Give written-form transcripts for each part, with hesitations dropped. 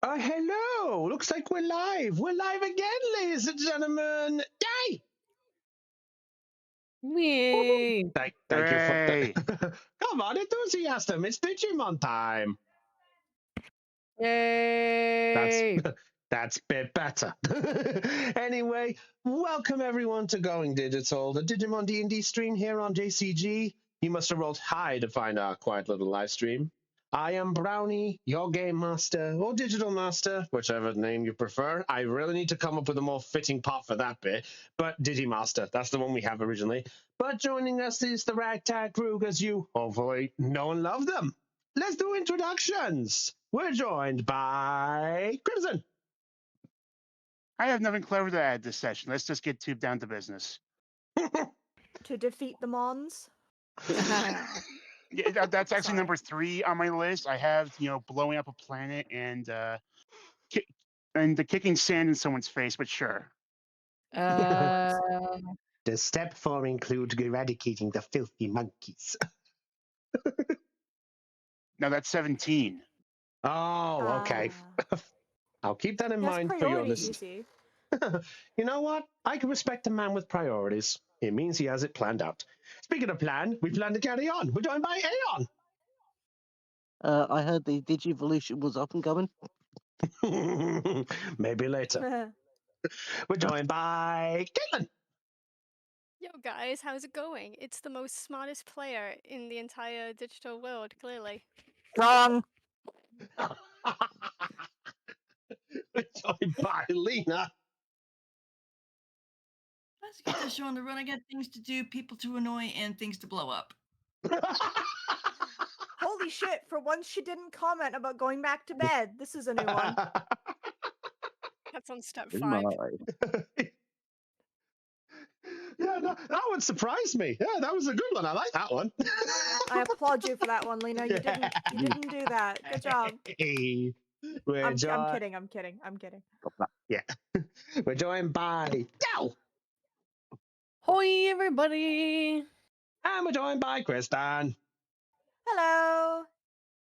Hello! Looks like we're live. We're live again, ladies and gentlemen. Yay! Yay! Thank you for Hooray. Come on, enthusiasm! It's Digimon time. That's Yay! that's a bit better. Anyway, welcome everyone to Going Digital, the Digimon D&D stream here on JCG. You must have rolled high to find our quiet little live stream. I am Brownie, your game master or digital master, whichever name you prefer. I really need to come up with a more fitting part for that bit, but Digimaster, that's the one we have originally. But joining us is the ragtag crew, as you hopefully know and love them. Let's do introductions. We're joined by Crimson. I have nothing clever to add this session. Let's just get down to business. To defeat the Mons. Yeah, that's actually Sorry. number 3 on my list. I have, blowing up a planet and the kicking sand in someone's face, but sure. The step 4 includes eradicating the filthy monkeys. No, that's 17. Oh, okay. I'll keep that in That's mind for your priority list. easy. You know what? I can respect a man with priorities. It means he has it planned out. Speaking of plan, we plan to carry on. We're joined by Aeon. I heard the Digivolution was up and going. Maybe later. We're joined by Caitlin. Yo guys, how's it going? It's the most smartest player in the entire digital world, clearly. Wrong. We're joined by Lena. Let's get this show on the run. I got things to do, people to annoy, and things to blow up. Holy shit, for once she didn't comment about going back to bed. This is a new one. That's on step Oh 5. my. Yeah, that one surprised me. Yeah, that was a good one. I like that one. I applaud you for that one, Lena. You didn't do that. Good job. Hey, I'm kidding. Yeah. We're joined by Dell. Hoi, everybody! And we're joined by Kristan. Hello.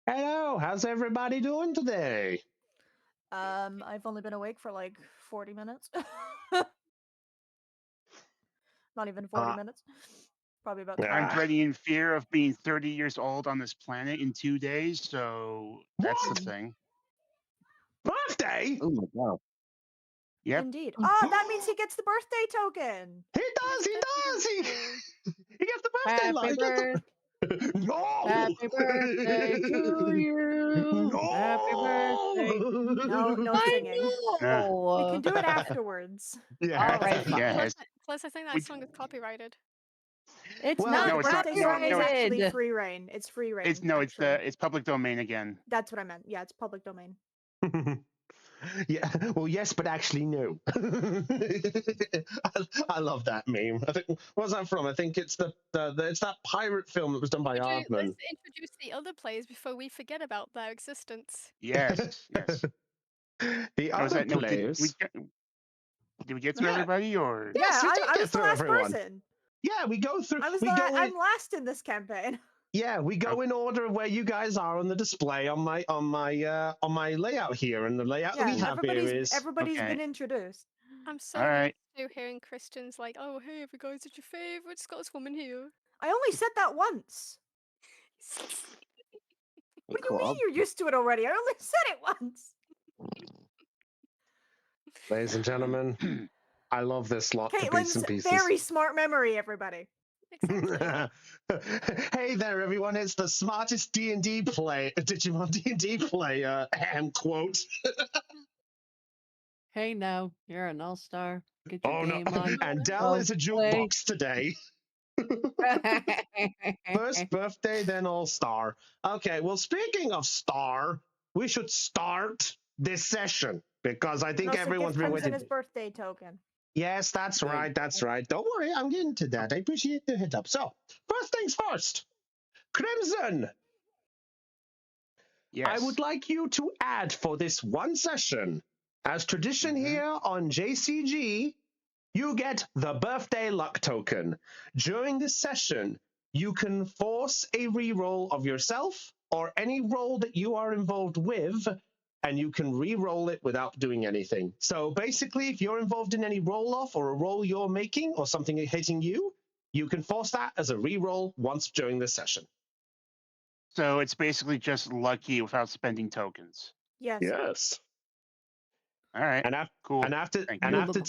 Hello, how's everybody doing today? I've only been awake for like 40 minutes. Not even 40 minutes. Probably about 30. Yeah. I'm dreading in fear of being 30 years old on this planet in 2 days, so that's What? the thing. Birthday? Oh my god. Yep. Indeed. Oh, that means he gets the birthday token. He does. He gets the birthday Happy light. birthday! No! Happy birthday to you! No! Happy birthday! No I singing. know! We can do it afterwards. Yeah. All right, fine. Yes. Plus, I think that song is copyrighted. It's Well, not no, it's not. Birthday No, song is no, actually copyrighted. free reign. It's free reign. It's actually. it's public domain again. That's what I meant. Yeah, it's public domain. Yeah. Well, yes, but actually no. I love that meme. I think what's that from? I think it's it's that pirate film that was done by Let's Aardman. introduce the other players before we forget about their existence. Yes. Yes. The Oh, is other that- no, players. Did we get through Yeah. everybody, or? Yes, yeah, we did I get was the through last everyone. person. Yeah, we go through. I'm last in this campaign. Yeah, we go Oh. in order of where you guys are on the display on my layout here, and the layout that we have here is. Everybody's Okay. been introduced. I'm so All right. used to hearing Christians like, "Oh, hey, have you guys got your favorite Scotswoman here?" I only said that once. What do you mean you're used to it already? I only said it once. Ladies and gentlemen, I love this lot of bits Caitlin's and pieces. very smart memory, everybody. Exactly. Hey there, everyone! It's the smartest D&D Digimon D&D player, and quote. Hey now, you're an all-star. Get your Oh no! game on. And Dell is a Play. jukebox today. First birthday, then all-star. Okay, well, speaking of star, we should start this session because I think And also everyone's give been Crimson waiting. his birthday token. Yes, that's right. That's right. Don't worry, I'm getting to that. I appreciate the hit up. So, first things first, Crimson. Yes. I would like you to add for this one session, as tradition here on JCG, you get the birthday luck token. During this session, you can force a reroll of yourself or any roll that you are involved with and you can re-roll it without doing anything. So basically, if you're involved in any roll-off or a roll you're making or something hitting you, you can force that as a re-roll once during this session. So it's basically just lucky without spending tokens. Yes. Yes. All right. And, Cool. after Thank and you. after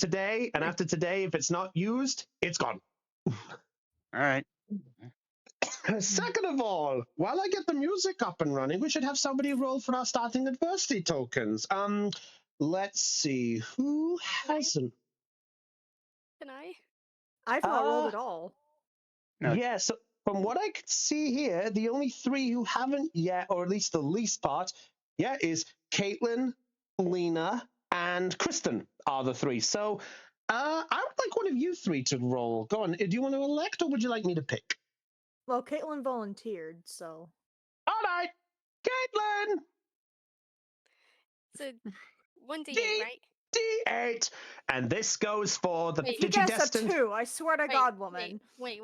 today, if it's not used, it's gone. All right. Second of all, while I get the music up and running, we should have somebody roll for our starting adversity tokens. Let's see who hasn't. Can I? I've not rolled at all. No. Yeah, so from what I could see here, the only 3 who haven't yet, or at least the least part, is Caitlin, Lena, and Kristen are the 3. So I would like one of you 3 to roll. Go on. Do you want to elect, or would you like me to pick? Well, Caitlin volunteered, so. All right, Caitlin! It's a 1d8, D- right? D8, and this goes for the Wait. If you guess a Digidestined. 2, I swear to God, woman. Wait.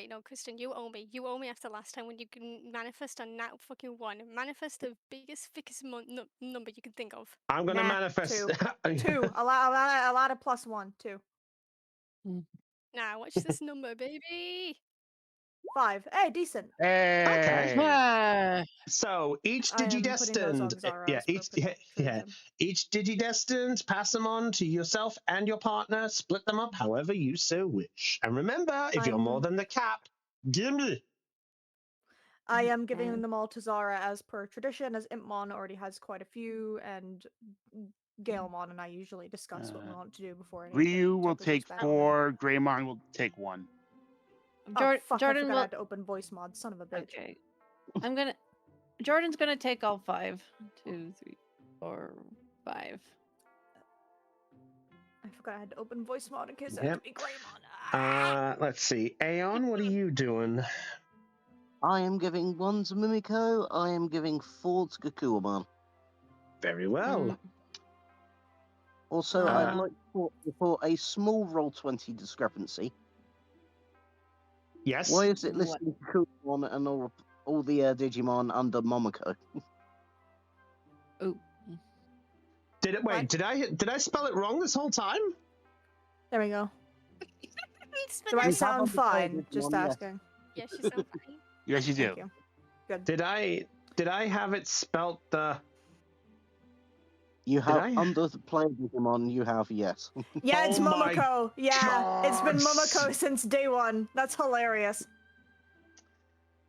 No, Kristen, you owe me. You owe me after last time when you can manifest a nat fucking 1. Manifest the biggest, thickest number you can think of. I'm going to Nah, manifest. 2. A lot of +1. 2. Now, watch this number, baby. 5. Hey, decent. Hey. Ah, So each I am putting those on digidestined, Zara's each digidestined, pass them on to yourself and your partner. Split them up however you so wish. And remember, if you're more than the cap, gimme. I am giving them all to Zara as per tradition, as Impmon already has quite a few, and Galemon and I usually discuss what we want to do before any of the Ryu will tokens are take spent. 4. Greymon will take 1. Oh, fuck, I Jordan forgot I will. had to open voice mod, son of a bitch. Okay, Jordan's gonna take all 5. 2, 3, 4, 5. I forgot I had to open voice mod in case I Yep. had to be Greymon. Let's see. Aeon, what are you doing? I am giving 1 to Mimiko. I am giving 4 to Gakuamon. Very well. Also, I'd like to report a small Roll20 discrepancy. Yes. Why is it What? listing Gakuamon and all the Digimon under Momoko? Ooh. Did it? Wait. What? Did I spell it wrong this whole time? There we go. It's Do I been- sound understood fine? it, Just Mom, yes. asking. Yes, you sound fine. Yes, you do. Thank you. Good. Did I have it spelt the? You have I? under the player Digimon. You have yes. Yeah, it's Oh my Momoko. Yeah, it's been God. Momoko since day 1. That's hilarious.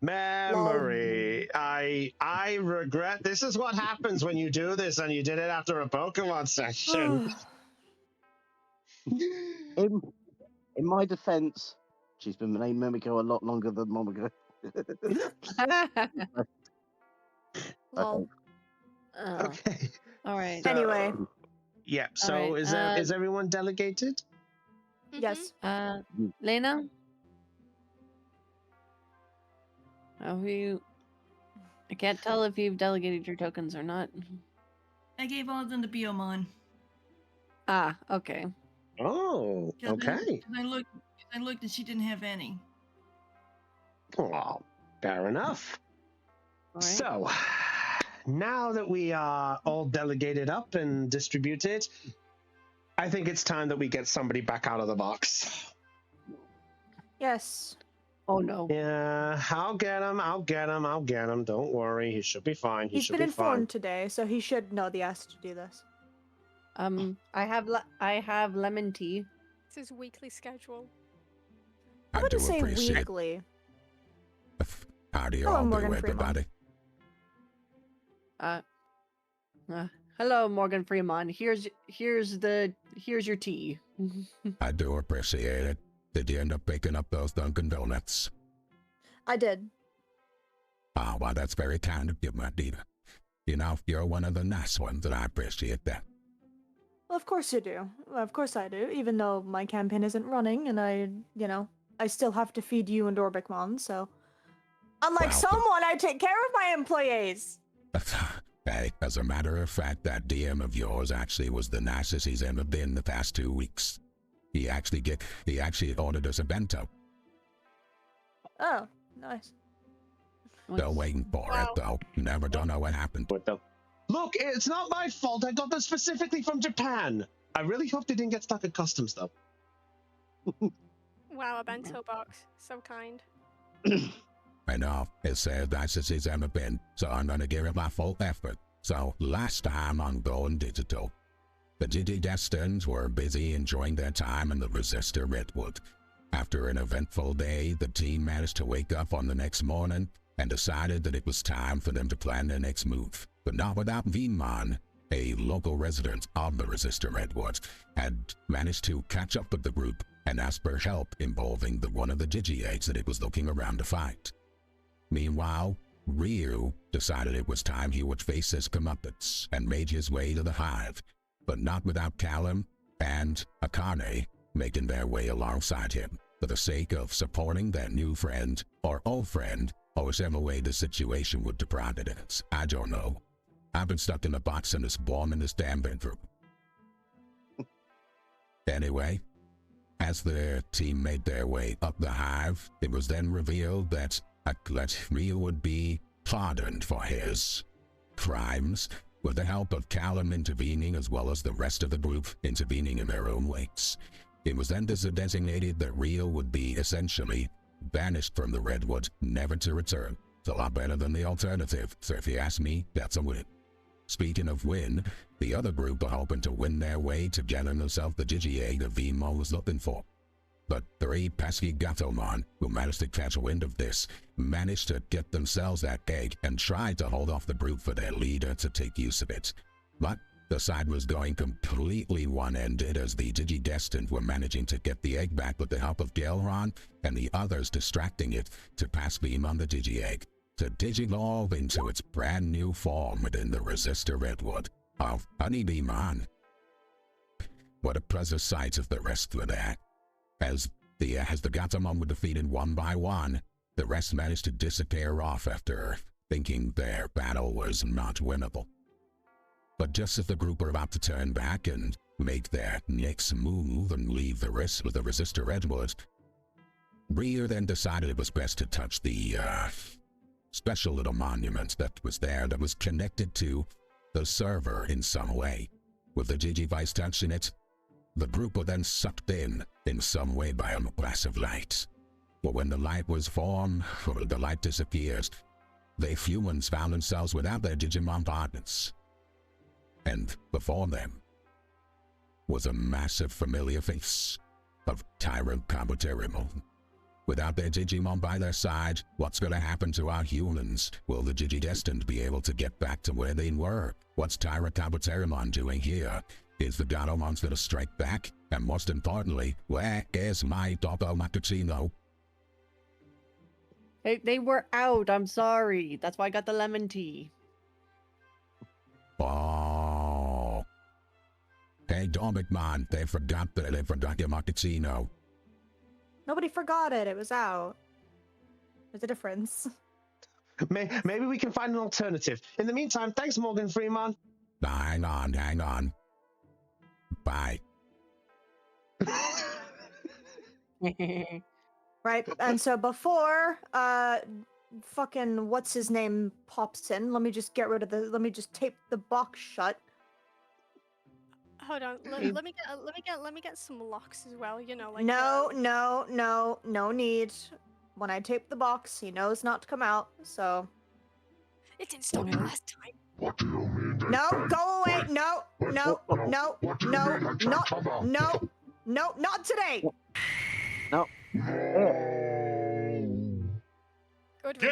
Memory. I regret. This is what happens when you do this, and you did it after a Pokemon session. in my defense, she's been named Mimiko a lot longer than Momoko. Lol. Oh, Okay. all right. So- Anyway, Yeah. All So right, is everyone delegated? yes. Lena? How are you? I can't tell if you've delegated your tokens or not. I gave all of them to Biomon. Ah, okay. Oh. Okay. I looked and she didn't have any. Oh, fair enough. All right. So, now that we are all delegated up and distributed, I think it's time that we get somebody back out of the box. Yes. Oh no. Yeah, I'll get him. Don't worry, he should be fine. He He's should been be fine. informed today, so he should know the ask to do this. I have lemon tea. This is weekly schedule. I I wouldn't do say appreciate weekly. How do you Hello, all do, Morgan Freeman. everybody? Hello, Morgan Freeman. Here's your tea. I do appreciate it. Did you end up picking up those Dunkin' Donuts? I did. Ah, well, that's very kind of you, my dear. You know, you're one of the nice ones, and I appreciate that. Well, of course you do. Of course I do, even though my campaign isn't running and I still have to feed you and Orbicmon, so... Unlike Well, someone, I take care of my employees! Hey, as a matter of fact, that DM of yours actually was the nicest he's ever been the past 2 weeks. He actually ordered us a bento. Oh, nice. Still waiting for it, though. Never don't know what happened. What the? Look, it's not my fault. I got them specifically from Japan. I really hope they didn't get stuck at customs, though. Wow, a bento box. So kind. I know, it's sad nice as it's ever been, so I'm gonna give it my full effort. So, last time on Going Digital, the Digidestins were busy enjoying their time in the Resistor Redwood. After an eventful day, the team managed to wake up on the next morning and decided that it was time for them to plan their next move. But not without Digimon. A local resident of the Resistor Redwood had managed to catch up with the group and ask for help involving one of the Digi-8s that it was looking around to fight. Meanwhile, Ryu decided it was time he would face his comeuppance and made his way to the Hive, but not without Callum and Akane making their way alongside him for the sake of supporting their new friend or old friend, or whichever way the situation would deprive it is. I don't know. I've been stuck in a box in this warm in this damn bedroom. Anyway, as the team made their way up the Hive, it was then revealed that Ryu would be pardoned for his crimes, with the help of Callum intervening as well as the rest of the group intervening in their own ways. It was then designated that Ryu would be essentially banished from the Redwood, never to return. It's a lot better than the alternative, so if you ask me, that's a win. Speaking of win, the other group are hoping to win their way to getting themselves the Digi-8 that Vimo was looking for. But 3 pesky Gatomon, who managed to catch wind of this, managed to get themselves that egg and tried to hold off the group for their leader to take use of it. But the side was going completely one-ended as the Digidestined were managing to get the egg back with the help of Gaelron and the others distracting it to pass beam on the Digi-Egg, to digivolve into its brand new form within the Resistor Redwood of Digimon. What a pleasant sight of the rest were there. As the Gatomon were defeated one by one, the rest managed to disappear off after thinking their battle was not winnable. But just as the group were about to turn back and make their next move and leave the rest with the Resistor Redwood, Ryu then decided it was best to touch the special little monument that was there that was connected to the server in some way. With the Digivice touching it, the group were then sucked in some way by a massive light. But when the light was formed, or the light disappears, they humans found themselves without their Digimon partners. And before them was a massive familiar face of Tyrant Kabuterimon. Without their Digimon by their side, what's going to happen to our humans? Will the Digidestined be able to get back to where they were? What's Tyrant Kabuterimon doing here? Is the Gatomons going to strike back? And most importantly, where is my Dopo Macchiato? They were out. I'm sorry. That's why I got the lemon tea. Oh. Hey, Domicmon, they forgot your Macchiato. Nobody forgot it. It was out. There's a difference. Maybe we can find an alternative. In the meantime, thanks, Morgan Freeman. Hang on. Bye. Right, and so before fucking what's his name pops in, let me just tape the box shut. Hold on. Let me get some locks as well. You know, like No need. When I tape the box, he knows not to come out. So it didn't stop me last time. What do you mean? no, go away. No, not today. No. Good Game!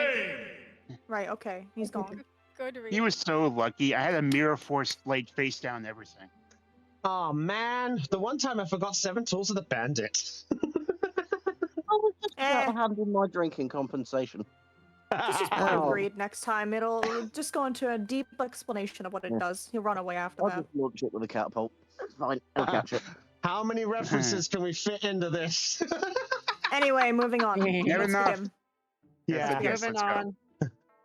read. Right, okay, he's gone. Good read. He was so lucky. I had a mirror force like face down and everything. Oh man, the one time I forgot 7 tools of the bandit. I was just about to hand in my drinking compensation. Just agreed. Next time, it'll just go into a deep explanation of what it does. He'll run away after I'll that. just launch it with a catapult. It's fine. I'll catch it. How many references can we fit into this? Anyway, moving on. Never Let's enough. begin. Yeah. Yes, Moving let's go. on.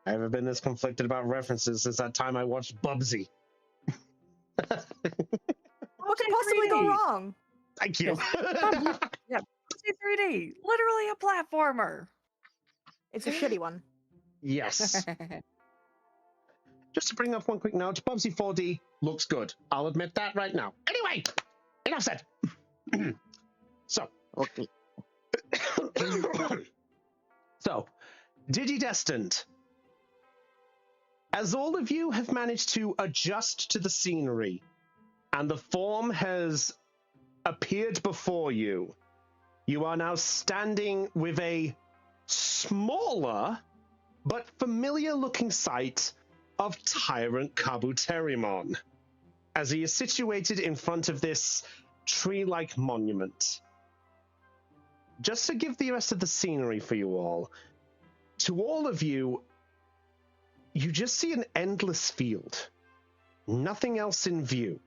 I haven't been this conflicted about references since that time I watched Bubsy. What could possibly go 3D. wrong? Thank you. Yeah, 3D, literally a platformer. It's a shitty one. Yes. just to bring up one quick note, Bubsy 4D looks good. I'll admit that right now. Anyway, enough said. So, Okay. so, Digidestined. As all of you have managed to adjust to the scenery, and the form has appeared before you, you are now standing with a smaller but familiar-looking sight of Tyrant Kabuterimon, as he is situated in front of this tree-like monument. Just to give the rest of the scenery for you all, to all of you, you just see an endless field. Nothing else in view.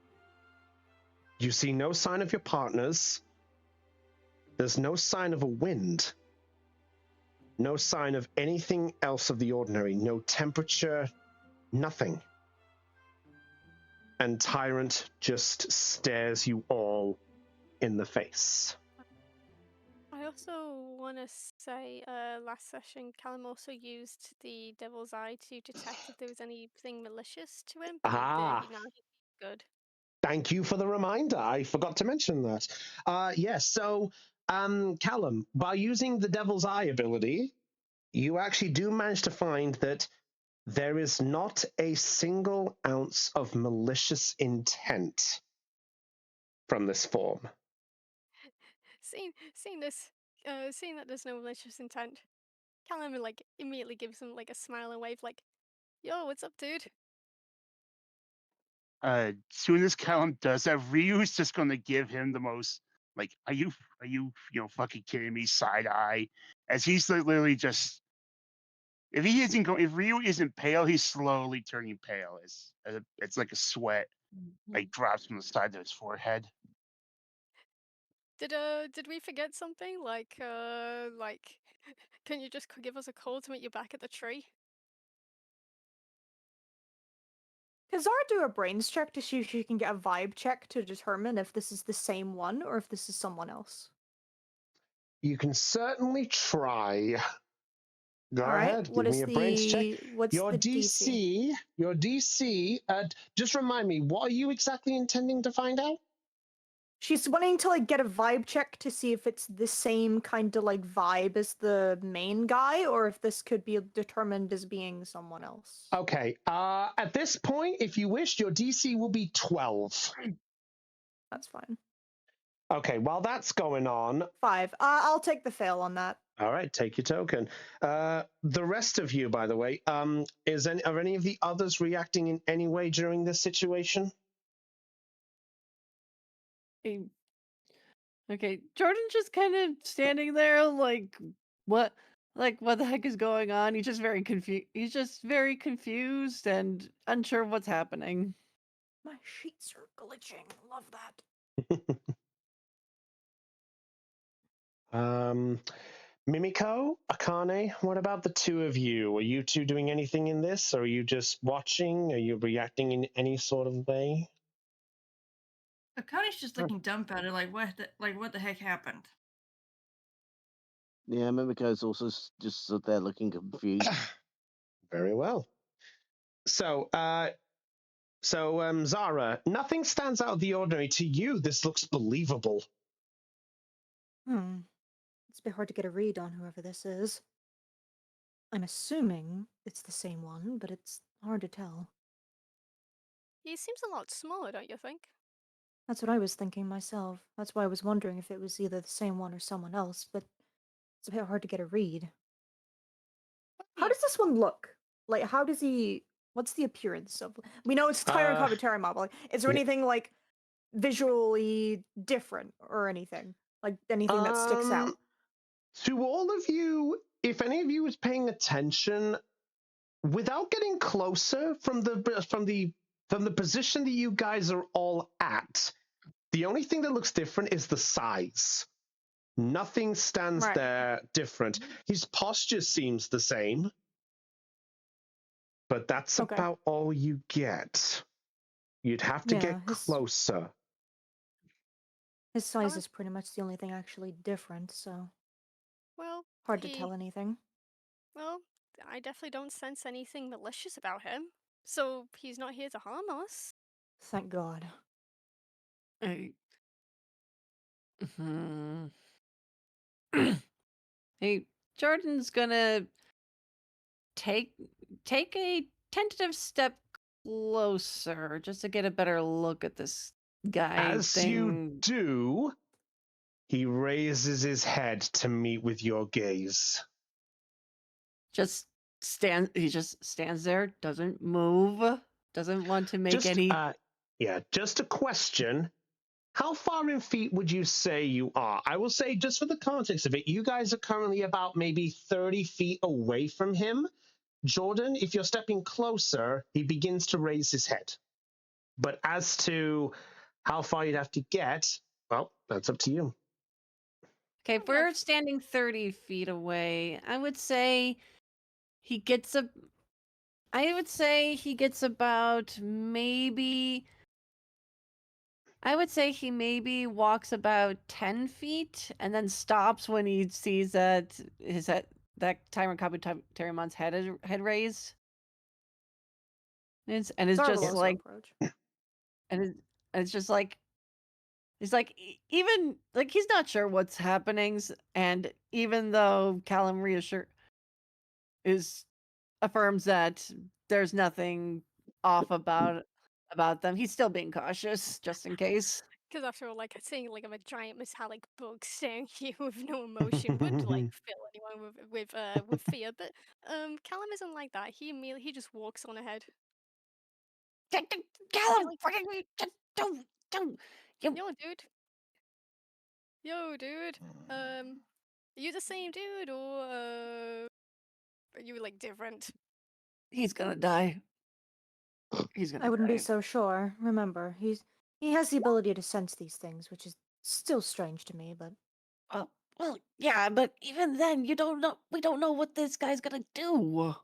You see no sign of your partners. There's no sign of a wind. No sign of anything else of the ordinary. No temperature. Nothing. And Tyrant just stares you all in the face. I also want to say, last session, Callum also used the Devil's Eye to detect if there was anything malicious to him, but Ah. now he's good. Thank you for the reminder. I forgot to mention that. Yes, so, Callum, by using the Devil's Eye ability, you actually do manage to find that there is not a single ounce of malicious intent from this form. Seeing this, seeing that there's no malicious intent, Callum like immediately gives him like a smile and wave, like, "Yo, what's up, dude?" Soon as Callum does that, Ryu's just gonna give him the most like, are you fucking kidding me? Side eye, as he's literally just if Ryu isn't pale, he's slowly turning pale. It's like a sweat like drops from the side of his forehead. Did we forget something? Like, can you just give us a call to meet you back at the tree? Can Zara do a brains check to see if she can get a vibe check to determine if this is the same one or if this is someone else? You can certainly try. Go All right. ahead, What give is me a brains check. what's Your the DC? DC, just remind me, what are you exactly intending to find out? She's wanting to like get a vibe check to see if it's the same kind of like vibe as the main guy or if this could be determined as being someone else. Okay, at this point, if you wish, your DC will be 12. That's fine. Okay, while that's going on, 5. I'll take the fail on that. all right, take your token. The rest of you, by the way, are any of the others reacting in any way during this situation? Okay, Jordan's just kind of standing there, like, what the heck is going on? He's just very confused. He's just very confused and unsure of what's happening. My sheets are glitching. Love that. Mimiko, Akane, what about the two of you? Are you two doing anything in this? Or are you just watching? Are you reacting in any sort of way? Akane's just looking dumbfounded, like what the heck happened? Yeah, Mimiko's also just stood there looking confused. Very well. So, Zara, nothing stands out of the ordinary to you. This looks believable. It's a bit hard to get a read on whoever this is. I'm assuming it's the same one, but it's hard to tell. He seems a lot smaller, don't you think? That's what I was thinking myself. That's why I was wondering if it was either the same one or someone else, but it's a bit hard to get a read. How does this one look? Like, how does he... What's the appearance of... We know it's Tyrant Kabuterimon, but like, is there anything, like, visually different or anything? Like, anything that sticks out? To all of you, if any of you is paying attention, without getting closer from the position that you guys are all at, the only thing that looks different is the size. Nothing stands there different. His posture seems the same, but that's about all you get. You'd have to get closer. His size is pretty much the only thing actually different, so... Well, hard to tell anything. Well, I definitely don't sense anything malicious about him. So he's not here to harm us. Thank God. I- Hmm. Hey, Jordan's gonna take a tentative step closer just to get a better look at this guy As you thing. do, he raises his head to meet with your gaze. He just stands there, doesn't move, doesn't want to make Just, any. just a question. How far in feet would you say you are? I will say, just for the context of it, you guys are currently about maybe 30 feet away from him. Jordan, if you're stepping closer, he begins to raise his head. But as to how far you'd have to get, well, that's up to you. Okay, if we're standing 30 feet away, I would say he gets about maybe. I would say he maybe walks about 10 feet and then stops when he sees that that Tyrant's head raised. And it's Zara just will also like, approach. and it's just like, it's like even like he's not sure what's happening, and even though Callum affirms that there's nothing off about them, he's still being cautious just in case. Because after all, like seeing like a giant metallic bug staring at you with no emotion would like fill anyone with fear. But Callum isn't like that. He just walks on ahead. Callum, like, don't. Yo, dude. Are you the same dude or are you like different? He's gonna die. He's gonna I wouldn't die. be so sure. Remember, he has the ability to sense these things, which is still strange to me, but Well, yeah, but even then, we don't know what this guy's gonna do.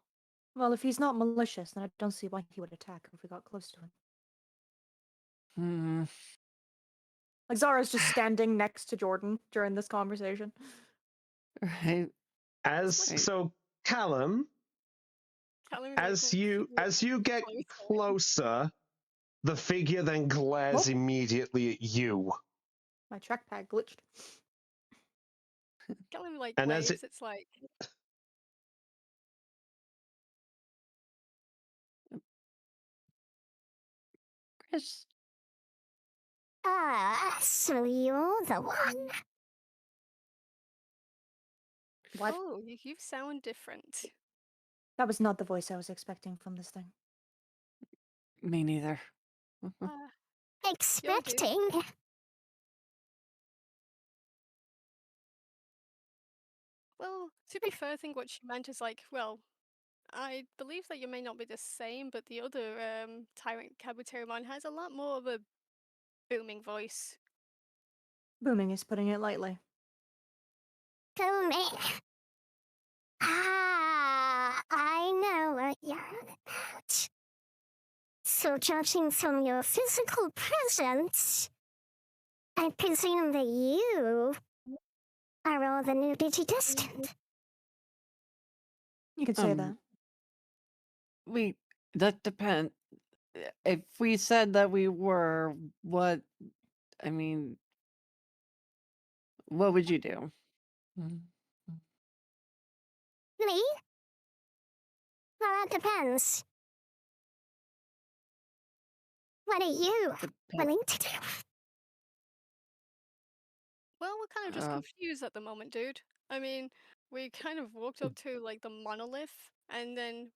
well, if he's not malicious, then I don't see why he would attack if we got close to him. Hmm. Like Zara's just standing next to Jordan during this conversation. Right. So Callum, as you get closer, the figure then glares immediately at you. My trackpad glitched. Callum like And waves. as It's like Chris. So you're the one. What? Oh, you sound different. That was not the voice I was expecting from this thing. Me neither. Expecting? Well, to be fair, I think what she meant is like, well, I believe that you may not be the same, but the other Tyrant Kabuterimon has a lot more of a booming voice. Booming is putting it lightly. Booming. I know what you're about. So judging from your physical presence, I presume that you are all the new Digidestined. You could say that. That depends. If we said that we were, what would you do? Me? Well, that depends. What are you willing to do? Well, we're kind of just confused at the moment, dude. I mean, we kind of walked up to like the monolith, and then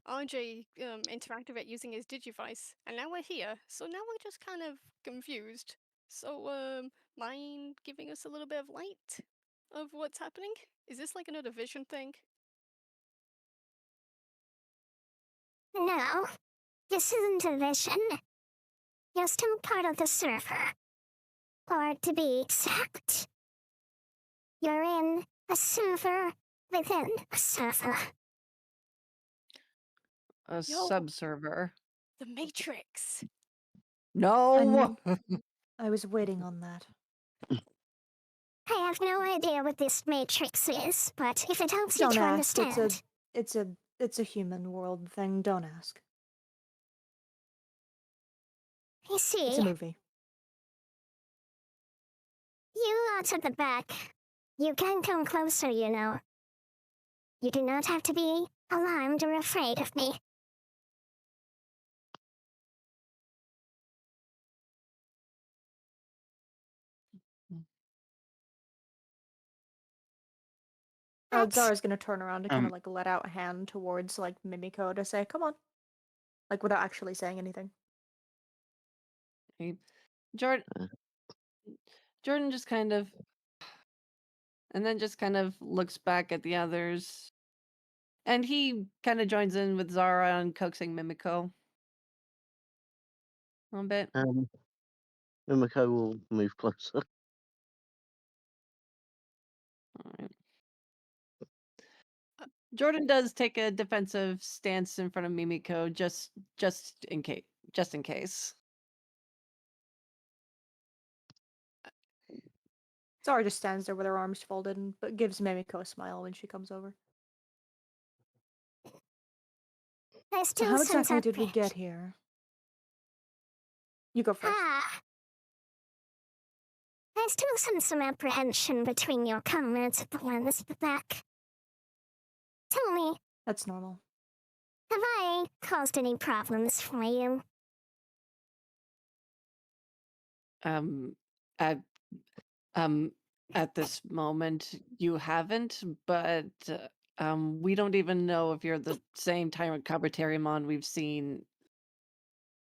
RJ interacted it using his Digivice, and now we're here. So now we're just kind of confused. So mind giving us a little bit of light of what's happening? Is this like another vision thing? No, this isn't a vision. You're still part of the server. Or to be exact, you're in a server within a server. A sub-server. The Matrix. No! I was waiting on that. I have no idea what this Matrix is, but if it helps you Don't to ask. understand... It's a human world thing. Don't ask. I see. It's a movie. You out at the back. You can come closer, you know. You do not have to be alarmed or afraid of me. But Zara's gonna turn around and kind of Um, like let out a hand towards like Mimiko to say, "Come on," like without actually saying anything. Jordan, Jordan just kind of, and then just kind of looks back at the others, and he kind of joins in with Zara and coaxing Mimiko a little bit. Mimiko will move closer. All right. Jordan does take a defensive stance in front of Mimiko, just in case. Just in case. Zara just stands there with her arms folded, but gives Mimiko a smile when she comes over. I So still how sense exactly did we appreh- get here? You go first. I still sense some apprehension between your comrades at the ones at the back. Tell me, That's normal. have I caused any problems for you? At at this moment you haven't, but we don't even know if you're the same Tyrant Kabuterimon we've seen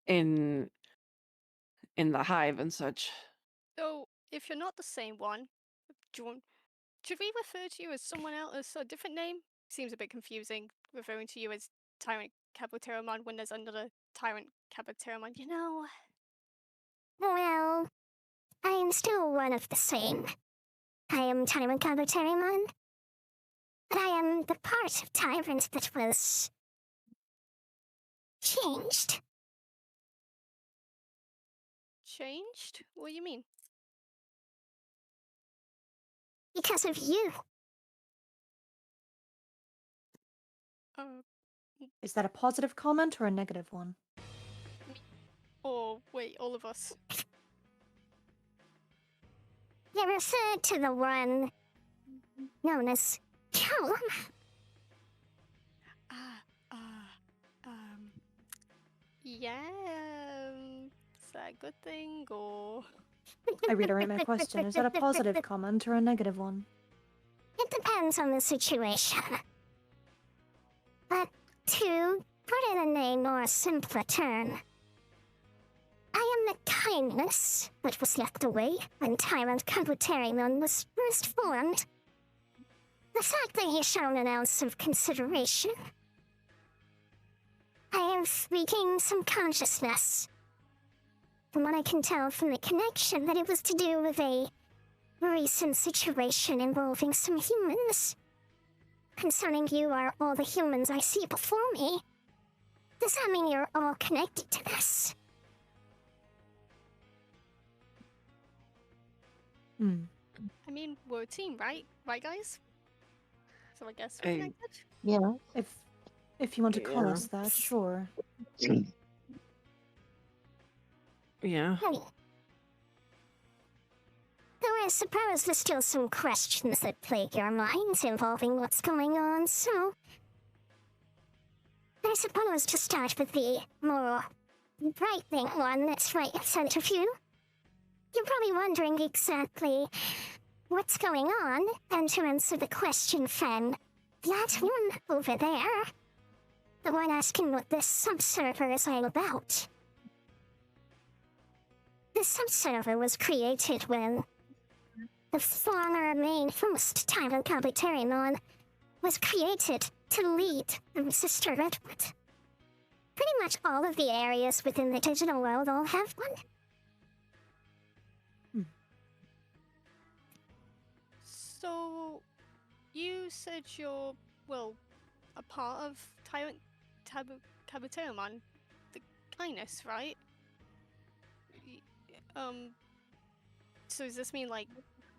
in the hive and such. So, if you're not the same one, do you want, should we refer to you as someone else, as a different name? Seems a bit confusing, referring to you as Tyrant Kabuterimon when there's another Tyrant Kabuterimon, you know? Well, I am still one of the same. I am Tyrant Kabuterimon. But I am the part of Tyrant that was changed. Changed? What do you mean? Because of you. Is that a positive comment or a negative one? Or wait, all of us? You referred to the one known as Callum. Yeah, is that a good thing, or? I reiterate my question. Is that a positive comment or a negative one? It depends on the situation. But to put in a name or a simpler term, I am the kindness that was left away when Tyrant Kabuterimon was first formed. The fact that he's shown an ounce of consideration. I have regained some consciousness. From what I can tell from the connection, that it was to do with a recent situation involving some humans. Concerning you are all the humans I see before me. Does that mean you're all connected to this? I mean, we're a team, right? Right, guys? So I guess we're Hey. connected? Yeah. If you want to call Yeah. us that, sure. Yeah. Though I suppose there's still some questions that plague your minds involving what's going on, so... I suppose to start with the more frightening one that's right in front of you. You're probably wondering exactly what's going on, and to answer the question, Fen, that one over there, the one asking what this subserver is all about. This subserver was created when the former main host, Tyrant Kabuterimon, was created to lead the Sister Redwood. Pretty much all of the areas within the digital world all have one. So, you said you're, well, a part of Tyrant Kabuterimon, the kindness, right? So does this mean, like,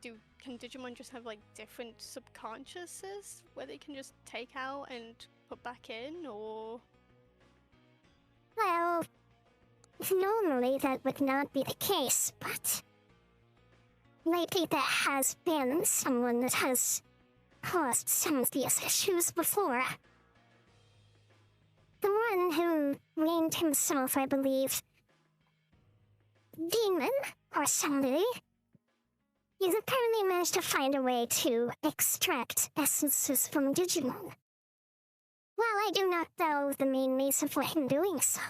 can Digimon just have, like, different subconsciouses where they can just take out and put back in, or? Well, Normally that would not be the case, but lately there has been someone that has caused some of these issues before. The one who named himself, I believe, Demon or somebody. He's apparently managed to find a way to extract essences from Digimon. While I do not know the main reason for him doing so,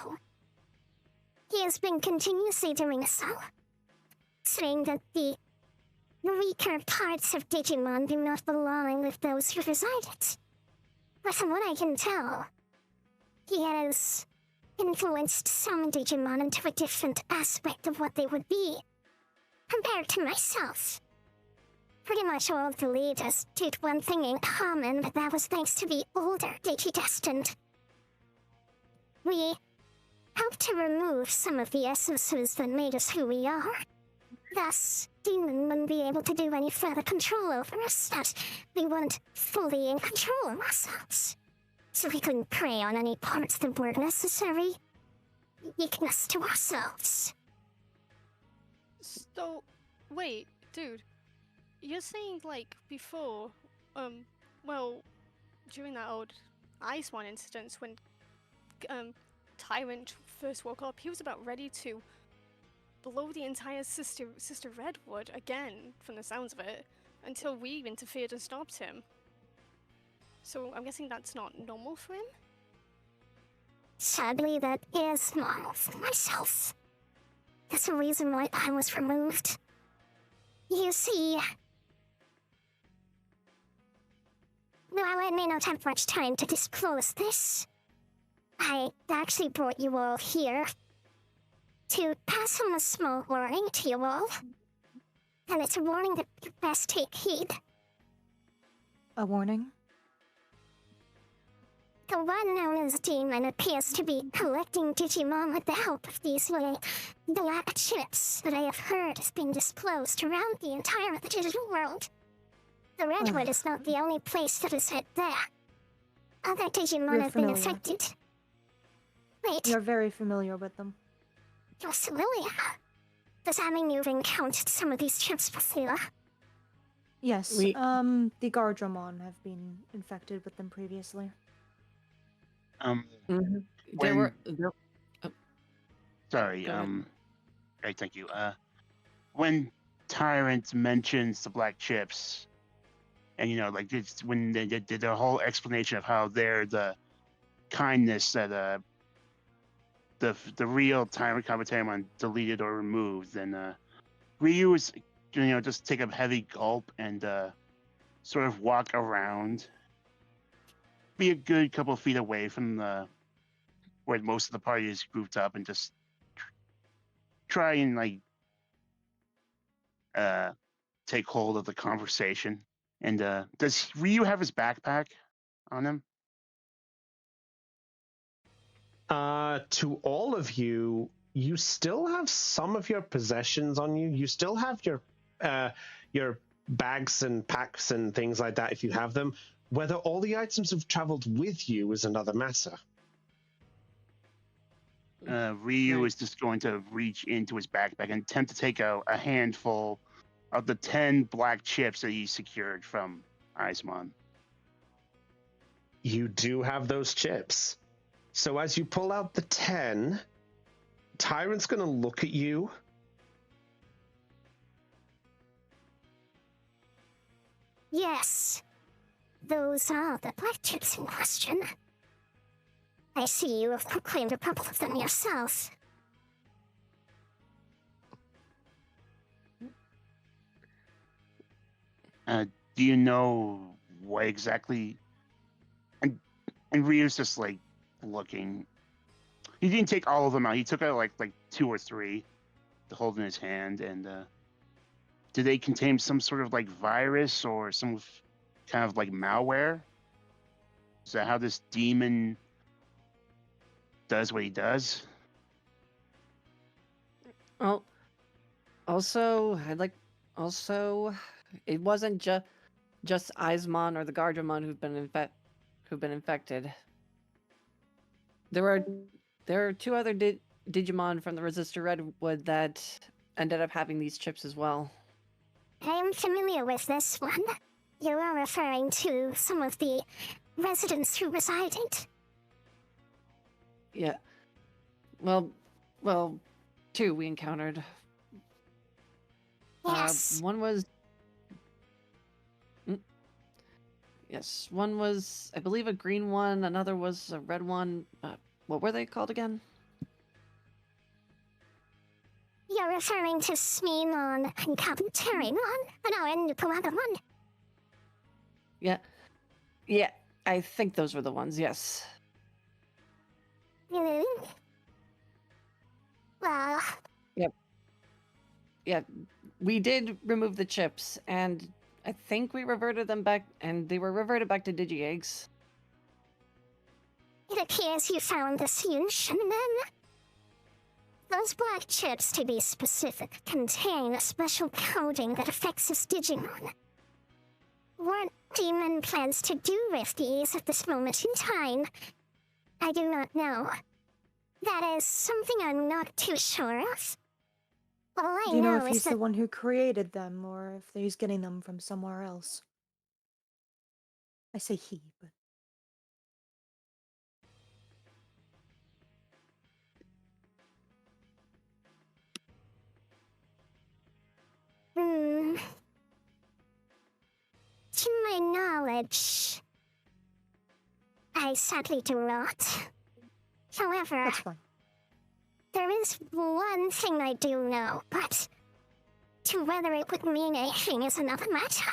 he has been continuously doing so, saying that the weaker parts of Digimon do not belong with those who reside it. But from what I can tell, he has influenced some Digimon into a different aspect of what they would be, compared to myself. Pretty much all of the leaders did one thing in common, but that was thanks to the older Digidestined. We helped to remove some of the essences that made us who we are. Thus, Demon wouldn't be able to do any further control over us, as we weren't fully in control of ourselves. So we couldn't prey on any parts that weren't necessary. Weakness to ourselves. So, wait, dude. You're saying, like, before, well, during that old Ice One incident, when, Tyrant first woke up, he was about ready to blow the entire Sister Redwood again, from the sounds of it, until we interfered and stopped him. So I'm guessing that's not normal for him? Sadly, that is normal for myself. That's the reason why I was removed. You see, while I may not have much time to disclose this, I actually brought you all here to pass on a small warning to you all. And it's a warning that you best take heed. A warning? The one known as Demon appears to be collecting Digimon with the help of these little black chips that I have heard has been disclosed around the entire of the digital world. The Redwood is not the only place that is hit there. Other Digimon have been infected. Wait, You're very familiar with them. you're familiar? Does that mean you've encountered some of these chips before? Yes, We- the Gardramon have been infected with them previously. There When- were Sorry. Go ahead. Right. Thank you. When Tyrant mentions the black chips, and like it's when they did their whole explanation of how they're the kindness that the real Tyrant Kabuterimon deleted or removed, then Ryu was just take a heavy gulp and sort of walk around, be a good couple feet away from where most of the party is grouped up, and just try and take hold of the conversation. And does Ryu have his backpack on him? To all of you, you still have some of your possessions on you. You still have your bags and packs and things like that if you have them. Whether all the items have traveled with you is another matter. Ryu Right. is just going to reach into his backpack and attempt to take a handful of the 10 black chips that he secured from Aizmon. You do have those chips. So as you pull out the 10, Tyrant's going to look at you. Yes. Those are the black chips in question. I see you have proclaimed a couple of them yourself. Do you know what exactly? And Ryu's just looking. He didn't take all of them out. He took out like 2 or 3 to hold in his hand. And do they contain some sort of virus or some kind of malware? Is that how this demon does what he does? Oh, also, it wasn't just Aizmon or the Gardramon who've been infected. There are 2 other Digimon from the Resistor Redwood that ended up having these chips as well. I am familiar with this one. You are referring to some of the residents who resided. Yeah. Well, 2 we encountered. Yes. One was... Yes, one was, I believe, a green one. Another was a red one. What were they called again? You're referring to Smemon and Captain and the other one. Yeah, I think those were the ones, yes. Well, Yeah, we did remove the chips, and I think we reverted them back, and they were reverted back to Digi-Eggs. it appears you found the solution then. Those black chips, to be specific, contain a special coding that affects this Digimon. What Demon plans to do with these at this moment in time, I do not know. That is something I'm not too sure of. All I Do you know know if is he's that the one who created them or if he's getting them from somewhere else? I say he, but to my knowledge, I sadly do not. However, that's fine. there is one thing I do know, but to whether it would mean anything is another matter.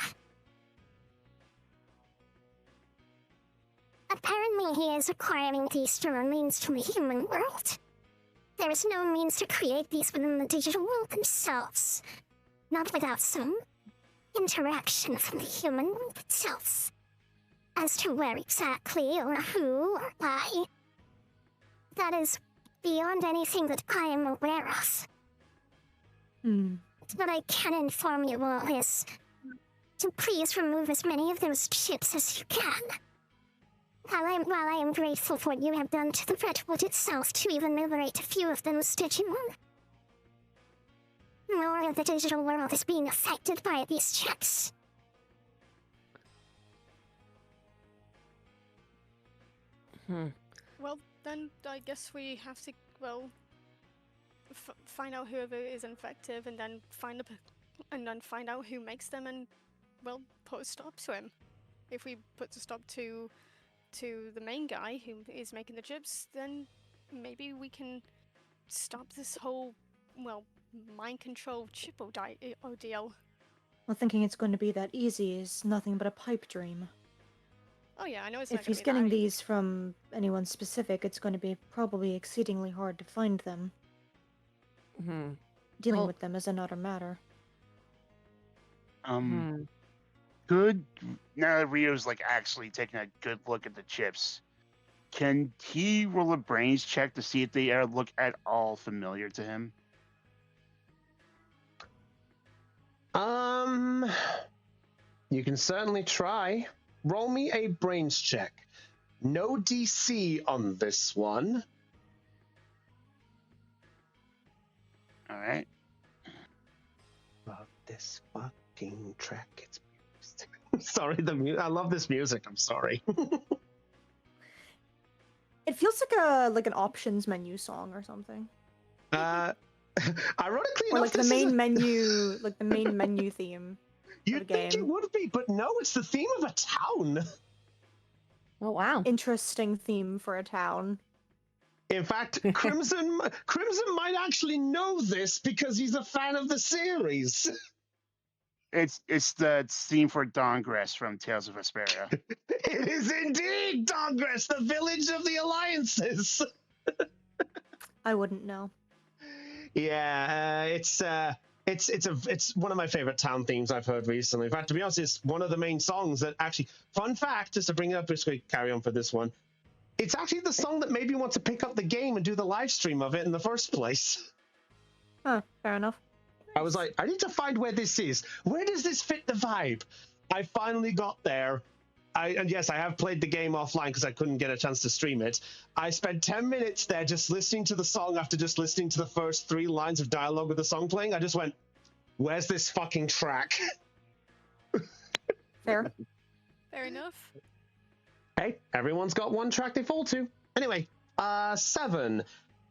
Apparently he is acquiring these through a means from the human world. There is no means to create these within the digital world themselves, not without some interaction from the human world itself. As to where exactly, or who, or why, that is beyond anything that I am aware of. What I can inform you all is to please remove as many of those chips as you can. While I am grateful for what you have done to the Redwood itself to even liberate a few of those Digimon, more of the digital world is being affected by these chips. Well, then I guess we have to, find out whoever is infective, and then find out who makes them, and put a stop to him. If we put a stop to the main guy who is making the chips, then maybe we can stop this whole mind control chip ordeal. Well, thinking it's going to be that easy is nothing but a pipe dream. Oh yeah, I know it's not If gonna he's be getting that. these from anyone specific, it's going to be probably exceedingly hard to find them. Dealing with them is another matter. Good. Now that Rio's actually taking a good look at the chips, can he roll a brains check to see if they look at all familiar to him? You can certainly try. Roll me a brains check. No DC on this one. All right. Love this fucking track. It's music. Sorry, I love this music. I'm sorry. It feels like an options menu song or something. Ironically or enough, the main menu, the main menu theme. You'd think it would be, but no, it's the theme of a town. Oh wow! Interesting theme for a town. In fact, Crimson might actually know this because he's a fan of the series. It's the theme for Dawngress from Tales of Vesperia. It is indeed Dawngress, the village of the alliances. I wouldn't know. Yeah, it's one of my favorite town themes I've heard recently. In fact, to be honest, it's one of the main songs that actually. Fun fact, just to bring it up, just carry on for this one. It's actually the song that made me want to pick up the game and do the live stream of it in the first place. Huh, fair enough. I was I need to find where this is. Where does this fit the vibe? I finally got there, And yes, I have played the game offline because I couldn't get a chance to stream it. I spent 10 minutes there just listening to the song after just listening to the first 3 lines of dialogue with the song playing. I just went, where's this fucking track? Fair. Fair enough. Hey, everyone's got one track they fall to. Anyway, 7.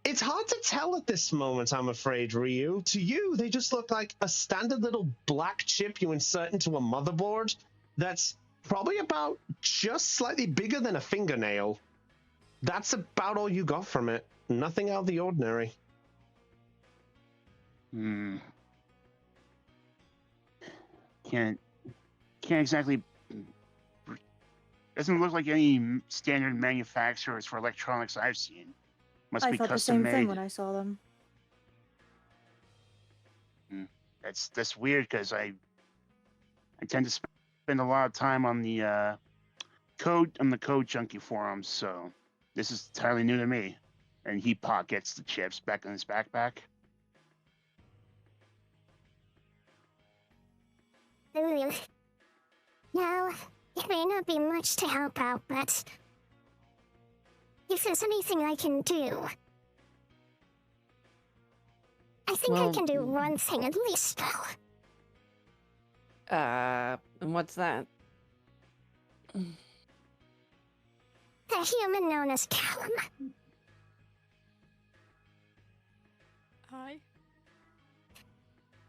It's hard to tell at this moment, I'm afraid, Ryu. To you, they just look like a standard little black chip you insert into a motherboard that's probably about just slightly bigger than a fingernail. That's about all you got from it. Nothing out of the ordinary. Can't exactly. Doesn't look like any standard manufacturers for electronics I've seen. Must I be thought the custom same made. thing when I saw them. That's weird because I tend to spend a lot of time on the code junkie forums, so this is entirely new to me. And he pockets the chips back in his backpack. Ooh. No, it may not be much to help out, but if there's anything I can do, I think I Well, can do one thing at least, though. And what's that? The human known as Callum. Hi.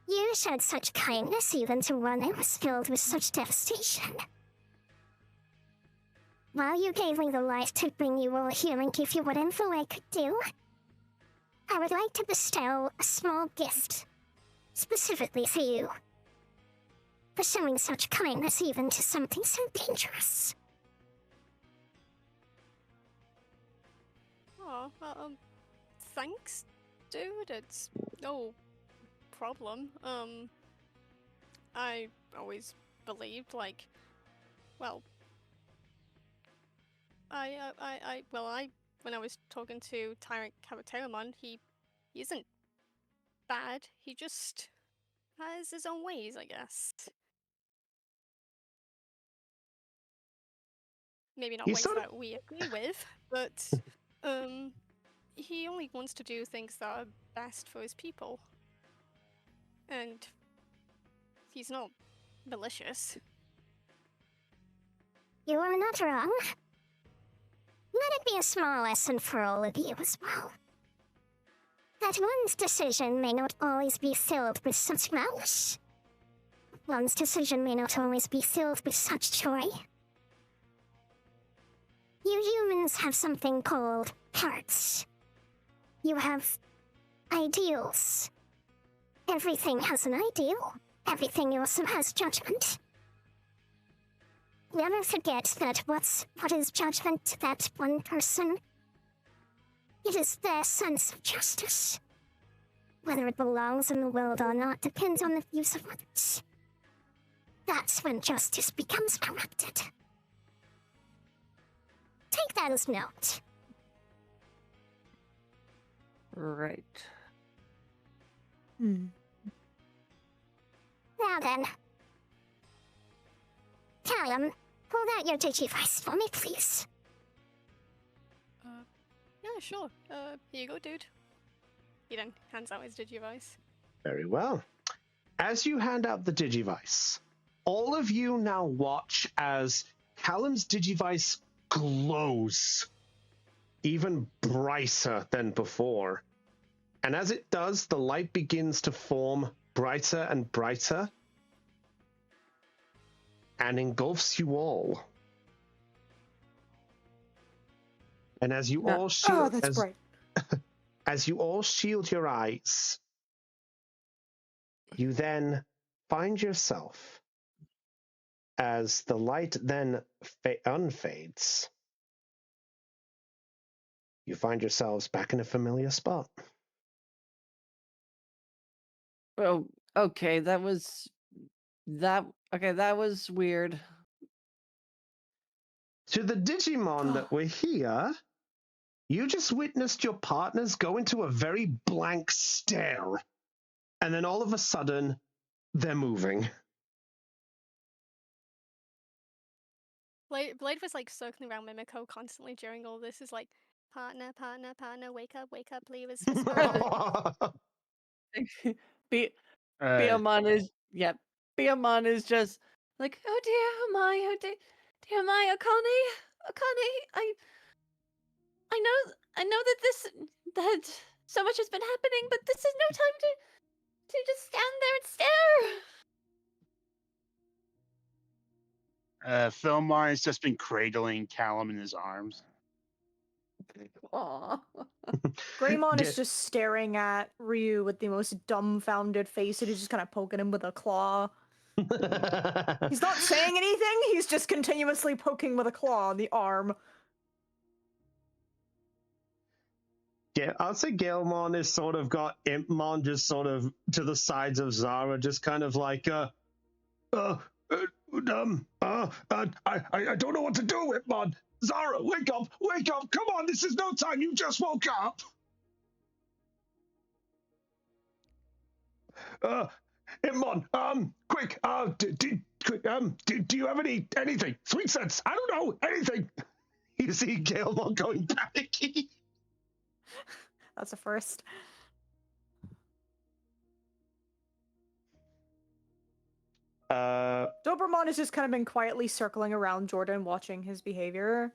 You showed such kindness even to one that was filled with such devastation. While you gave me the light to bring you all here and give you what info I could do, I would like to bestow a small gift, specifically for you, for showing such kindness even to something so dangerous. Oh, thanks, dude. It's no problem. I always believed, like, well, when I was talking to Tyrant Kabuteramon, he isn't bad. He just has his own ways, I guess. Maybe not You ways sort of- that we agree with, but he only wants to do things that are best for his people. And he's not malicious. You are not wrong. Let it be a small lesson for all of you as well. That one's decision may not always be filled with such malice. One's decision may not always be filled with such joy. You humans have something called hearts. You have ideals. Everything has an ideal. Everything also has judgment. Never forget that what is judgment to that one person? It is their sense of justice. Whether it belongs in the world or not depends on the views of others. That's when justice becomes corrupted. Take that as note. Right. Now then. Callum, hold out your digivice for me, please. Yeah, sure. Here you go, dude. He then hands out his Digivice. Very well. As you hand out the Digivice, all of you now watch as Callum's Digivice glows even brighter than before. And as it does, the light begins to form brighter and brighter and engulfs you all. And as you all shield, Oh, that's bright. as you all shield your eyes, you then find yourself, as the light then unfades, you find yourselves back in a familiar spot. Oh, okay. That was weird. To the Digimon that were here, you just witnessed your partners go into a very blank stare. And then all of a sudden, they're moving. Blade was like circling around Mimiko constantly during all this. Is like, partner, wake up, please. Be- Uh, Beamon is Beamon is just like, oh dear, who am I? Oh dear, am I Akane? I know that so much has been happening, but this is no time to just stand there and stare. Philmar has just been cradling Callum in his arms. Aww. Greymon is Get- just staring at Ryu with the most dumbfounded face, and he's just kind of poking him with a claw. He's not saying anything, he's just continuously poking with a claw on the arm. Yeah, I'll say Galemon is sort of got Impmon just sort of to the sides of Zara, just kind of like, I don't know what to do, Impmon. Zara, wake up, come on, this is no time, you just woke up. Impmon, quick, do you have anything? Sweet sense, I don't know, anything. You see Galemon going panicky. That's a first. Doberman has just kind of been quietly circling around Jordan, watching his behavior.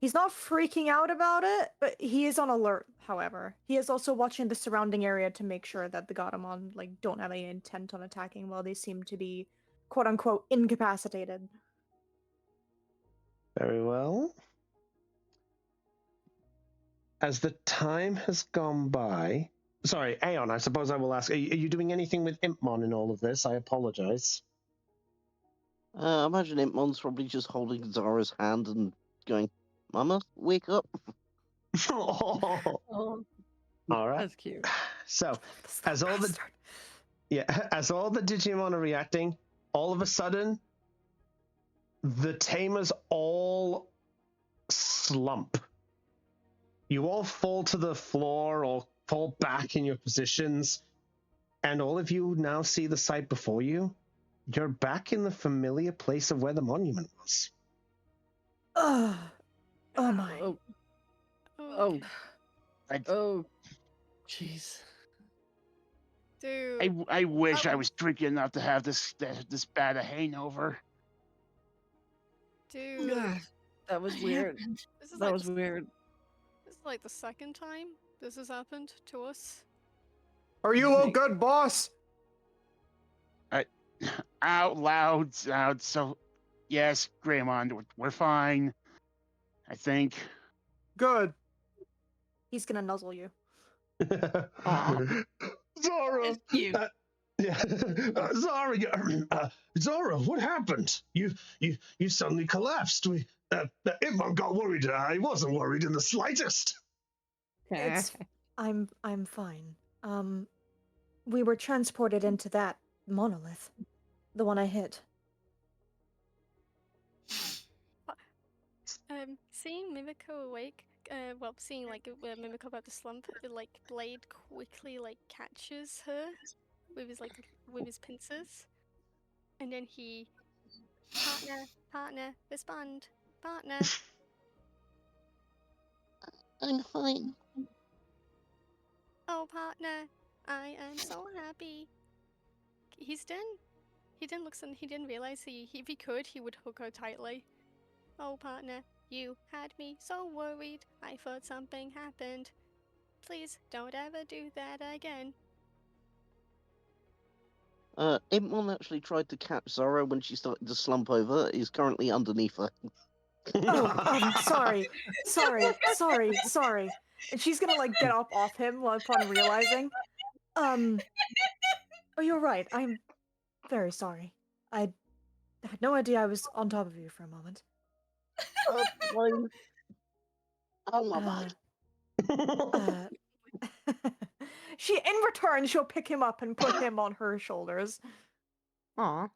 He's not freaking out about it, but he is on alert, however. He is also watching the surrounding area to make sure that the Godamon don't have any intent on attacking while they seem to be quote-unquote incapacitated. Very well. As the time has gone by... Sorry, Aeon, I suppose I will ask, are you doing anything with Impmon in all of this? I apologize. I imagine Impmon's probably just holding Zara's hand and going, Mama, wake up. Oh. Oh, All right. that's cute. So, as all the Digimon are reacting, all of a sudden, the tamers all slump. You all fall to the floor or fall back in your positions, and all of you now see the sight before you. You're back in the familiar place of where the monument was. Ugh. Oh my. Oh, Okay. oh, jeez. Dude. I wish I was drinking enough to have this bad a hangover. Dude. That was weird. This is That like was weird. This is like the second time this has happened to us. Are you all good, boss? Out loud. So, yes, Greymon, we're fine. I think. Good. He's gonna nuzzle you. Zara! It's cute. Zara, what happened? You suddenly collapsed. Imran got worried. I wasn't worried in the slightest. I'm fine. We were transported into that monolith. The one I hit. Seeing Mimiko awake, seeing Mimiko about to slump, Blade quickly catches her with his pincers, and then he, partner, respond, partner. I'm fine. Oh, partner, I am so happy. He's done. He didn't realize if he could, he would hug her tightly. Oh, partner, you had me so worried. I thought something happened. Please don't ever do that again. Impmon actually tried to catch Zara when she started to slump over. He's currently underneath her. Oh, sorry. And she's gonna get up off him upon realizing. Oh, you're right. I'm very sorry. I had no idea I was on top of you for a moment. Fine. Oh my bad. In return, she'll pick him up and put him on her shoulders. Aw.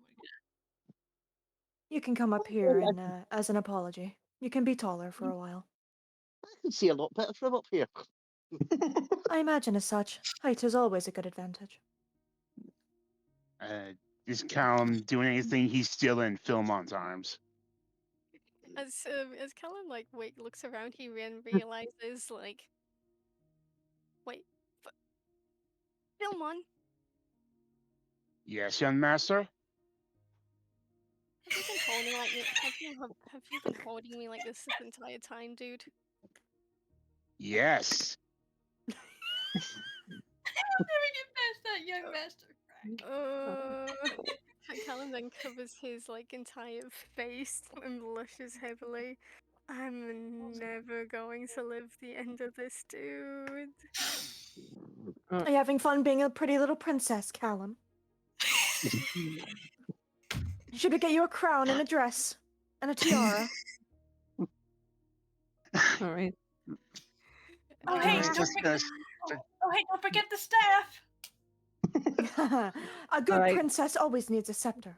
You can come up here and, as an apology. You can be taller for a while. I can see a lot better from up here. I imagine as such. Height is always a good advantage. Is Callum doing anything? He's still in Philmon's arms. As Callum like looks around, he realizes like, wait, Philmon, Yes, young master. have you been holding like me? Have you been holding me like this entire time, dude? Yes. I'll never get past that young master crack. Callum then covers his like entire face and blushes heavily. I'm never going to live the end of this, dude. Are you having fun being a pretty little princess, Callum? Should we get you a crown and a dress and a tiara? All right. Oh, He hey, was don't just forget, gonna don't forget the staff. A good Alright. princess always needs a scepter.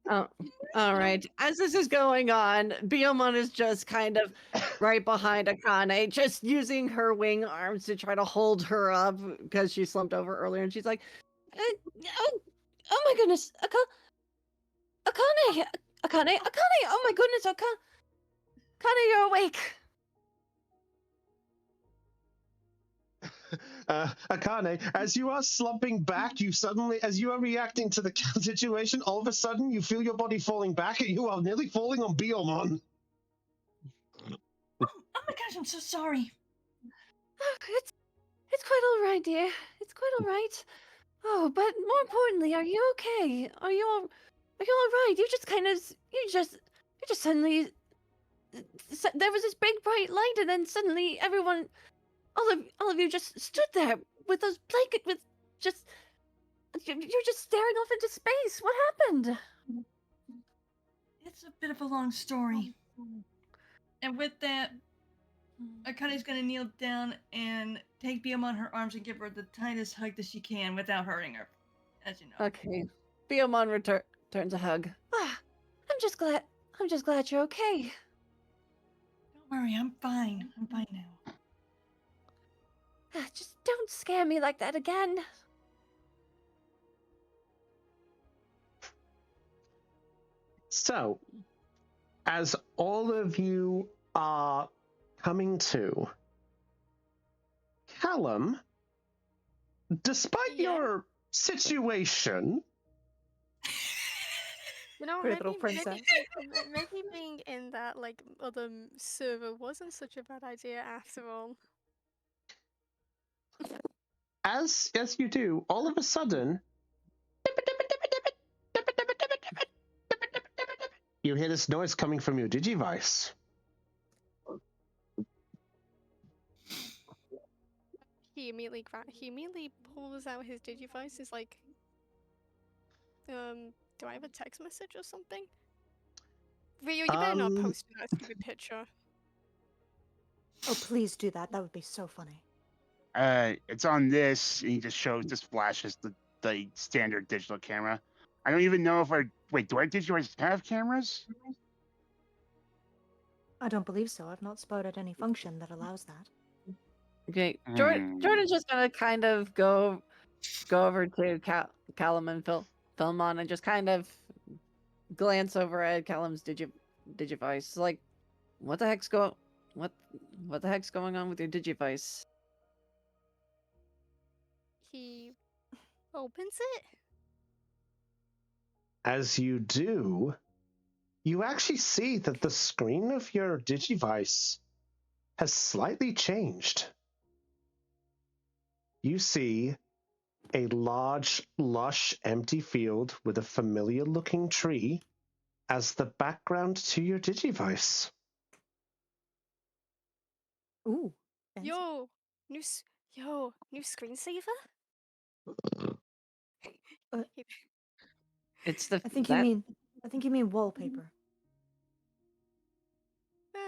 Oh, all right. As this is going on, Biomon is just kind of right behind Akane, just using her wing arms to try to hold her up because she slumped over earlier, and she's like, "Oh, oh my goodness, Akane, oh my goodness, Akane, you're awake." Akane, as you are slumping back, you suddenly, as you are reacting to the situation, all of a sudden you feel your body falling back and you are nearly falling on Biomon. Oh my gosh, I'm so sorry. It's quite all right, dear. It's quite all right. Oh, but more importantly, are you okay? Are you all right? You just suddenly there was this big bright light, and then suddenly everyone, all of you, just stood there with those just you're just staring off into space. What happened? It's a bit of a long story. And with that, Akane's gonna kneel down and take Biom on her arms and give her the tightest hug that she can without hurting her, as you know. Okay, Biomon returns a hug. Ah, I'm just glad you're okay. Don't worry, I'm fine. I'm fine now. Just don't scare me like that again. So, as all of you are coming to, Callum, despite Yeah. your situation, You know, Pretty little princess. maybe being in that like other server wasn't such a bad idea after all. as you do, all of a sudden, you hear this noise coming from your Digivice. He immediately pulls out his Digivice. Is like, do I have a text message or something? Rio, you better not post that stupid picture. Oh, please do that. That would be so funny. it's on this, and he just flashes the standard digital camera. I don't even know if do our Digivices have cameras? I don't believe so. I've not spotted any function that allows that. Okay, Jordan's just gonna kind of go over to Callum and Philmon and just kind of glance over at Callum's Digivice. Like, what the heck's going on with your Digivice? He opens it. As you do, you actually see that the screen of your Digivice has slightly changed. You see a large, lush, empty field with a familiar-looking tree as the background to your Digivice. Ooh. Fancy. Yo, new screensaver. It's the I think you mean wallpaper.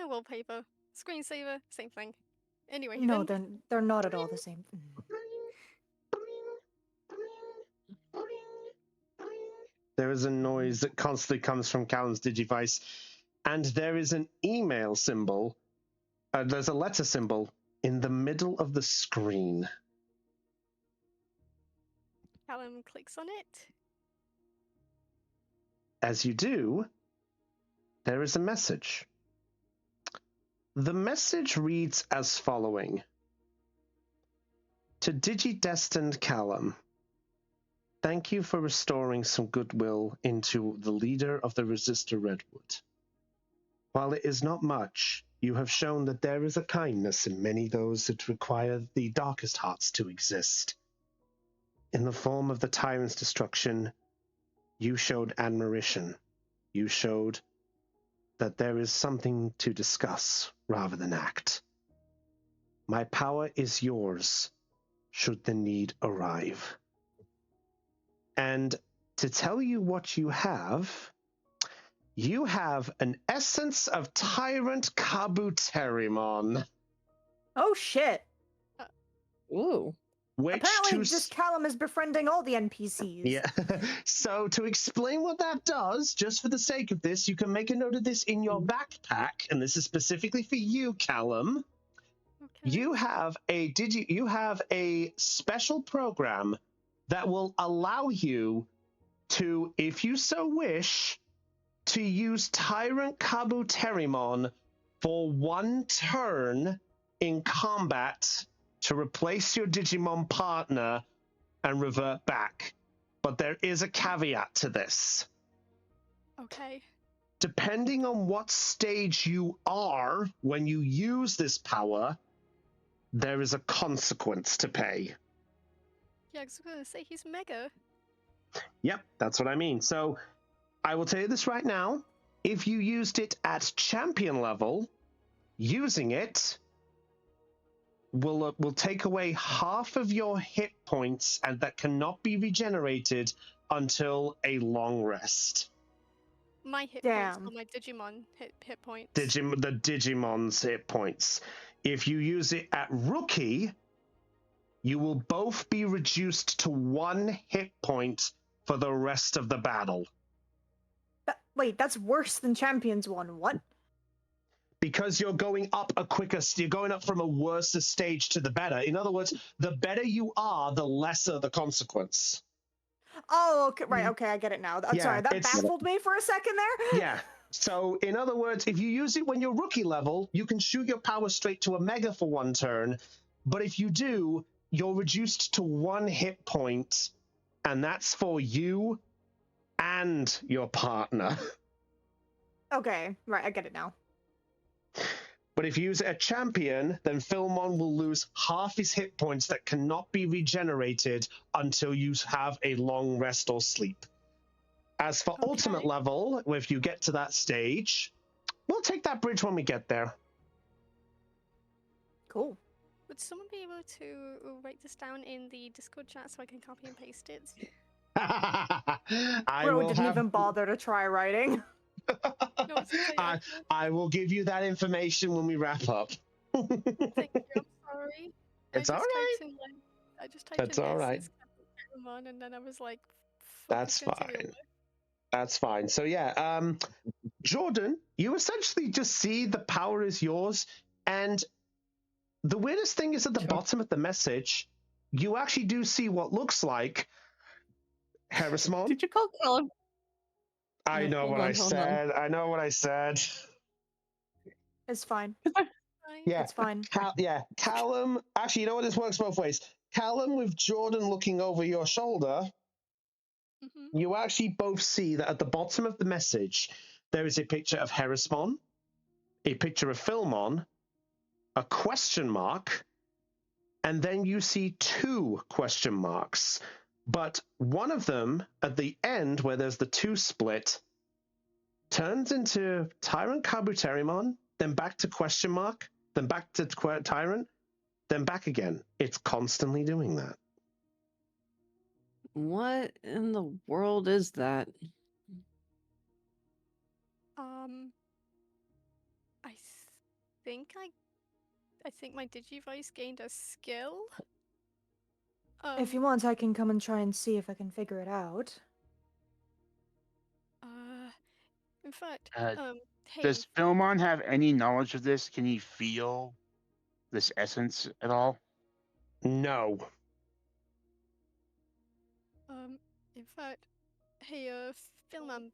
Wallpaper, screensaver, same thing. Anyway, No, then they're not at all the same. There is a noise that constantly comes from Callum's Digivice, and there is an email symbol. There's a letter symbol in the middle of the screen. Callum clicks on it. As you do, there is a message. The message reads as following. To Digidestined Callum, thank you for restoring some goodwill into the leader of the Resistor Redwood. While it is not much, you have shown that there is a kindness in many those that require the darkest hearts to exist. In the form of the tyrant's destruction, you showed admiration. You showed that there is something to discuss rather than act. My power is yours, should the need arrive. And to tell you what you have an essence of Tyrant Kabuterimon. Oh shit. Ooh. Which Apparently this Callum is befriending all the NPCs. Yeah. So to explain what that does, just for the sake of this, you can make a note of this in your backpack, and this is specifically for you, Callum. Okay. You have a special program that will allow you to, if you so wish, to use Tyrant Kabuterimon for one turn in combat to replace your Digimon partner and revert back. But there is a caveat to this. Okay. Depending on what stage you are when you use this power, there is a consequence to pay. Yeah, I was gonna say he's mega. Yep, that's what I mean. So I will tell you this right now. If you used it at champion level, using it will take away half of your hit points, and that cannot be regenerated until a long rest. My hit Damn. points or my Digimon hit points. The Digimon's hit points. If you use it at rookie, you will both be reduced to 1 hit point for the rest of the battle. Wait, that's worse than Champions one. What? Because you're going up you're going up from a worse stage to the better. In other words, the better you are, the lesser the consequence. Oh, okay, right, okay, I get it now. I'm Yeah, sorry, that baffled me for a second there. Yeah. So, in other words, if you use it when you're rookie level, you can shoot your power straight to a mega for one turn. But if you do, you're reduced to 1 hit point, and that's for you and your partner. Okay, right, I get it now. But if you use it at champion, then Philmon will lose half his hit points that cannot be regenerated until you have a long rest or sleep. As for ultimate level, if you get to that stage, we'll take that bridge when we get there. Cool. Would someone be able to write this down in the Discord chat so I can copy and paste it? Bro didn't even bother to try writing. No, it's okay. I will give you that information when we wrap up. Thank you. I'm sorry. It's all right. I just typed That's in all right. Digimon, and then I was like, That's fine. That's fine. So yeah, Jordan, you essentially just see the power is yours, and the weirdest thing is at the bottom of the message, you actually do see what looks like Harrismon. Did you call Callum? I know what I said. I know what I said. It's fine. Yeah, it's fine. Callum. Actually, you know what? This works both ways. Callum with Jordan looking over your shoulder. Mm-hmm. You actually both see that at the bottom of the message, there is a picture of Harrismon, a picture of Philmon, a question mark, and then you see 2 question marks. But one of them, at the end, where there's the 2 split, turns into Tyrant Kabuterimon, then back to question mark, then back to Tyrant, then back again. It's constantly doing that. What in the world is that? I think my Digivice gained a skill. If you want, I can come and try and see if I can figure it out. In fact, hey. Does Philmon have any knowledge of this? Can he feel this essence at all? No. In fact, hey, Philman,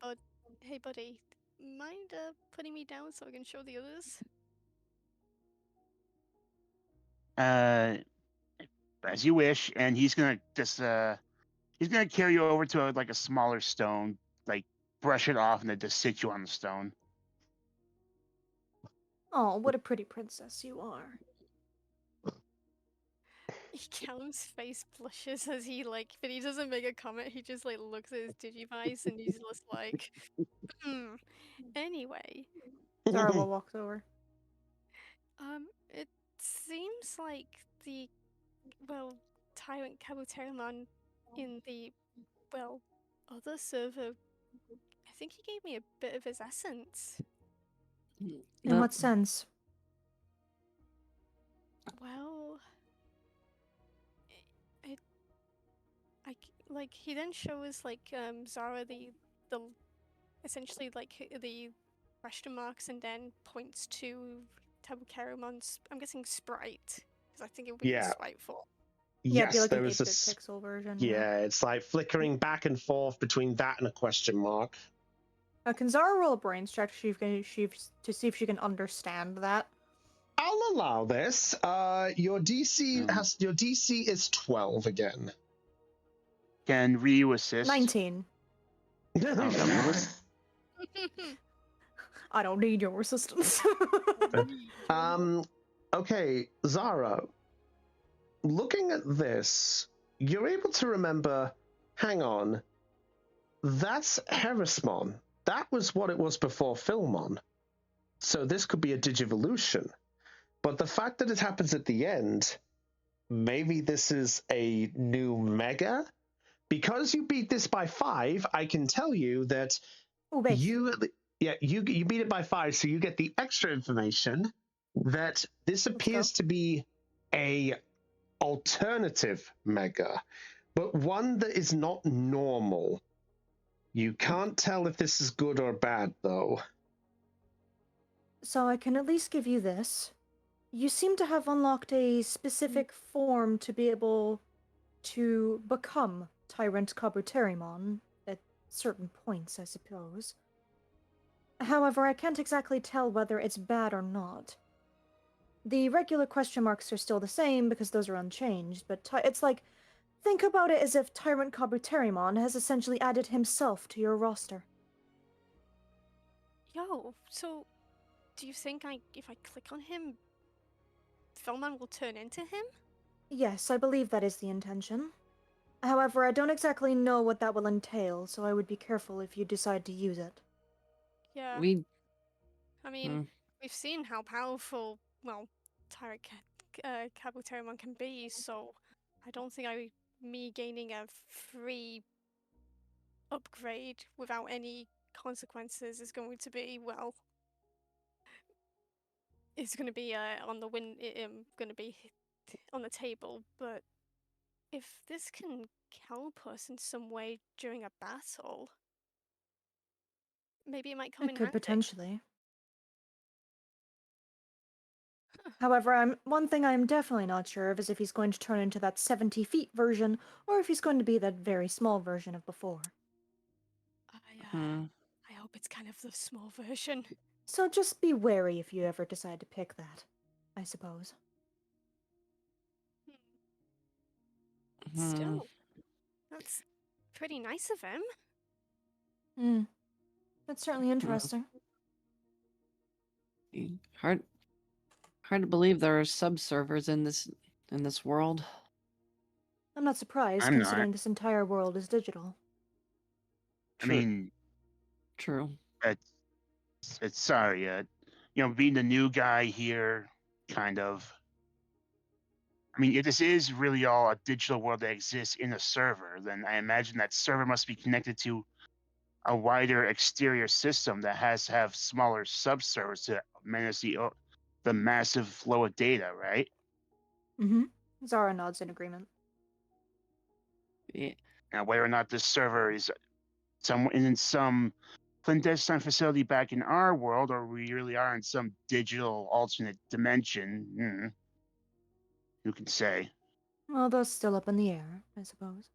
hey, buddy, mind putting me down so I can show the others? as you wish, and he's gonna just he's gonna carry you over to like a smaller stone, like brush it off, and then just sit you on the stone. Oh, what a pretty princess you are. Callum's face blushes as he but he doesn't make a comment. He just looks at his Digivice and he's just like, hmm. Anyway, Zara will walk over. it seems like Tyrant Kabuterimon in the other server. I think he gave me a bit of his essence. In what sense? Well, he then shows Zara the essentially the question marks and then points to Tabukarimon's, I'm guessing, sprite, because I think it would be his Yeah. sprite form. Yeah, it'd be Yes, like there an was 8-bit this. pixel version. Yeah, it's like flickering back and forth between that and a question mark. Can Zara roll a brains check to see if she can understand that? I'll allow this. Your DC is 12 again. Can Ryu assist? 19. Okay. I don't need your assistance. Okay, Zara. Looking at this, you're able to remember. Hang on. That's Herismon. That was what it was before Philmon. So this could be a Digivolution. But the fact that it happens at the end, maybe this is a new Mega? Because you beat this by 5, I can tell you that you beat it by 5, so you get the extra information that this appears to be a alternative Mega, but one that is not normal. You can't tell if this is good or bad, though. So I can at least give you this. You seem to have unlocked a specific form to be able to become Tyrant Kabuterimon at certain points, I suppose. However, I can't exactly tell whether it's bad or not. The regular question marks are still the same because those are unchanged, but it's like, think about it as if Tyrant Kabuterimon has essentially added himself to your roster. Yo, so do you think if I click on him, Philmon will turn into him? Yes, I believe that is the intention. However, I don't exactly know what that will entail, so I would be careful if you decide to use it. Yeah. I mean, we've seen how powerful, Tyrant Kabuterimon can be, so I don't think me gaining a free upgrade without any consequences is going to be, it's going to be on the going to be on the table. But if this can help us in some way during a battle, maybe it might come in It could handy. potentially. However, one thing I'm definitely not sure of is if he's going to turn into that 70 feet version, or if he's going to be that very small version of before. I hope it's kind of the small version. So just be wary if you ever decide to pick that, I suppose. Still, that's pretty nice of him. That's certainly interesting. Hard to believe there are sub-servers in this world. I'm not surprised, I'm considering not. this entire world is digital. I mean, true. It's sorry, being the new guy here, kind of. I mean, if this is really all a digital world that exists in a server, then I imagine that server must be connected to a wider exterior system that has to have smaller sub-servers to manage the massive flow of data, right? Zara nods in agreement. Yeah. Now, whether or not this server is in some clandestine facility back in our world, or we really are in some digital alternate dimension, who can say? Well, that's still up in the air, I suppose.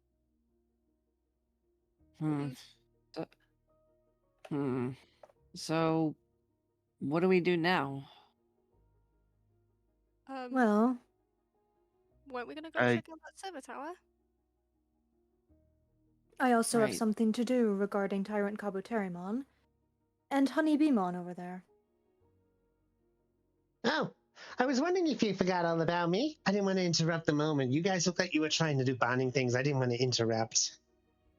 So, what do we do now? Well, weren't we gonna go I check out that server tower? I also have Right. something to do regarding Tyrant Kabuterimon and Honeybeemon over there. Oh, I was wondering if you forgot all about me. I didn't want to interrupt the moment. You guys looked like you were trying to do bonding things. I didn't want to interrupt.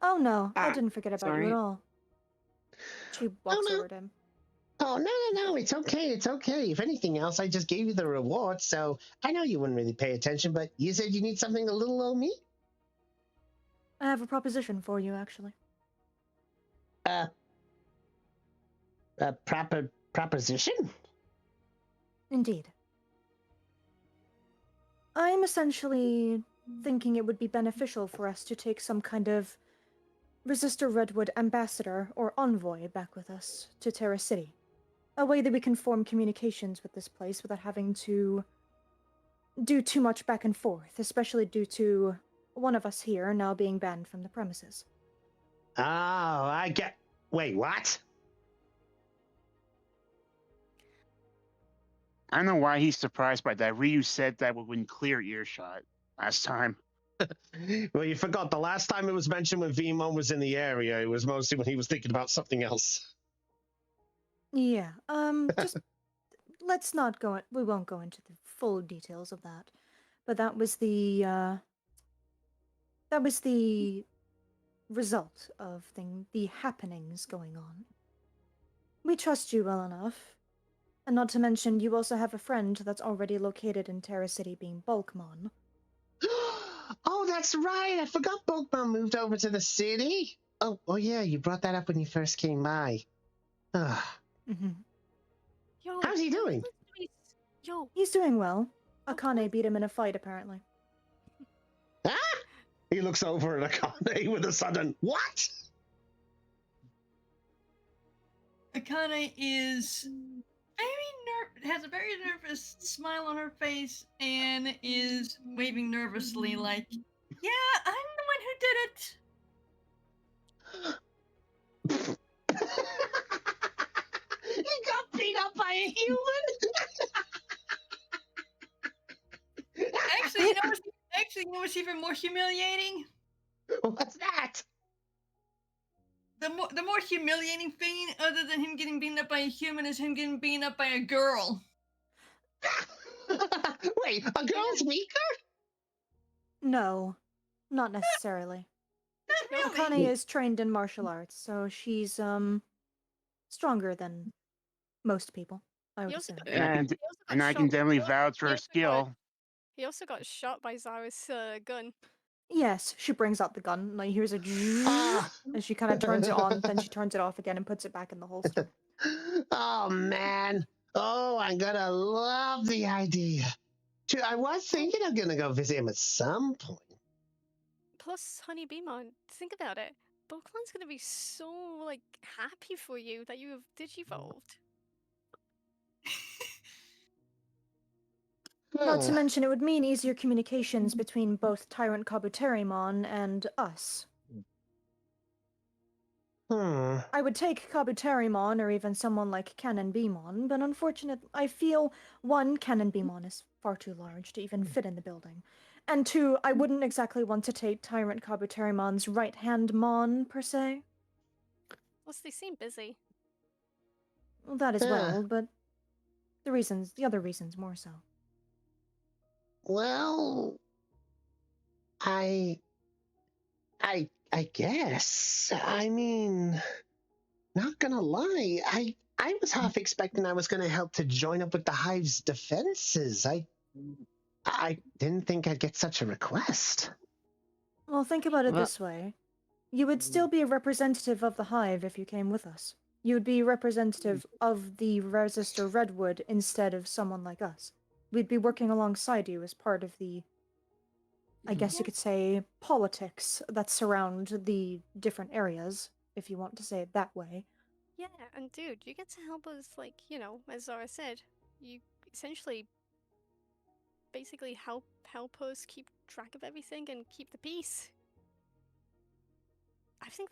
Oh no, I Ah, didn't forget about you sorry. at all. She Oh, walks no. over to him. Oh, no. It's okay. It's okay. If anything else, I just gave you the reward, so I know you wouldn't really pay attention, but you said you need something a little old me? I have a proposition for you, actually. A proposition? Indeed. I'm essentially thinking it would be beneficial for us to take some kind of Resistor Redwood ambassador or envoy back with us to Terra City. A way that we can form communications with this place without having to do too much back and forth, especially due to one of us here now being banned from the premises. Oh, I get. Wait, what? I don't know why he's surprised by that. Ryu said that when clear earshot last time. Well, you forgot the last time it was mentioned when Vmon was in the area. It was mostly when he was thinking about something else. Yeah, just let's not go. We won't go into the full details of that, but that was the result of the happenings going on. We trust you well enough, and not to mention you also have a friend that's already located in Terra City, being Bulkmon. Oh, that's right. I forgot Pokemon moved over to the city. Oh yeah, you brought that up when you first came by. Ugh. Mm-hmm. Yo, How's he doing? Yo, He's doing well. Oh, Akane beat him in a fight, apparently. Ah! He looks over at Akane with a sudden, what? Akane is has a very nervous smile on her face and is waving nervously like, yeah, I'm the one who did it. He got beat up by a human? Actually, you know what's even more humiliating? What's that? The more humiliating thing, other than him getting beaten up by a human, is him getting beaten up by a girl. Wait, a girl's weaker? No, not necessarily. Not Akane really. is trained in martial arts, so she's stronger than most people, I would he also assume. got, And he also got and I shot. can definitely he also- vouch for he her also got- skill. He also got shot by Zara's gun. Yes, she brings out the gun. Like here's a Ah. and she kind of turns it on, then she turns it off again and puts it back in the holster. Oh man. Oh, I'm gonna love the idea. I was thinking I'm gonna go visit him at some point. Plus, Honeybeemon, think about it. Bookland's gonna be so happy for you that you have digivolved. Not to mention, it would mean easier communications between both Tyrant Kabuterimon and us. I would take Kabuterimon or even someone like Cannonbeemon, but unfortunately, I feel, one, Cannonbeemon is far too large to even fit in the building, and two, I wouldn't exactly want to take Tyrant Kabuterimon's right-hand Mon, per se. Plus, they seem busy. Well, that as well, but the other reasons more so. Well, I guess. I mean, not gonna lie, I was half expecting I was gonna help to join up with the Hive's defenses. I didn't think I'd get such a request. Well, think about it Well- this way. You would still be a representative of the Hive if you came with us. You would be representative of the Resistor Redwood instead of someone like us. We'd be working alongside you as part of the, I guess you could say, politics that surround the different areas, if you want to say it that way. Yeah, and dude, you get to help us, as Zara said, you essentially basically help us keep track of everything and keep the peace. I think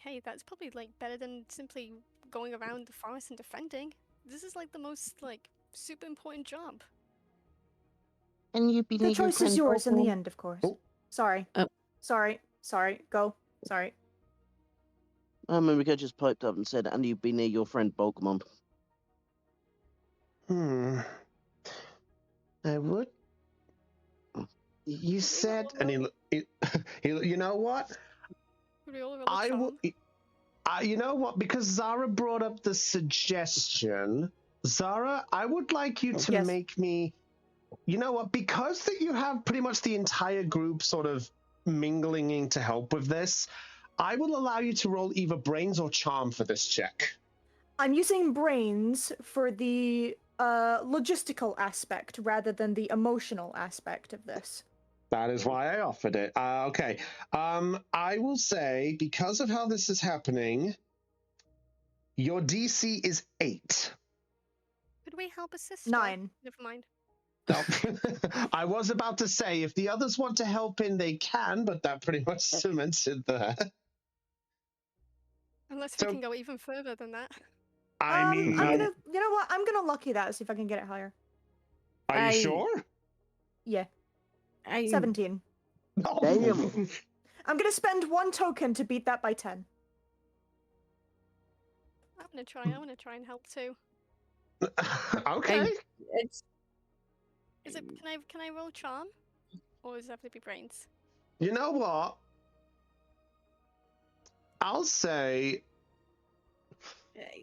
hey, that's probably better than simply going around the forest and defending. This is the most super important job. And you've been The choice is yours in the end, of course. Oh. Sorry. Oh. Sorry. Go. Sorry. Mimika just piped up and said, and you've been near your friend Pokemon. I would. You said, and you know what? We all roll a I charm. will. You know what? Because Zara brought up the suggestion, Zara, I would like you to Yes. make me. You know what? Because that you have pretty much the entire group sort of mingling to help with this, I will allow you to roll either brains or charm for this check. I'm using brains for the logistical aspect rather than the emotional aspect of this. That is why I offered it. Okay. I will say, because of how this is happening, your DC is 8. Could we help a sister? 9. Never mind. No. I was about to say, if the others want to help in, they can, but that pretty much cements it there. Unless So- we can go even further than that. I mean, I'm gonna. You know what? I'm gonna lucky that. See if I can get it higher. are you sure? Yeah. I 17. No. Damn. I'm gonna spend 1 token to beat that by 10. I'm gonna try and help too. Okay. it's Is it? Can I roll charm, or does it have to be brains? You know what? I'll say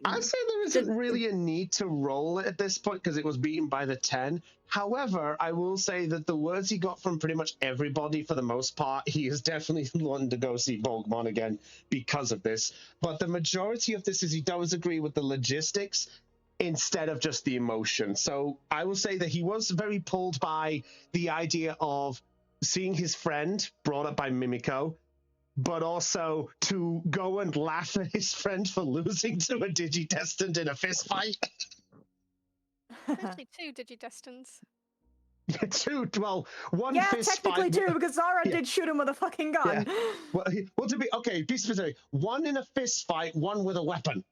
there isn't really a need to roll it at this point because it was beaten by the 10. However, I will say that the words he got from pretty much everybody for the most part, he is definitely wanting to go see Pokemon again because of this. But the majority of this is he does agree with the logistics instead of just the emotion. So I will say that he was very pulled by the idea of seeing his friend brought up by Mimiko, but also to go and laugh at his friend for losing to a Digidestined in a fist fight. Actually, 2 Digidestins. One Yeah, fist technically fight. too, because Zara Yeah. did shoot him with a fucking gun. Well, to be okay, be specific. One in a fist fight, one with a weapon.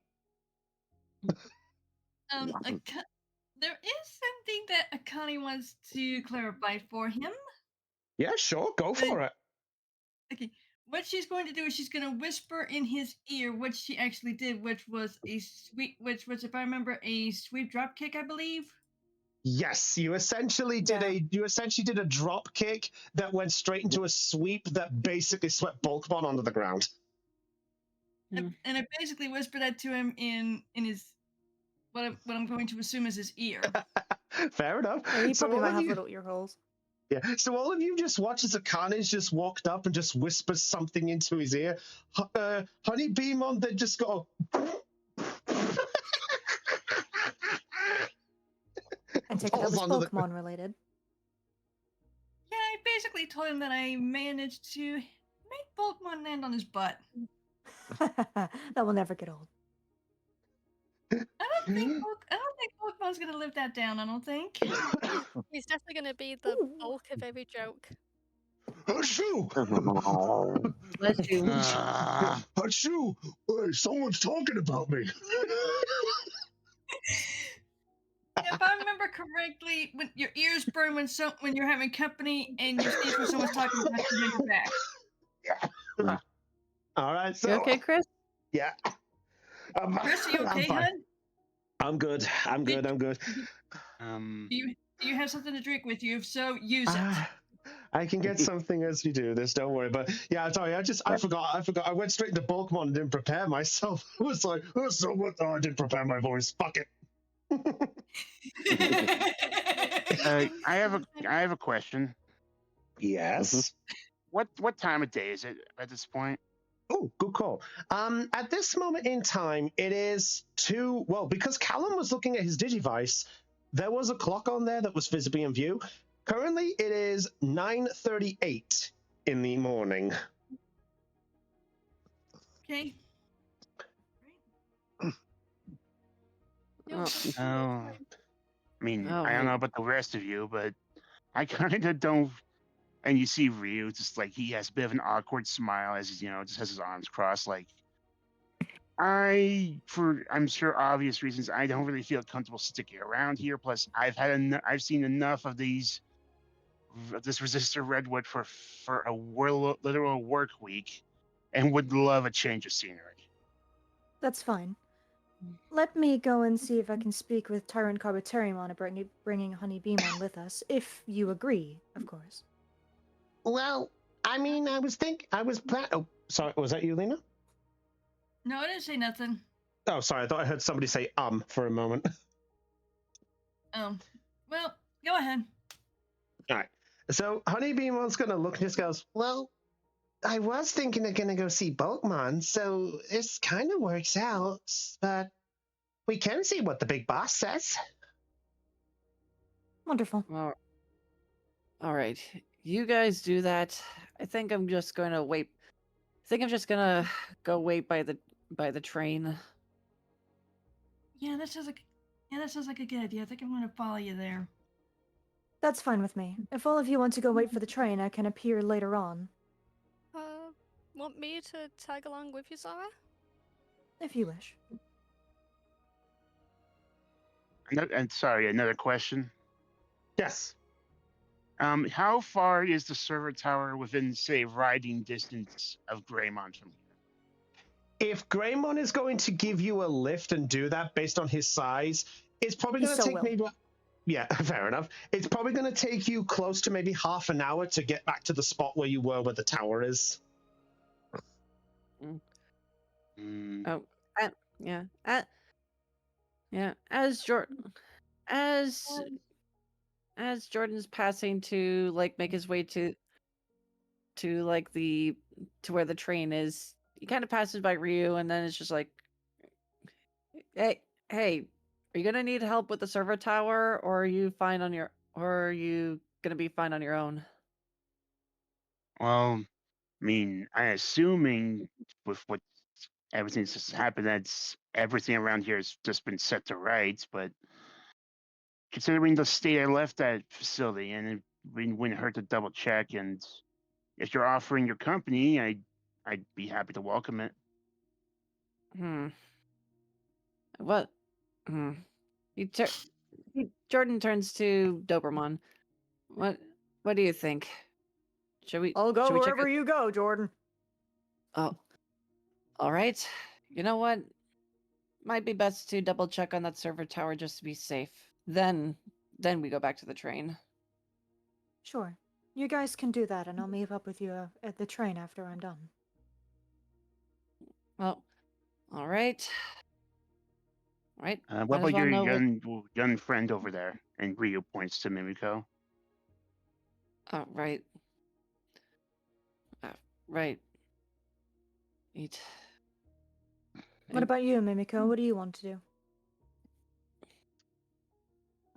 There is something that Akane wants to clarify for him. Yeah, sure, go for it. Okay, what she's going to do is she's going to whisper in his ear what she actually did, which was, if I remember, a sweep drop kick, I believe. Yes, you essentially did a drop kick that went straight into a sweep that basically swept Bulkmon onto the ground. And I basically whispered that to him in his what I'm going to assume is his ear. Fair enough. Yeah, he So probably all might of have you- little ear holes. Yeah, so all of you just watch as Akane's just walked up and just whispers something into his ear. Honey Beamon then just go. And take it that falls was onto the- Pokemon related. Yeah, I basically told him that I managed to make Pokemon land on his butt. That will never get old. I don't think Pokemon's gonna live that down. I don't think. He's definitely gonna be the Ooh. bulk of every joke. Achoo! bless you. Achoo! Hey, someone's talking about me. If I remember correctly, when your ears burn when you're having company and your face when someone's talking about you behind your back. All right, so You okay, Chris? yeah. Chris, are you I'm okay, fine. hon? I'm good. I'm good. Do you have something to drink with you? If so, use it. I can get something as we do this. Don't worry. But yeah, sorry. I forgot. I went straight into Pokemon and didn't prepare myself. I was like, so what? Oh, I didn't prepare my voice. Fuck it. I have a question. Yes. What time of day is it at this point? Oh, good call. At this moment in time, it is because Callum was looking at his Digivice, there was a clock on there that was visibly in view. Currently, it is 9:38 in the morning. Okay. You'll Oh. I mean, Oh, I don't know about the rest of you, but I kind of don't. And you see Ryu, just like he has a bit of an awkward smile as he's, just has his arms crossed. Like, I'm sure obvious reasons, I don't really feel comfortable sticking around here. Plus, I've seen enough of these this resistor redwood for a literal work week, and would love a change of scenery. That's fine. Let me go and see if I can speak with Tyrant Carboterium about bringing Honeybeamon with us, if you agree, of course. Well, I mean, I was oh, sorry, was that you, Lena? No, I didn't say nothing. Oh, sorry, I thought I heard somebody say for a moment. Well, go ahead. All right. So Honeybeamon's gonna look and just goes, well, I was thinking of gonna go see Bulkmon, so this kind of works out, but we can see what the big boss says. Wonderful. Well, all right. You guys do that. I think I'm just going to wait. I think I'm just going to go wait by the train. Yeah, that sounds like a good idea. I think I'm going to follow you there. That's fine with me. If all of you want to go wait for the train, I can appear later on. Want me to tag along with you, Zara? If you wish. And sorry, another question. Yes. How far is the server tower within, say, riding distance of Greymon from here? If Greymon is going to give you a lift and do that based on his size, it's probably going to take maybe... Yeah, fair enough. It's probably going to take you close to maybe half an hour to get back to the spot where you were where the tower is. Oh, yeah. Yeah, as Jordan's passing to like make his way to like to where the train is, he kind of passes by Ryu, and then it's just like, hey, are you gonna need help with the server tower, or are you gonna be fine on your own? Well, I mean, I'm assuming with what everything's just happened, that's everything around here has just been set to rights, but considering the state I left that facility, and it wouldn't hurt to double check, and if you're offering your company, I'd be happy to welcome it. What? Jordan turns to Doberman. What do you think? I'll go should we check wherever you go, Jordan. Oh, all right. You know what? Might be best to double check on that server tower just to be safe. Then we go back to the train. Sure. You guys can do that, and I'll meet up with you at the train after I'm done. Well, all right. All right. What about your young friend over there? And Ryu points to Mimiko. Right. Right. What about you, Mimiko? What do you want to do?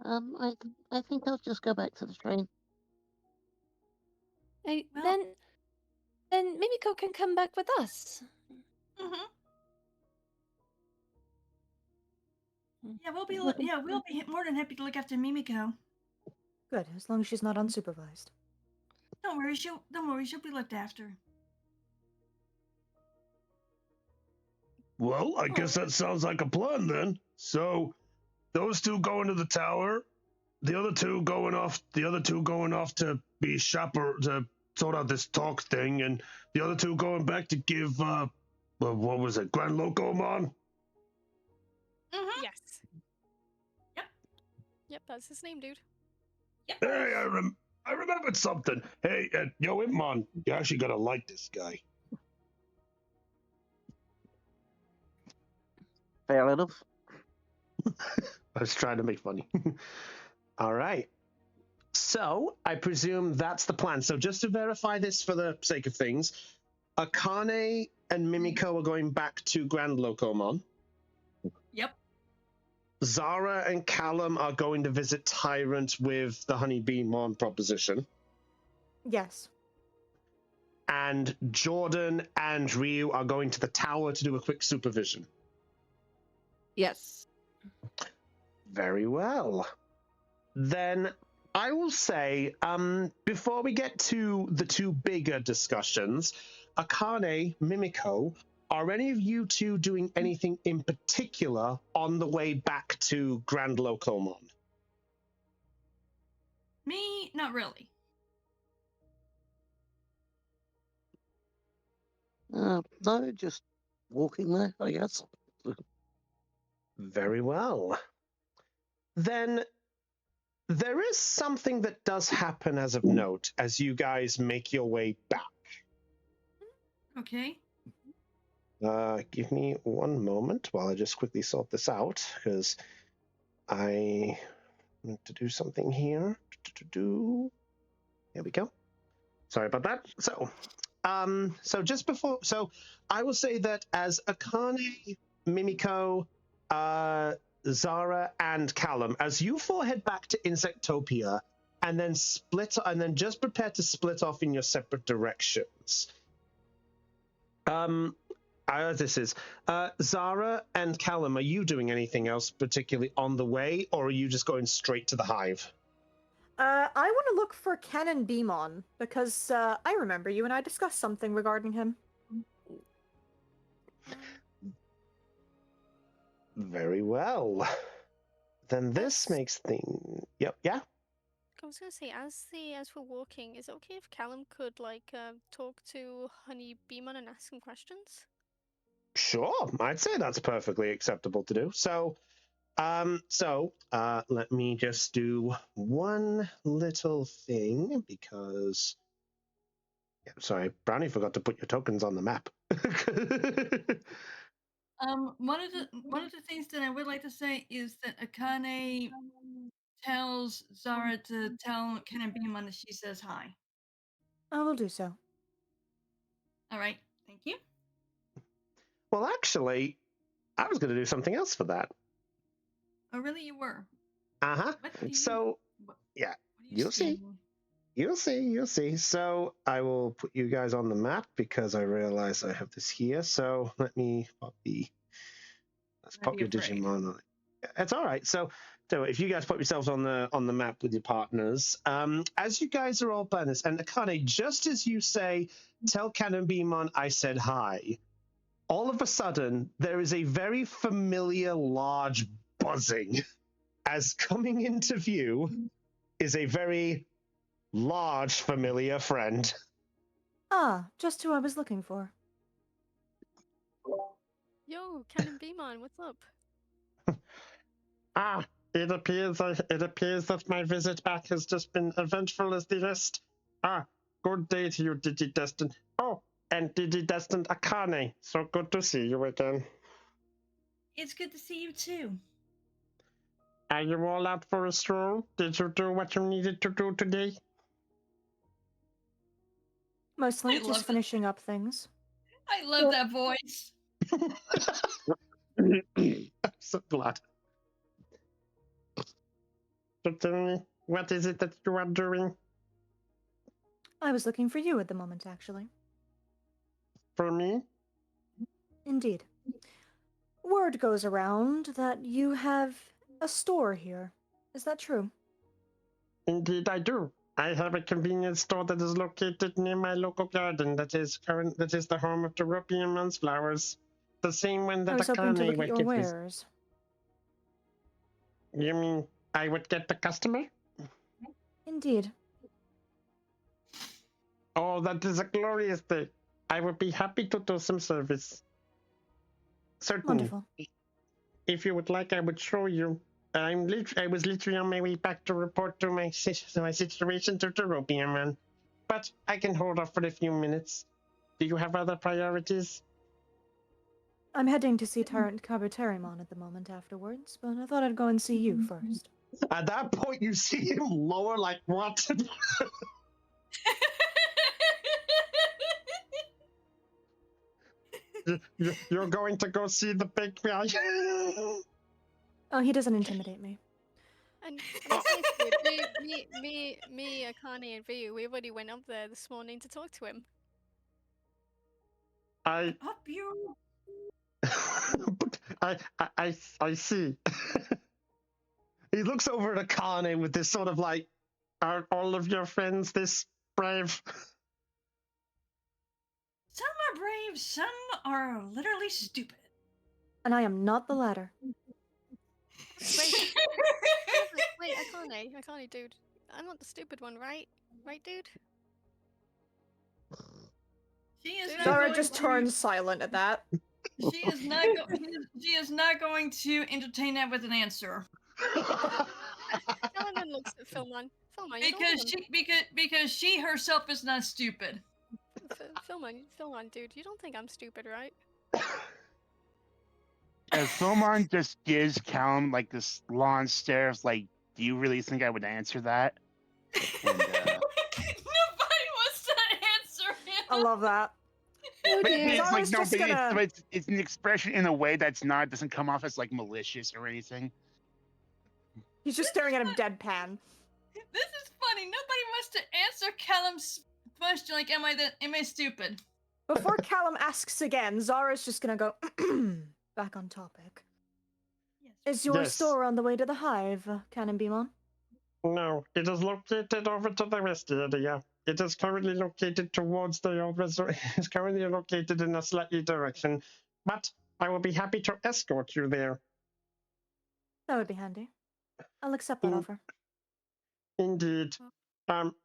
I think I'll just go back to the train. Hey, then Mimiko can come back with us. Mm-hmm. Yeah, we'll be more than happy to look after Mimiko. Good, as long as she's not unsupervised. Don't worry, she'll be looked after. Well, I guess that sounds like a plan then. So, those two going to the tower, the other two going off to be to sort out this talk thing, and the other two going back to give what was it, Grand Locomon? Mm-hmm. Yes. Yep, that's his name, dude. Yep. Hey, I remembered something. Hey, yo, Imon, you actually gotta like this guy. Fair enough. I was trying to make funny. All right. So I presume that's the plan. So just to verify this for the sake of things, Akane and Mimiko are going back to Grand Locomon. Yep. Zara and Callum are going to visit Tyrant with the Honeybeamon proposition. Yes. And Jordan and Ryu are going to the tower to do a quick supervision. Yes. Very well. Then I will say, before we get to the two bigger discussions, Akane, Mimiko, are any of you two doing anything in particular on the way back to Grand Locomon? Me, not really. No, just walking there, I guess. Very well. Then there is something that does happen as of note as you guys make your way back. Okay. Give me one moment while I just quickly sort this out, because I need to do something here. There we go. Sorry about that. So just before, so I will say that as Akane, Mimiko, Zara, and Callum, as you four head back to Insectopia, and then just prepare to split off in your separate directions. Zara and Callum, are you doing anything else particularly on the way, or are you just going straight to the hive? I want to look for Canon Beamon, because I remember you and I discussed something regarding him. Very well. Then this makes things... Yep, yeah? I was gonna say, as we're walking, is it okay if Callum could talk to Honey Beamon and ask some questions? Sure, I'd say that's perfectly acceptable to do. So let me just do one little thing because... Yeah, sorry, Brownie forgot to put your tokens on the map. One of the things that I would like to say is that Akane tells Zara to tell Ken and Beamon that she says hi. I will do so. All right, thank you. Well, actually, I was going to do something else for that. Oh, really? You were? Uh-huh. So, yeah, you'll see. You'll see. So I will put you guys on the map because I realize I have this here. So let's pop your Digimon on it. It's all right. So if you guys put yourselves on the map with your partners, as you guys are all planners, and Akane, just as you say, tell Canon Beamon I said hi, all of a sudden there is a very familiar large buzzing as coming into view is a very large familiar friend. Ah, just who I was looking for. Yo, Canon Beamon, what's up? It appears that my visit back has just been eventful as the rest. Good day to you, Digidestined. Oh, and Digidestined Akane. So good to see you again. It's good to see you too. Are you all out for a stroll? Did you do what you needed to do today? Mostly just finishing up things. I love that voice. I'm so glad. So tell me, what is it that you are doing? I was looking for you at the moment, actually. For me? Indeed. Word goes around that you have a store here. Is that true? Indeed, I do. I have a convenience store that is located near my local garden that is the home of the Rupiamon's flowers. The same one that I was hoping to Akane look at would your get wares. You mean I would get the customer? Indeed. Oh, that is a glorious day. I would be happy to do some service. Certainly. Wonderful. If you would like, I would show you. I was literally on my way back to report to my situation to the Rupiamon. But I can hold off for a few minutes. Do you have other priorities? I'm heading to see Tyrant Kabuterimon at the moment afterwards, but I thought I'd go and see you first. At that point, you see him lower, like, what? You're going to go see the big guy? Oh, he doesn't intimidate me. And seriously, me, Akane, and Ryu, we already went up there this morning to talk to him. I see. He looks over at Akane with this sort of like, are all of your friends this brave? Some are brave, some are literally stupid. And I am not the latter. Wait, Akane, dude. I'm not the stupid one, right? Right, dude? She is Dude. not Zara going just to, turns silent at that. She is not. She is not going to entertain that with an answer. Callum then looks at Philman. Philman, you don't Because because she herself is not stupid. Philman, dude, you don't think I'm stupid, right? Philmon just gives Callum like this long stare of like, do you really think I would answer that? And Nobody wants to answer him. I love that. Oh but dear. it's like Zara's no, just but gonna- it's an expression in a way that's not doesn't come off as like malicious or anything. He's just staring at him deadpan. This is funny. Nobody wants to answer Callum's question. Like, am I stupid? Before Callum asks again, Zara's just gonna go back on topic. Yes. Is your Yes. store on the way to the hive, Canon Beamon? No, it is located over to the west area. It is currently located towards the old resort. It's currently located in a slightly direction, but I will be happy to escort you there. That would be handy. I'll accept that Mm. offer. Indeed.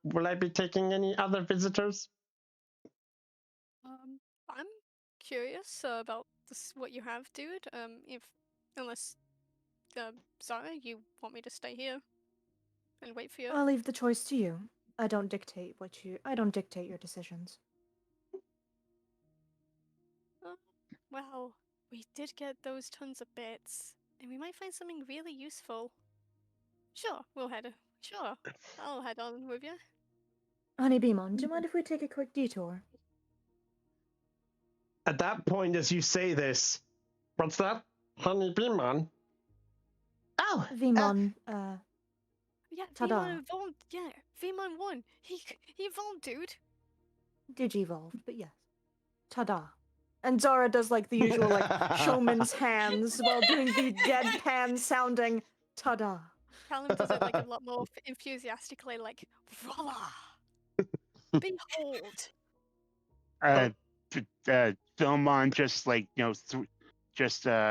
Will I be taking any other visitors? I'm curious about this, what you have, dude. Unless, Zara, you want me to stay here and wait for you? I'll leave the choice to you. I don't dictate your decisions. Well, we did get those tons of bits, and we might find something really useful. Sure, I'll head on with you. Honey Beamon, do you mind if we take a quick detour? At that point, as you say this, what's that? Honey Beamon? Oh, Veemon, Yeah, Ta-da. Vemon evolved. Yeah, Vemon won. He evolved, dude. Digivolved, but yes. Ta-da. And Zara does like the usual like showman's hands while doing the deadpan sounding ta-da. Callum does it like a lot more enthusiastically, like voila, behold. Philmon just like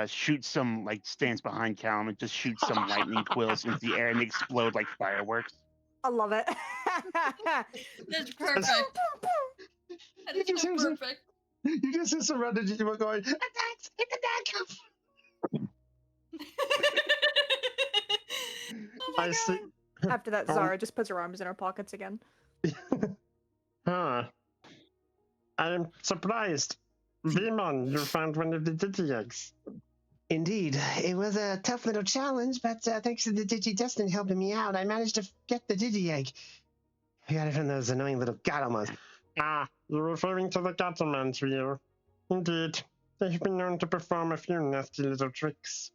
shoots some like stands behind Callum and just shoots some lightning quills into the air and explode like fireworks. I love it. That's perfect. That is so perfect. You just hear surrounded you were going, attacks! Attack! Oh my I god. see. After that, Zara just puts her arms in her pockets again. Huh. I am surprised. Veemon, you found one of the Digi eggs. indeed. It was a tough little challenge, but thanks to the Digi-Destin helping me out, I managed to get the Digi-Egg. I got it from those annoying little Gatomons. Ah, you're referring to the Gatomans here. Indeed. They have been known to perform a few nasty little tricks.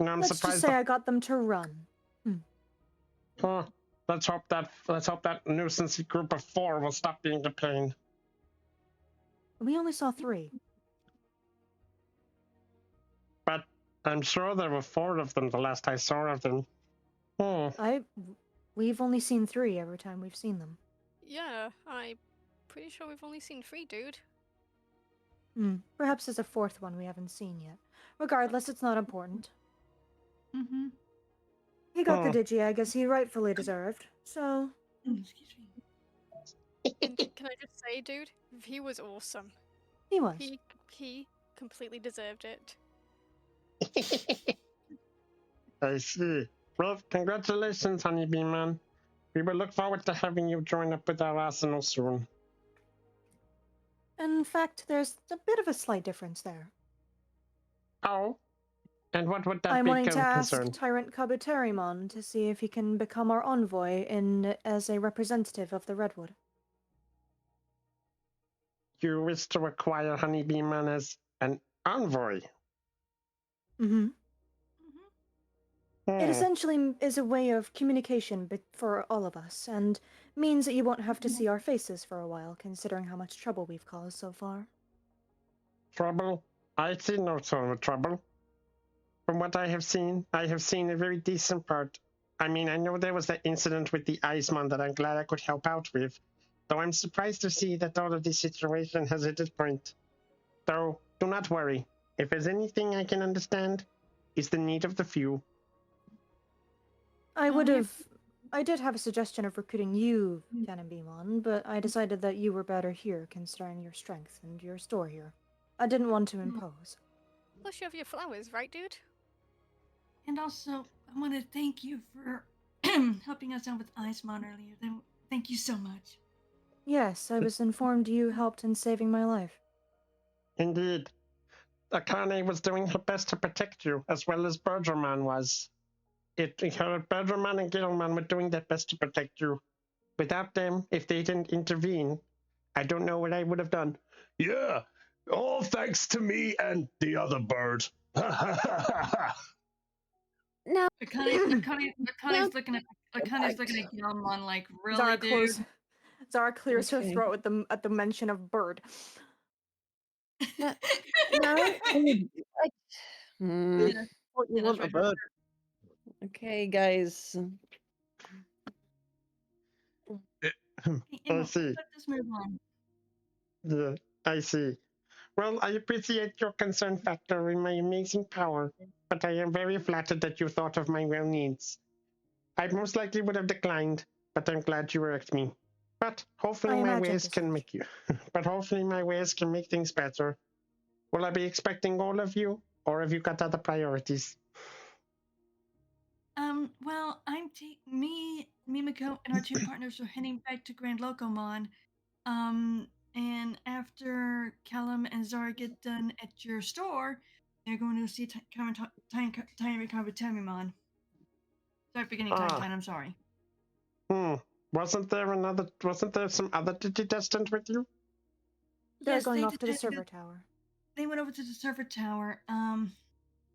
And I'm Let's just surprised say I got them to run. Huh. Let's hope that nuisance group of 4 will stop being a pain. We only saw 3. But I'm sure there were 4 of them the last I saw of them. We've only seen 3 every time we've seen them. Yeah, I'm pretty sure we've only seen 3, dude. Perhaps there's a 4th one we haven't seen yet. Regardless, it's not important. Mm-hmm. He got the Digi-Egg as he rightfully deserved, so... Excuse me. And can I just say, dude, he was awesome. He was. He completely deserved it. I see. Well, congratulations, Honeybee Man. We will look forward to having you join up with our arsenal soon. In fact, there's a bit of a slight difference there. Oh? And what would that I'm be wanting to ask concerned? Tyrant Kabuterimon to see if he can become our envoy as a representative of the Redwood. You wish to acquire Honeybee Man as an envoy? Mm-hmm. Hmm. It essentially is a way of communication for all of us, and means that you won't have to see our faces for a while, considering how much trouble we've caused so far. Trouble? I see no sort of trouble. From what I have seen a very decent part. I mean, I know there was that incident with the Iceman that I'm glad I could help out with, though I'm surprised to see that all of this situation has hit this point. Though, do not worry. If there's anything I can understand, it's the need of the few. I would have I did have a suggestion of recruiting you, Kanabimon, but I decided that you were better here, considering your strength and your store here. I didn't want to impose. Plus, you have your flowers, right, dude? And also, I want to thank you for helping us out with Icemon earlier. Thank you so much. Yes, I was informed you helped in saving my life. Indeed. Akane was doing her best to protect you, as well as Bergerman was. Bergerman and Gilman were doing their best to protect you. Without them, if they didn't intervene, I don't know what I would have done. Yeah, all thanks to me and the other bird. Now, Akane's looking at Gilmon like, really, dude? Zara clears her Okay. throat at the mention of bird. no, like, What you Yeah, want that's a bird? okay, guys. Hey, I Emma, see. let's just move on. Yeah, I see. Well, I appreciate your concern factor in my amazing power, but I am very flattered that you thought of my real needs. I most likely would have declined, but I'm glad you asked me. But hopefully I my imagined ways as can such. make you. But hopefully my ways can make things better. Will I be expecting all of you, or have you got other priorities? Well, me, Mimiko, and our two partners are heading back to Grand Locomon. And after Callum and Zara get done at your store, they're going to see Tiny Kabutamimon. Sorry for getting tongue-tied, I'm sorry. Wasn't there some other Digidestined with you? They're Yes, going off to the server tower. They went over to the server tower.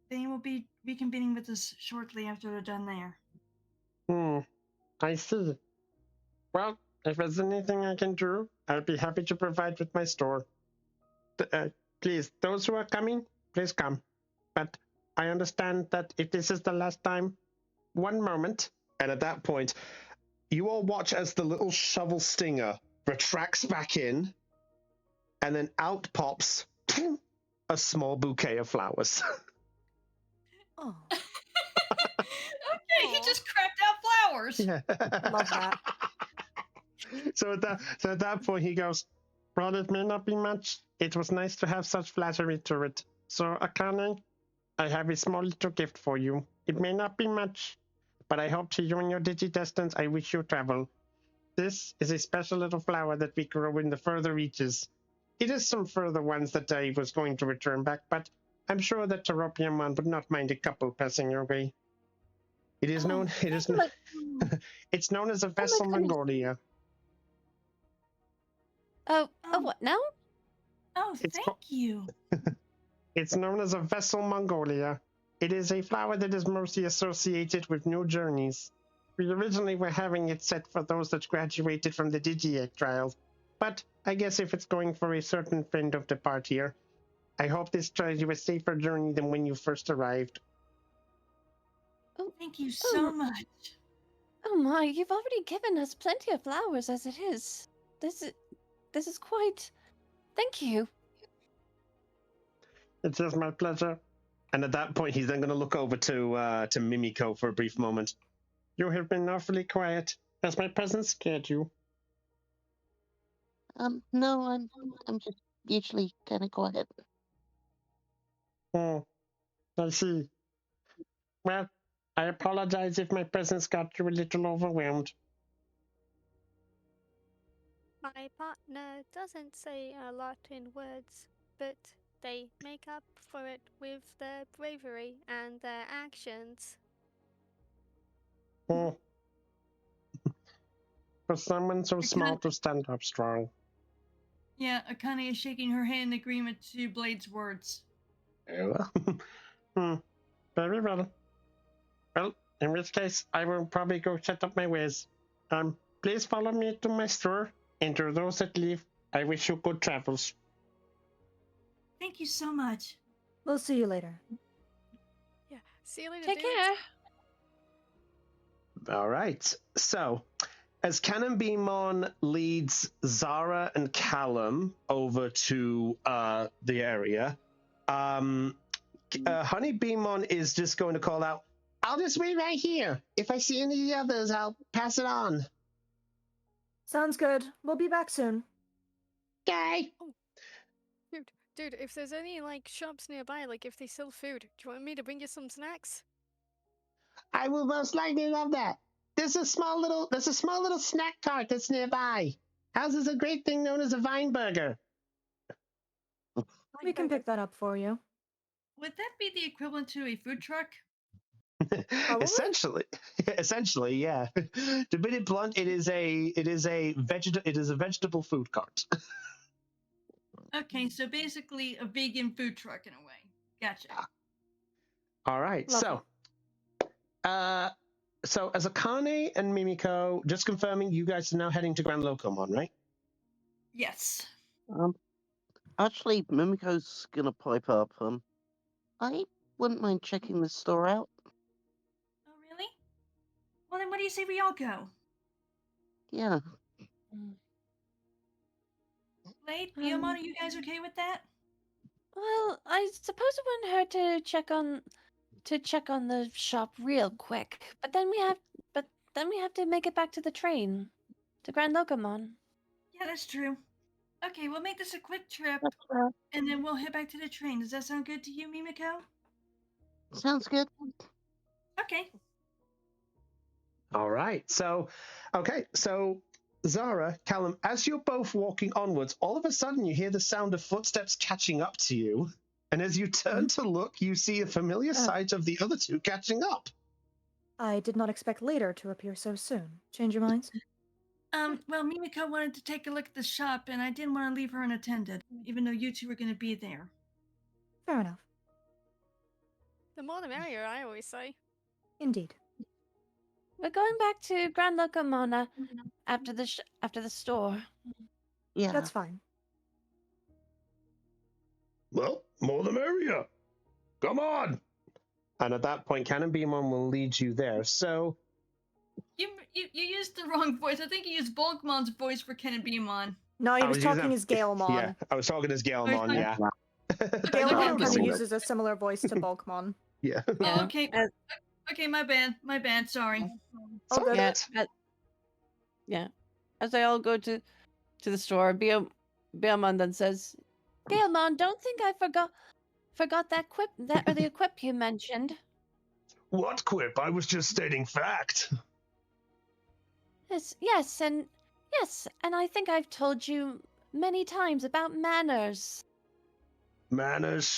They will be reconvening with us shortly after they're done there. I see. Well, if there's anything I can do, I'll be happy to provide with my store. Please, those who are coming, please come. But I understand that if this is the last time, one moment. And at that point, you all watch as the little shovel stinger retracts back in, and then out pops a small bouquet of flowers. Oh, Okay, he just crapped out flowers. Yeah. love that. So at that point, he goes, well, it may not be much. It was nice to have such flattery to it. So, Akane, I have a small little gift for you. It may not be much, but I hope to you and your Digidestins, I wish you travel. This is a special little flower that we grow in the further reaches. It is some further ones that I was going to return back, but I'm sure that Teropiamon would not mind a couple passing your way. It is known. It's known as a vessel goodness. Mongolia. What now? Oh, It's thank you. It's known as a vessel Mongolia. It is a flower that is mostly associated with new journeys. We originally were having it set for those that graduated from the Digi-Egg trials, but I guess if it's going for a certain friend of the part here, I hope this tries you a safer journey than when you first arrived. Thank you so much. Oh my, you've already given us plenty of flowers as it is. This is quite... Thank you. It is my pleasure. And at that point, he's then going to look over to Mimiko for a brief moment. You have been awfully quiet. Has my presence scared you? No, I'm just usually kind of quiet. Oh, I see. Well, I apologize if my presence got you a little overwhelmed. My partner doesn't say a lot in words, but they make up for it with their bravery and their actions. Oh. For someone so small to stand up strong. Yeah, Akane is shaking her head in agreement to Blade's words. Very well. Well, in which case, I will probably go set up my ways. Please follow me to my store, and to those that leave, I wish you good travels. Thank you so much. We'll see you later. Yeah, see you later, Take dudes. care. All right. So, as Kanabimon leads Zara and Callum over to the area, Honeybeamon is just going to call out, I'll just wait right here. If I see any of the others, I'll pass it on. Sounds good. We'll be back soon. Okay. Dude, if there's any like shops nearby, like if they sell food, do you want me to bring you some snacks? I will most likely love that. There's a small little snack cart that's nearby. Houses a great thing known as a Vine Burger. We can pick that up for you. Would that be the equivalent to a food truck? Probably. Essentially, yeah. To put it blunt, it is a vegetable food cart. Okay, so basically a vegan food truck in a way. Gotcha. All right, Lovely. so as Akane and Mimiko, just confirming, you guys are now heading to Grand Locomon, right? Yes. Actually, Mimiko's gonna pipe up. I wouldn't mind checking this store out. Oh, really? Well, then what do you say we all go? Yeah. Blade, Guillemot, are you guys okay with that? Well, I suppose it wouldn't hurt to check on the shop real quick. But then we have to make it back to the train, to Grand Locomon. Yeah, that's true. Okay, we'll make this a quick trip, and then we'll head back to the train. Does that sound good to you, Mimiko? Sounds good. Okay. All right. So Zara, Callum, as you're both walking onwards, all of a sudden you hear the sound of footsteps catching up to you. And as you turn to look, you see a familiar sight of the other two catching up. I did not expect later to appear so soon. Change your minds? Well, Mimiko wanted to take a look at the shop, and I didn't want to leave her unattended, even though you two were going to be there. Fair enough. The more the merrier, I always say. Indeed. We're going back to Grand Locomon after the store. Yeah. That's fine. Well, more the merrier. Come on. And at that point, Cannon Beamon will lead you there. So You used the wrong voice. I think you used Bulkmon's voice for Ken and Beamon. No, he I was was using talking that- as Galemon. Yeah, I was talking as Galemon, yeah. Galemon kind of Sorry. uses a similar voice to Bulkmon. Yeah. Yeah. Oh, okay. Okay, my bad. Sorry. Oh, good. Yeah. As they all go to the store, Beelmon then says, "Galemon, don't think I forgot that the equip you mentioned." What quip? I was just stating fact. Yes, and I think I've told you many times about manners. Manners.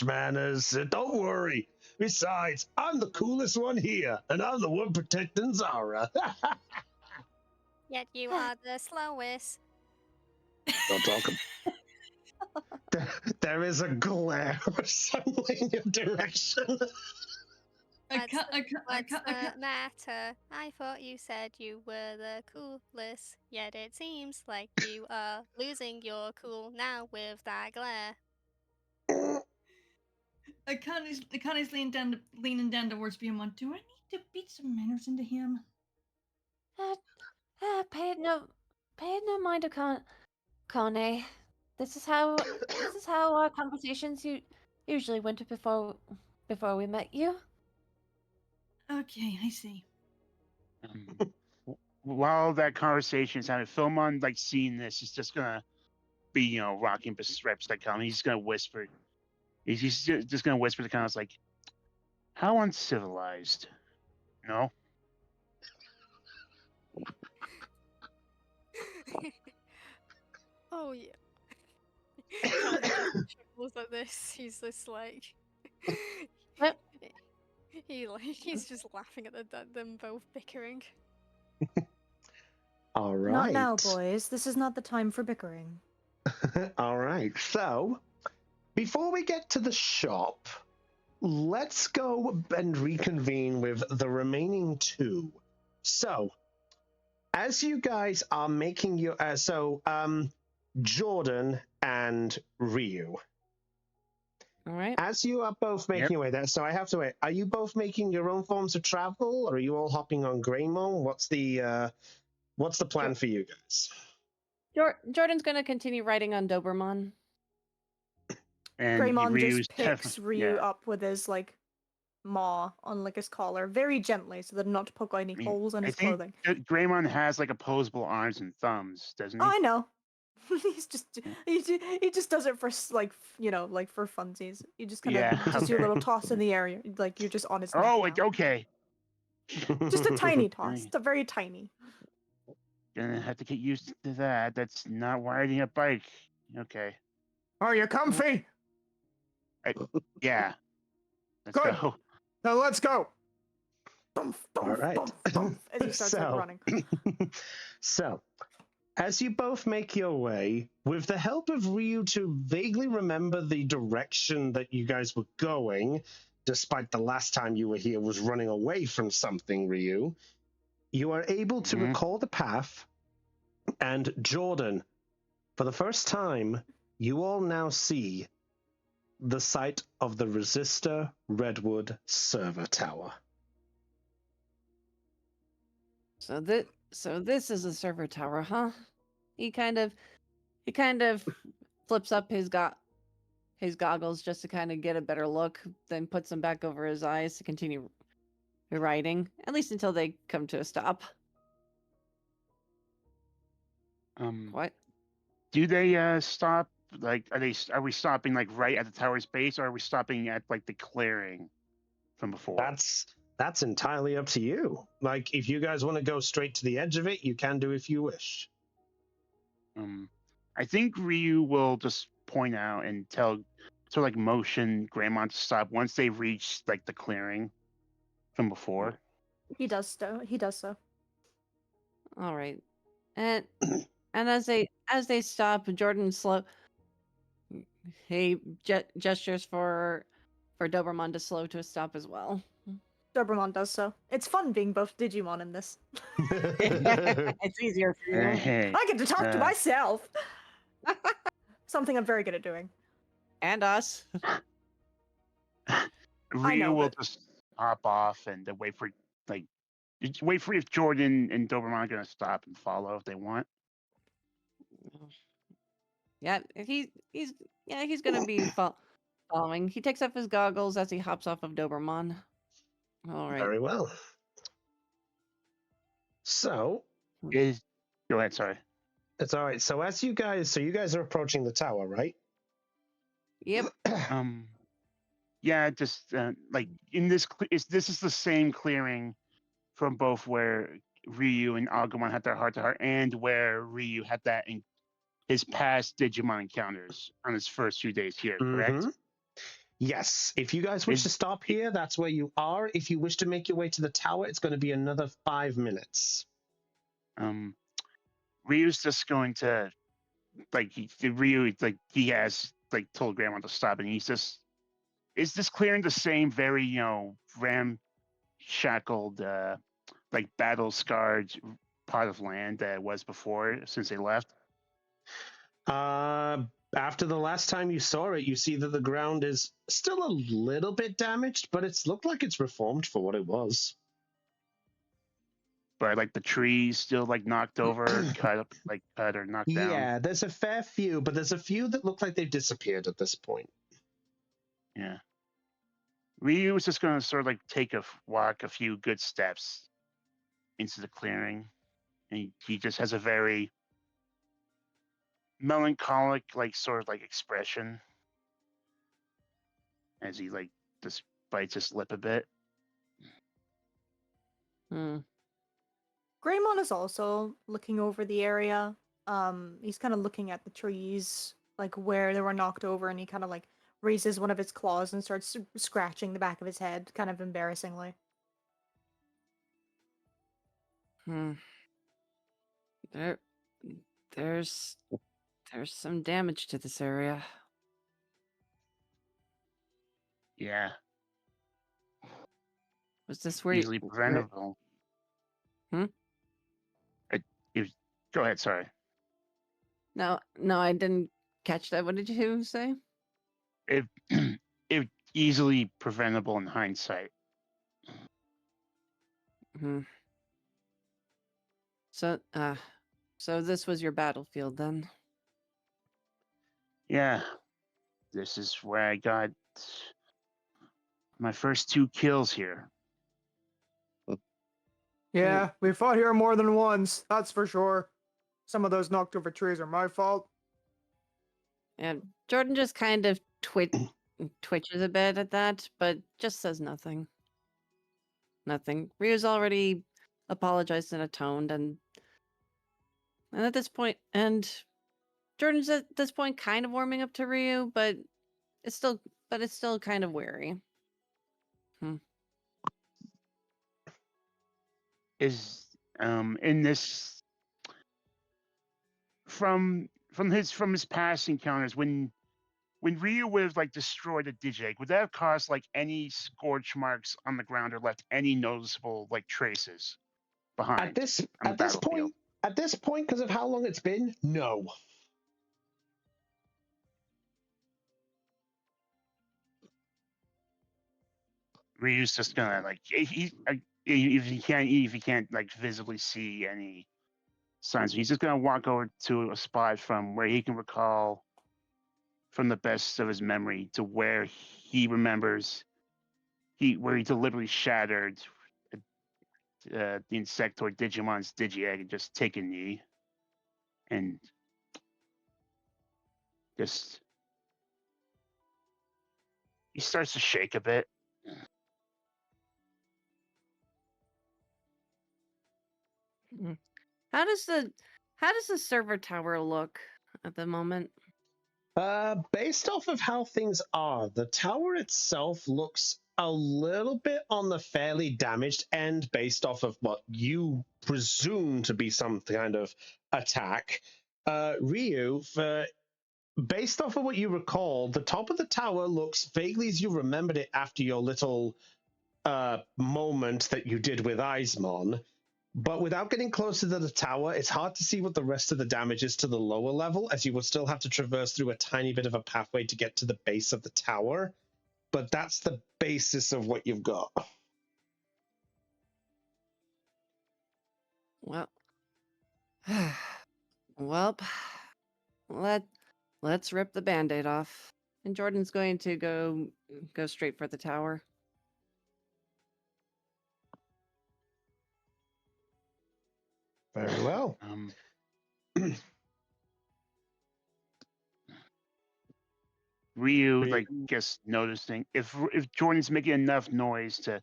Don't worry. Besides, I'm the coolest one here, and I'm the one protecting Zara. Yet you are the slowest. Don't talk. There is a glare of something in your direction. What's the matter? I thought you said you were the coolest, yet it seems like you are losing your cool now with that glare. Akane's leaning down towards Beamon. Do I need to beat some manners into him? Pay it no mind to Kane. This is how our conversations usually went before we met you. Okay, I see. While that conversation is having, Philmon, like, seeing this, is just gonna be, rocking reps like Colin. He's just gonna whisper. He's just gonna whisper to Colin, like, how uncivilized, no? Oh yeah. Chuckles at this. He's just like, What? he's just laughing at them both bickering. All right. Not now, boys. This is not the time for bickering. All right. So, before we get to the shop, let's go and reconvene with the remaining two. So, as you guys are making your Jordan and Ryu. All right. As you are both making your way there, so I have to wait. Are you both making your own forms of travel, or are you all hopping on Greymon? What's the plan for you guys? Jordan's gonna continue riding on Doberman. And Greymon Ryu's just picks Ryu up with his maw on like his collar very gently so that not to poke any I mean, holes in I his think clothing. Greymon has like opposable arms and thumbs, doesn't Oh, he? I know. He's just Yeah. he just does it for like like for funsies. You just kind of Yeah, just do a okay. little toss in the air, like you're just on his neck Oh, now. okay. Just a tiny toss. Right. It's a very tiny. Gonna have to get used to that. That's not riding a bike. Okay. Are you comfy? Yeah. Let's Good. go. Now let's go. Thump, All thump, right. thump, thump, as he starts like running. So, as you both make your way, with the help of Ryu to vaguely remember the direction that you guys were going, despite the last time you were here was running away from something, Ryu, you are able to Mhm. recall the path. And Jordan, for the first time, you all now see the site of the Resistor Redwood server tower. So this is a server tower, huh? He kind of flips up his goggles just to kind of get a better look, then puts them back over his eyes to continue riding, at least until they come to a stop. What? Do they stop? Like, are we stopping like right at the tower's base, or are we stopping at like the clearing from before? That's entirely up to you. Like, if you guys want to go straight to the edge of it, you can do if you wish. I think Ryu will just point out and tell, sort of like motion Greymon to stop once they reach like the clearing from before. He does so. He does so. All right, and as they stop, Jordan he gestures for Doberman to slow to a stop as well. Doberman does so. It's fun being both Digimon in this. It's easier for you. Hey, I get to talk to myself. Something I'm very good at doing. And us. Ryu will but- just hop off and then wait for if Jordan and Doberman are gonna stop and follow if they want. Yeah, he's gonna be following. He takes off his goggles as he hops off of Doberman. All right. Very well. So, Go ahead. Sorry. it's all right. So you guys are approaching the tower, right? Yep. Yeah, just like in this this is the same clearing from both where Ryu and Agumon had their heart-to-heart and where Ryu had that in his past Digimon encounters on his first few days here, correct? Mm-hmm. Yes. If you guys wish to stop here, that's where you are. If you wish to make your way to the tower, it's going to be another 5 minutes. Ryu's just going to Ryu he has told Grandma to stop, and he's just is this clearing the same very ramshackled battle scarred part of land that it was before since they left? After the last time you saw it, you see that the ground is still a little bit damaged, but it's looked like it's reformed for what it was. But the trees still knocked over, cut or knocked down. Yeah, there's a fair few, but there's a few that look like they've disappeared at this point. Yeah. Ryu was just going to sort of take walk a few good steps into the clearing, and he just has a very melancholic sort of expression as he just bites his lip a bit. Greymon is also looking over the area. He's kind of looking at the trees, where they were knocked over, and he kind of raises one of his claws and starts scratching the back of his head, kind of embarrassingly. There's some damage to this area. Yeah. Was this where easily preventable? Go ahead. Sorry. No, I didn't catch that. What did you say? It easily preventable in hindsight. So this was your battlefield then? Yeah. This is where I got My first 2 kills here. Yeah, we fought here more than once, that's for sure. Some of those knocked over trees are my fault. And Jordan just kind of twitches a bit at that, but just says nothing. Nothing. Ryu's already apologized and atoned, and at this point, and Jordan's at this point kind of warming up to Ryu, but it's still kind of wary. Is in this from his past encounters when Ryu would have like destroyed a Digegg, would that have caused like any scorch marks on the ground or left any noticeable like traces behind At this on the at this battlefield? point, because of how long it's been, no. Ryu's just gonna like if he can't like visibly see any signs, he's just gonna walk over to a spot from where he can recall from the best of his memory to where he remembers where he deliberately shattered the insectoid Digimon's Digi-Egg and just take a knee and just he starts to shake a bit. How does the server tower look at the moment? Based off of how things are, the tower itself looks a little bit on the fairly damaged end based off of what you presume to be some kind of attack. Ryu, based off of what you recall, the top of the tower looks vaguely as you remembered it after your little moment that you did with Eismon. But without getting closer to the tower, it's hard to see what the rest of the damage is to the lower level, as you will still have to traverse through a tiny bit of a pathway to get to the base of the tower. But that's the basis of what you've got. Well, well, let's rip the Band-Aid off. And Jordan's going to go straight for the tower. Very well. Ryu, like, just noticing if Jordan's making enough noise to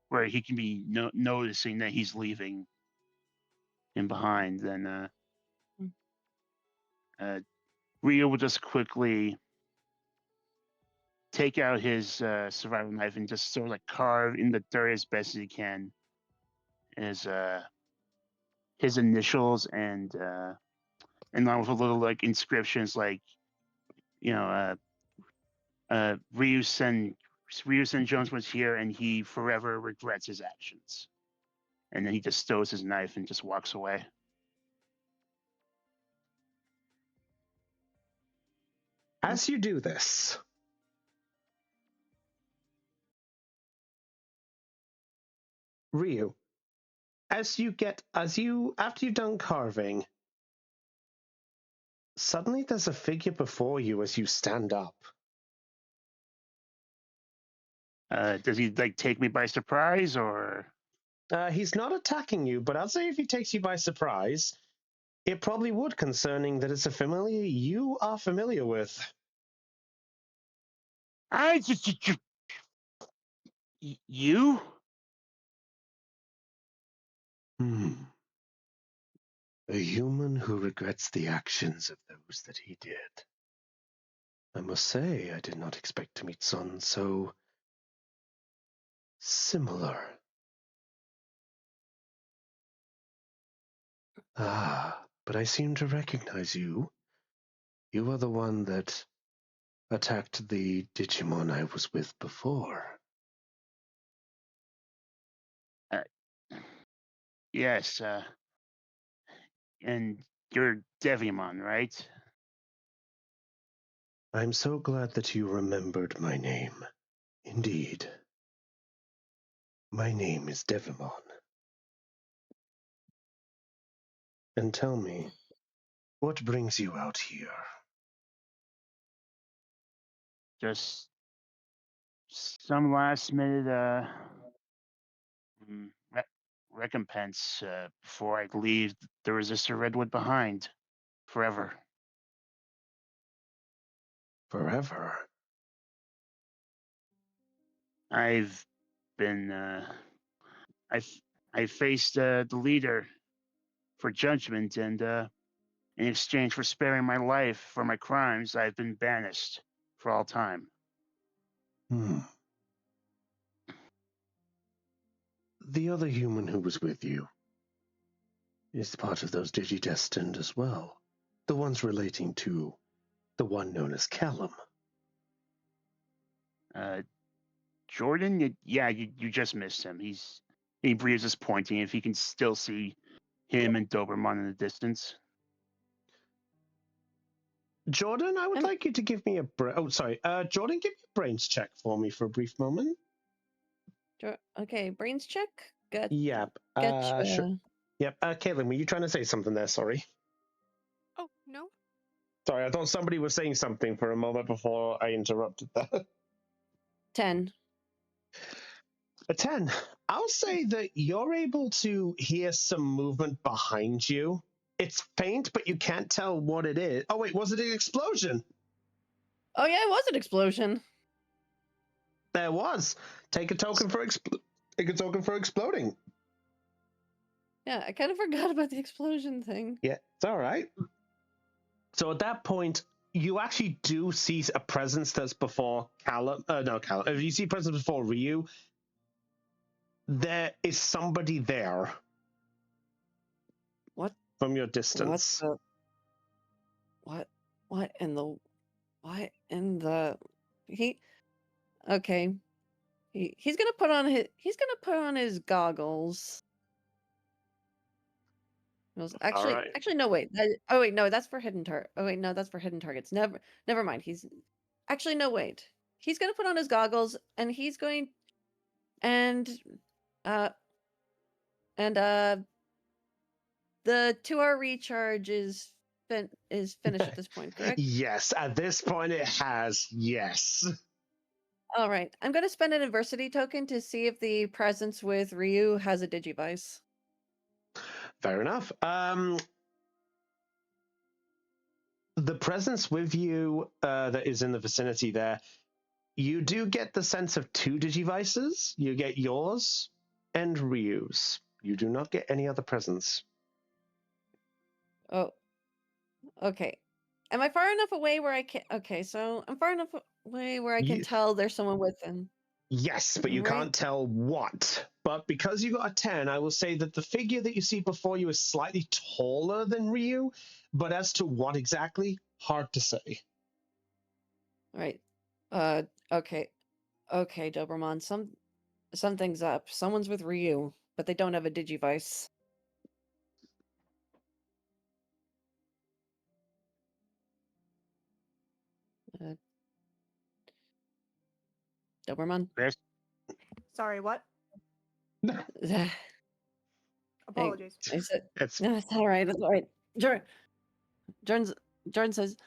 where he can be noticing that he's leaving him behind, then Ryu will just quickly take out his survival knife and just sort of like carve in the dirt as best as he can his initials and along with a little like inscriptions like, you know, Ryu-sen Jones was here and he forever regrets his actions. And then he just stows his knife and just walks away. As you do this, Ryu, after you've done carving, suddenly there's a figure before you as you stand up. Does he like take me by surprise or? He's not attacking you, but I'll say if he takes you by surprise, it probably would, concerning that it's a familiar you are familiar with. You? A human who regrets the actions of those that he did. I must say, I did not expect to meet someone so similar. But I seem to recognize you. You are the one that attacked the Digimon I was with before. Yes, and you're Devimon, right? I'm so glad that you remembered my name. Indeed. My name is Devimon. And tell me, what brings you out here? Just some last minute recompense before I leave the resistor redwood behind forever. Forever. I've been I faced the leader for judgment, and in exchange for sparing my life for my crimes, I've been banished for all time. Hmm. The other human who was with you is part of those Digidestined as well. The ones relating to the one known as Callum. Jordan, you just missed him. He breathes is pointing. If he can still see him and Doberman in the distance. Jordan, I would like you to give me a Jordan, give me a brains check for me for a brief moment. Okay, brains check. Yep. Gotcha. Sure. Yep. Caitlin, were you trying to say something there? Sorry. Oh, no. Sorry, I thought somebody was saying something for a moment before I interrupted that. 10. A 10. I'll say that you're able to hear some movement behind you. It's faint, but you can't tell what it is. Oh, wait, was it an explosion? Oh, yeah, it was an explosion. There was. Take a token for exploding. Yeah, I kind of forgot about the explosion thing. Yeah, it's all right. So at that point, you actually do see a presence that's before Callum. No, Callum. If you see a presence before Ryu, there is somebody there. What? From your distance. What in the he okay. He's gonna put on his goggles. Actually, right. actually, no, wait. Oh, wait, no, that's for hidden target. Oh, wait, no, that's for hidden targets. Never mind. Actually, no, wait. He's gonna put on his goggles, and he's going, and the 2-hour recharge is finished at this point, correct? Yes, at this point it has. Yes. All right, I'm gonna spend an adversity token to see if the presence with Ryu has a Digivice. Fair enough. The presence with you that is in the vicinity there, you do get the sense of 2 Digivices. You get yours and Ryu's. You do not get any other presence. Oh, okay. Am I far enough away where I can? Okay, so I'm far enough away where I can tell there's someone with him. Yes, but you can't tell what. But because you got a 10, I will say that the figure that you see before you is slightly taller than Ryu, but as to what exactly, hard to say. Right. Okay. Okay, Doberman. Something's up. Someone's with Ryu, but they don't have a Digivice. Doberman? Sorry, what? Apologies. No, it's all right. It's all right. Jordan says,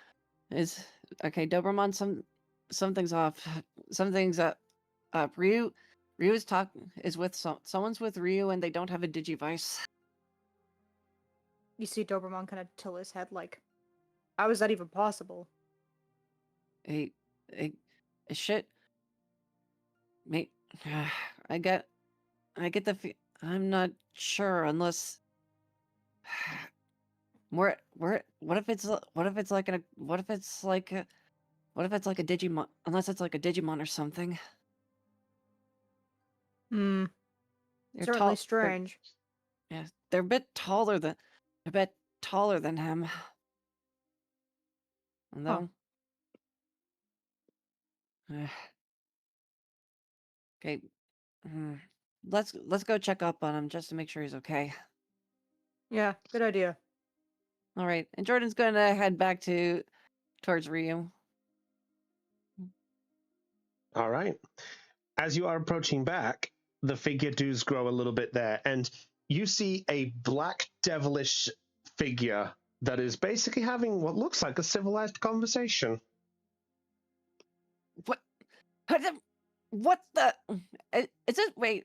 "Is okay, Doberman. Something's off. Something's up. Ryu is with someone's with Ryu, and they don't have a Digivice." You see Doberman kind of tilt his head like, how is that even possible? Shit. Mate, I get the I'm not sure unless what if it's like a Digimon, unless it's like a Digimon or something. They're certainly strange. Yeah, they're a bit taller than him. And though okay, let's go check up on him just to make sure he's okay. Yeah, good idea. All right, and Jordan's gonna head back towards Ryu. All right. As you are approaching back, the figure does grow a little bit there, and you see a black devilish figure that is basically having what looks like a civilized conversation. What? What the? Is it? Wait.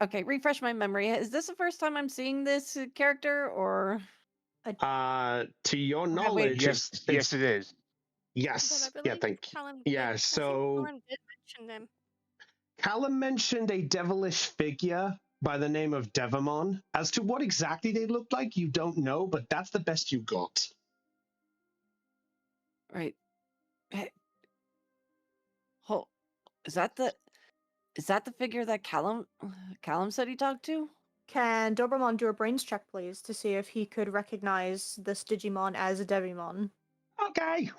Okay, refresh my memory. Is this the first time I'm seeing this character, or? To your Okay, wait. knowledge, Yes, yes, it is. But I yes. Yeah, believe thank you. Callum. Yeah, I think so Callum did mention them. Callum mentioned a devilish figure by the name of Devamon. As to what exactly they looked like, you don't know, but that's the best you got. Right. Hey. Is that the figure that Callum said he talked to? Can Doberman do a brains check, please, to see if he could recognize this Digimon as a Devimon? Okay.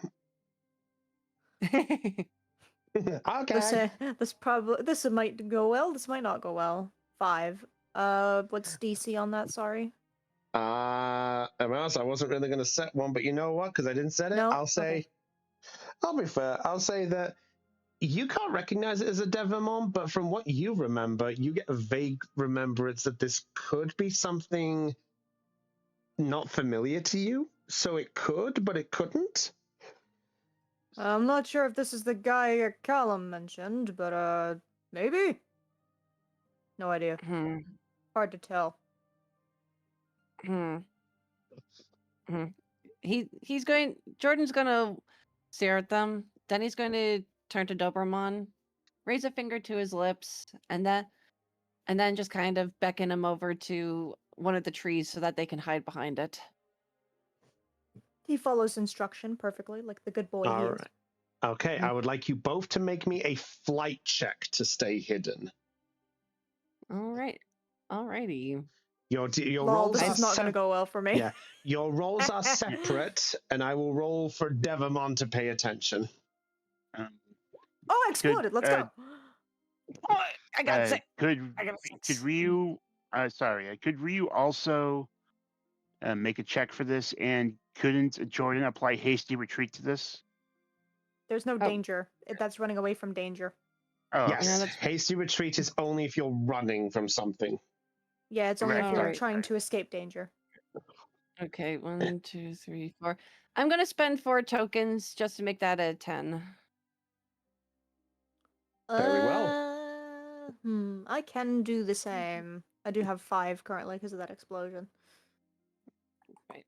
This Okay. this might go well. This might not go well. 5. What's DC on that? Sorry. I wasn't really going to set one, but you know what? Because I didn't set it, No. I'll say, Okay. I'll be fair. I'll say that you can't recognize it as a Devamon, but from what you remember, you get a vague remembrance that this could be something not familiar to you. So it could, but it couldn't. I'm not sure if this is the guy Callum mentioned, but maybe. No idea. Hard to tell. Jordan's gonna stare at them. Then he's going to turn to Doberman, raise a finger to his lips, and then just kind of beckon him over to one of the trees so that they can hide behind it. He follows instruction perfectly, like the good boy he All is. right. Okay, I would like you both to make me a flight check to stay hidden. All right. Alrighty. Your Lol, rolls this are is not going to go well for me. Yeah, your rolls are separate, and I will roll for Devamon to pay attention. Oh, I exploded. Let's go. Oh, I got sick. Could Ryu? Could Ryu also make a check for this? And couldn't Jordan apply hasty retreat to this? There's no danger. That's running away from danger. Oh, Yes, okay. hasty retreat is only if you're running from something. Yeah, it's only if you're Alright. trying to escape danger. Okay, 1, 2, 3, 4. I'm gonna spend 4 tokens just to make that a 10. Very well. I can do the same. I do have 5 currently because of that explosion. Right.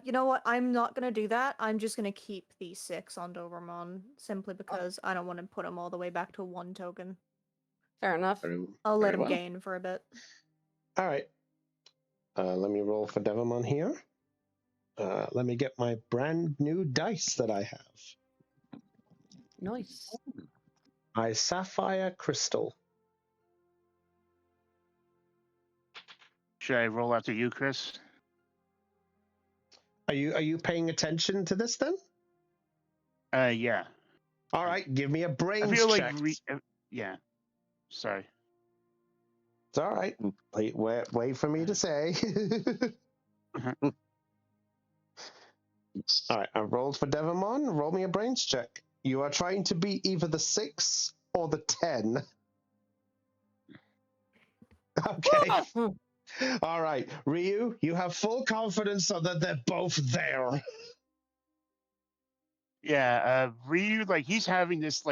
You know what? I'm not gonna do that. I'm just gonna keep the 6 on Doberman simply because I don't want to put him all the way back to 1 token. Fair enough. I'll let Very him well. gain for a bit. All right. Let me roll for Devamon here. Let me get my brand new dice that I have. Nice. My Sapphire Crystal. Should I roll after you, Chris? Are you paying attention to this then? Yeah. All right, give me a brains I feel check. Yeah. Sorry. It's all right. Wait for me to say. All right, I rolled for Devamon. Roll me a brains check. You are trying to beat either the 6 or the 10. Okay. All right, Ryu, you have full confidence so that they're both there. Yeah, Ryu, he's having this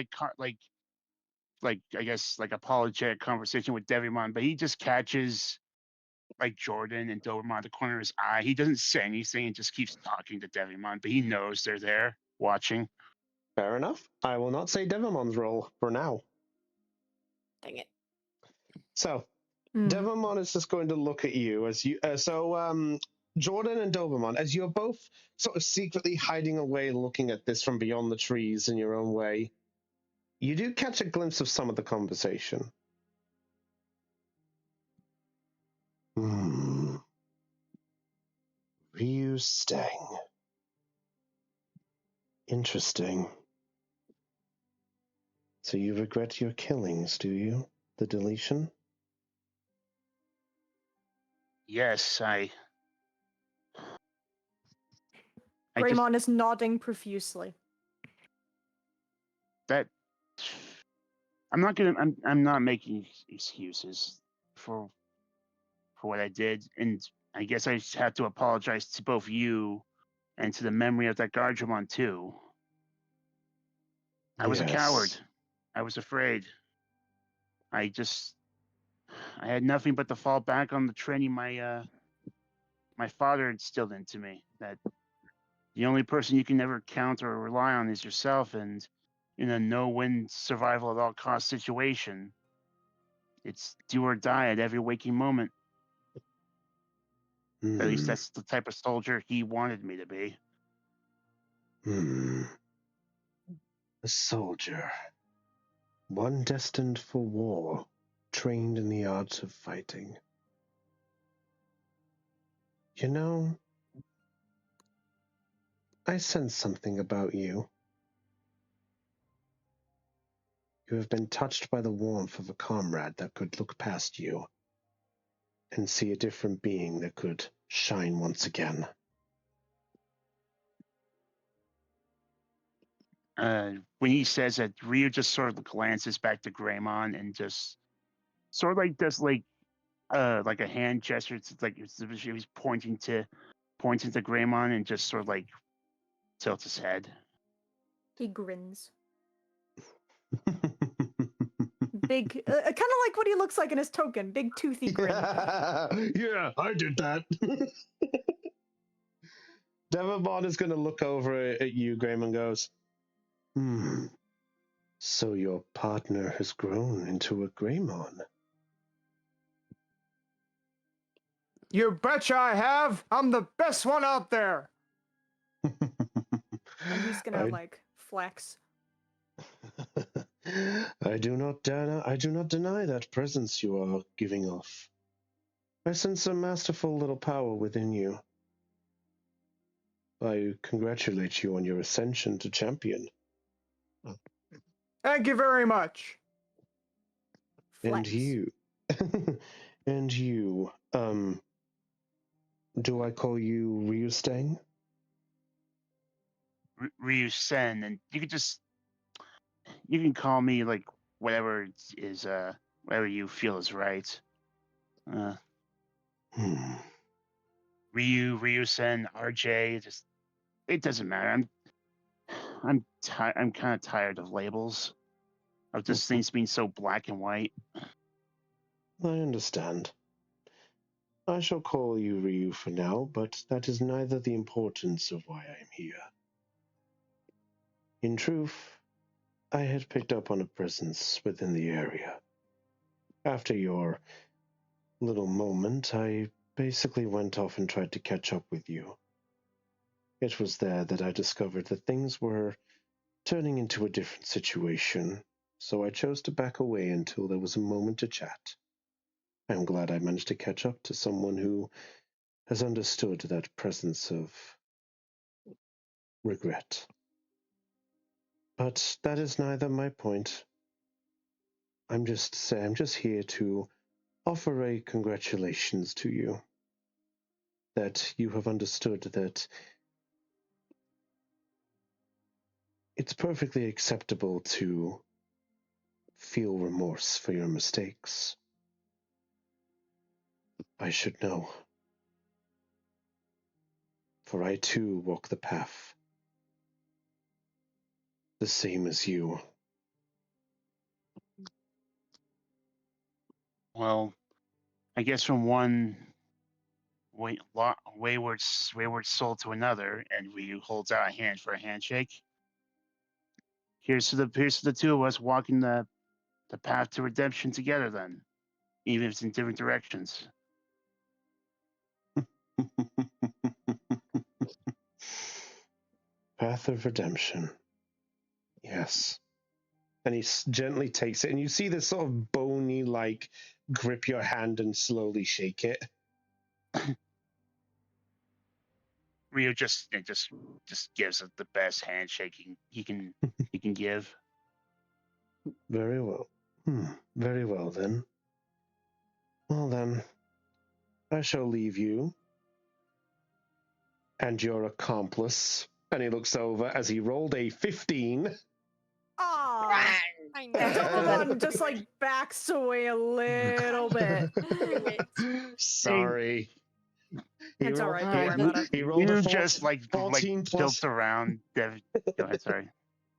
I guess apologetic conversation with Devimon, but he just catches Jordan and Doberman at the corner of his eye. He doesn't say anything and just keeps talking to Devimon, but he knows they're there watching. Fair enough. I will not say Devamon's role for now. Dang it. So, Devamon is just going to look at you as you. Jordan and Doberman, as you're both sort of secretly hiding away, looking at this from beyond the trees in your own way, you do catch a glimpse of some of the conversation. Ryu Stang. Interesting. So you regret your killings, do you? The deletion? Yes, Greymon is nodding profusely. I'm not making excuses for what I did, and I guess I just have to apologize to both you and to the memory of that Guardian too. I was a coward. Yes. I was afraid. I had nothing but to fall back on the training my father instilled into me. That the only person you can never count or rely on is yourself, and in a no-win survival at all cost situation, it's do or die at every waking moment. At least Hmm. that's the type of soldier he wanted me to be. Hmm. A soldier. One destined for war, trained in the arts of fighting. You know, I sense something about you. You have been touched by the warmth of a comrade that could look past you and see a different being that could shine once again. When he says that, Ryu just sort of glances back to Greymon and just sort of like does like a hand gesture. It's like he's pointing to Greymon and just sort of like tilts his head. He grins. Big, kind of like what he looks like in his token. Big toothy grin. Yeah, I did that. Devamon is going to look over at you, Graham, and goes, so your partner has grown into a Greymon. You betcha I have. I'm the best one out there. And he's gonna like flex. I do not deny that presence you are giving off. I sense a masterful little power within you. I congratulate you on your ascension to champion. Thank you very much. Flex. And you, do I call you Ryustang? Ryu Sen, and you can call me like whatever is whatever you feel is right. Ryu Sen, RJ, it doesn't matter. I'm kind of tired of labels, of just things being so black and white. I understand. I shall call you Ryu for now, but that is neither the importance of why I am here. In truth, I had picked up on a presence within the area. After your little moment, I basically went off and tried to catch up with you. It was there that I discovered that things were turning into a different situation, so I chose to back away until there was a moment to chat. I'm glad I managed to catch up to someone who has understood that presence of regret. But that is neither my point. I'm just here to offer a congratulations to you. That you have understood that it's perfectly acceptable to feel remorse for your mistakes. I should know. For I too walk the path. The same as you. Well, I guess from one wayward soul to another, and Ryu holds out a hand for a handshake. Here's to the two of us walking the path to redemption together. Then, even if it's in different directions. Path of redemption. Yes. And he gently takes it, and you see this sort of bony, like, grip your hand and slowly shake it. Ryu just gives it the best handshake he can give. Very well. Very well, then. Well, then, I shall leave you and your accomplice. And he looks over as he rolled a 15. Ah, I know. Devamon just like backs away a little bit. Sorry. It's all right. Don't worry about it. He rolled a just like 14 plus. tilts around. Go ahead, sorry.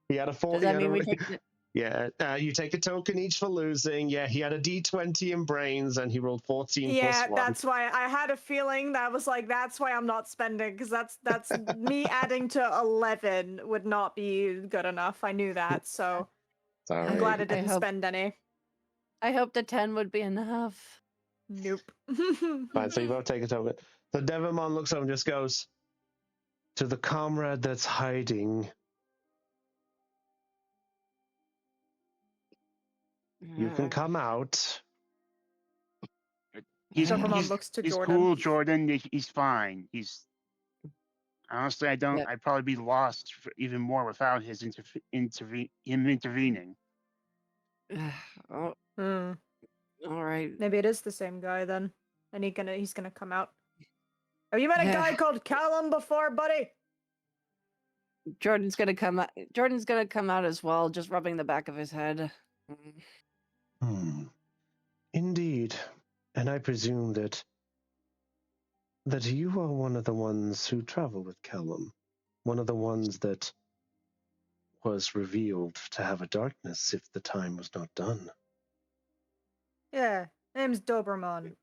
He had a four. Does that mean we take it? Yeah, you take a token each for losing. Yeah, he had a D20 in brains, and he rolled 14 Yeah, plus 1. that's why I had a feeling that was like, that's why I'm not spending, because that's me adding to 11 would not be good enough. I knew that, so I'm glad I didn't spend any. I hope the 10 would be enough. Nope. Fine, so you both take a token. So Devimon looks up and just goes, to the comrade that's hiding, you can come out. Looks to he's Jordan. cool, Jordan. He's fine. He's honestly, I'd probably be lost even more without his intervening. Oh, Hmm. all right. Maybe it is the same guy then, and he's gonna come out. Have you met a guy called Callum before, buddy? Jordan's gonna come out. Jordan's gonna come out as well, just rubbing the back of his head. Indeed, and I presume that you are one of the ones who travel with Callum, one of the ones that was revealed to have a darkness if the time was not done. Yeah, name's Doberman.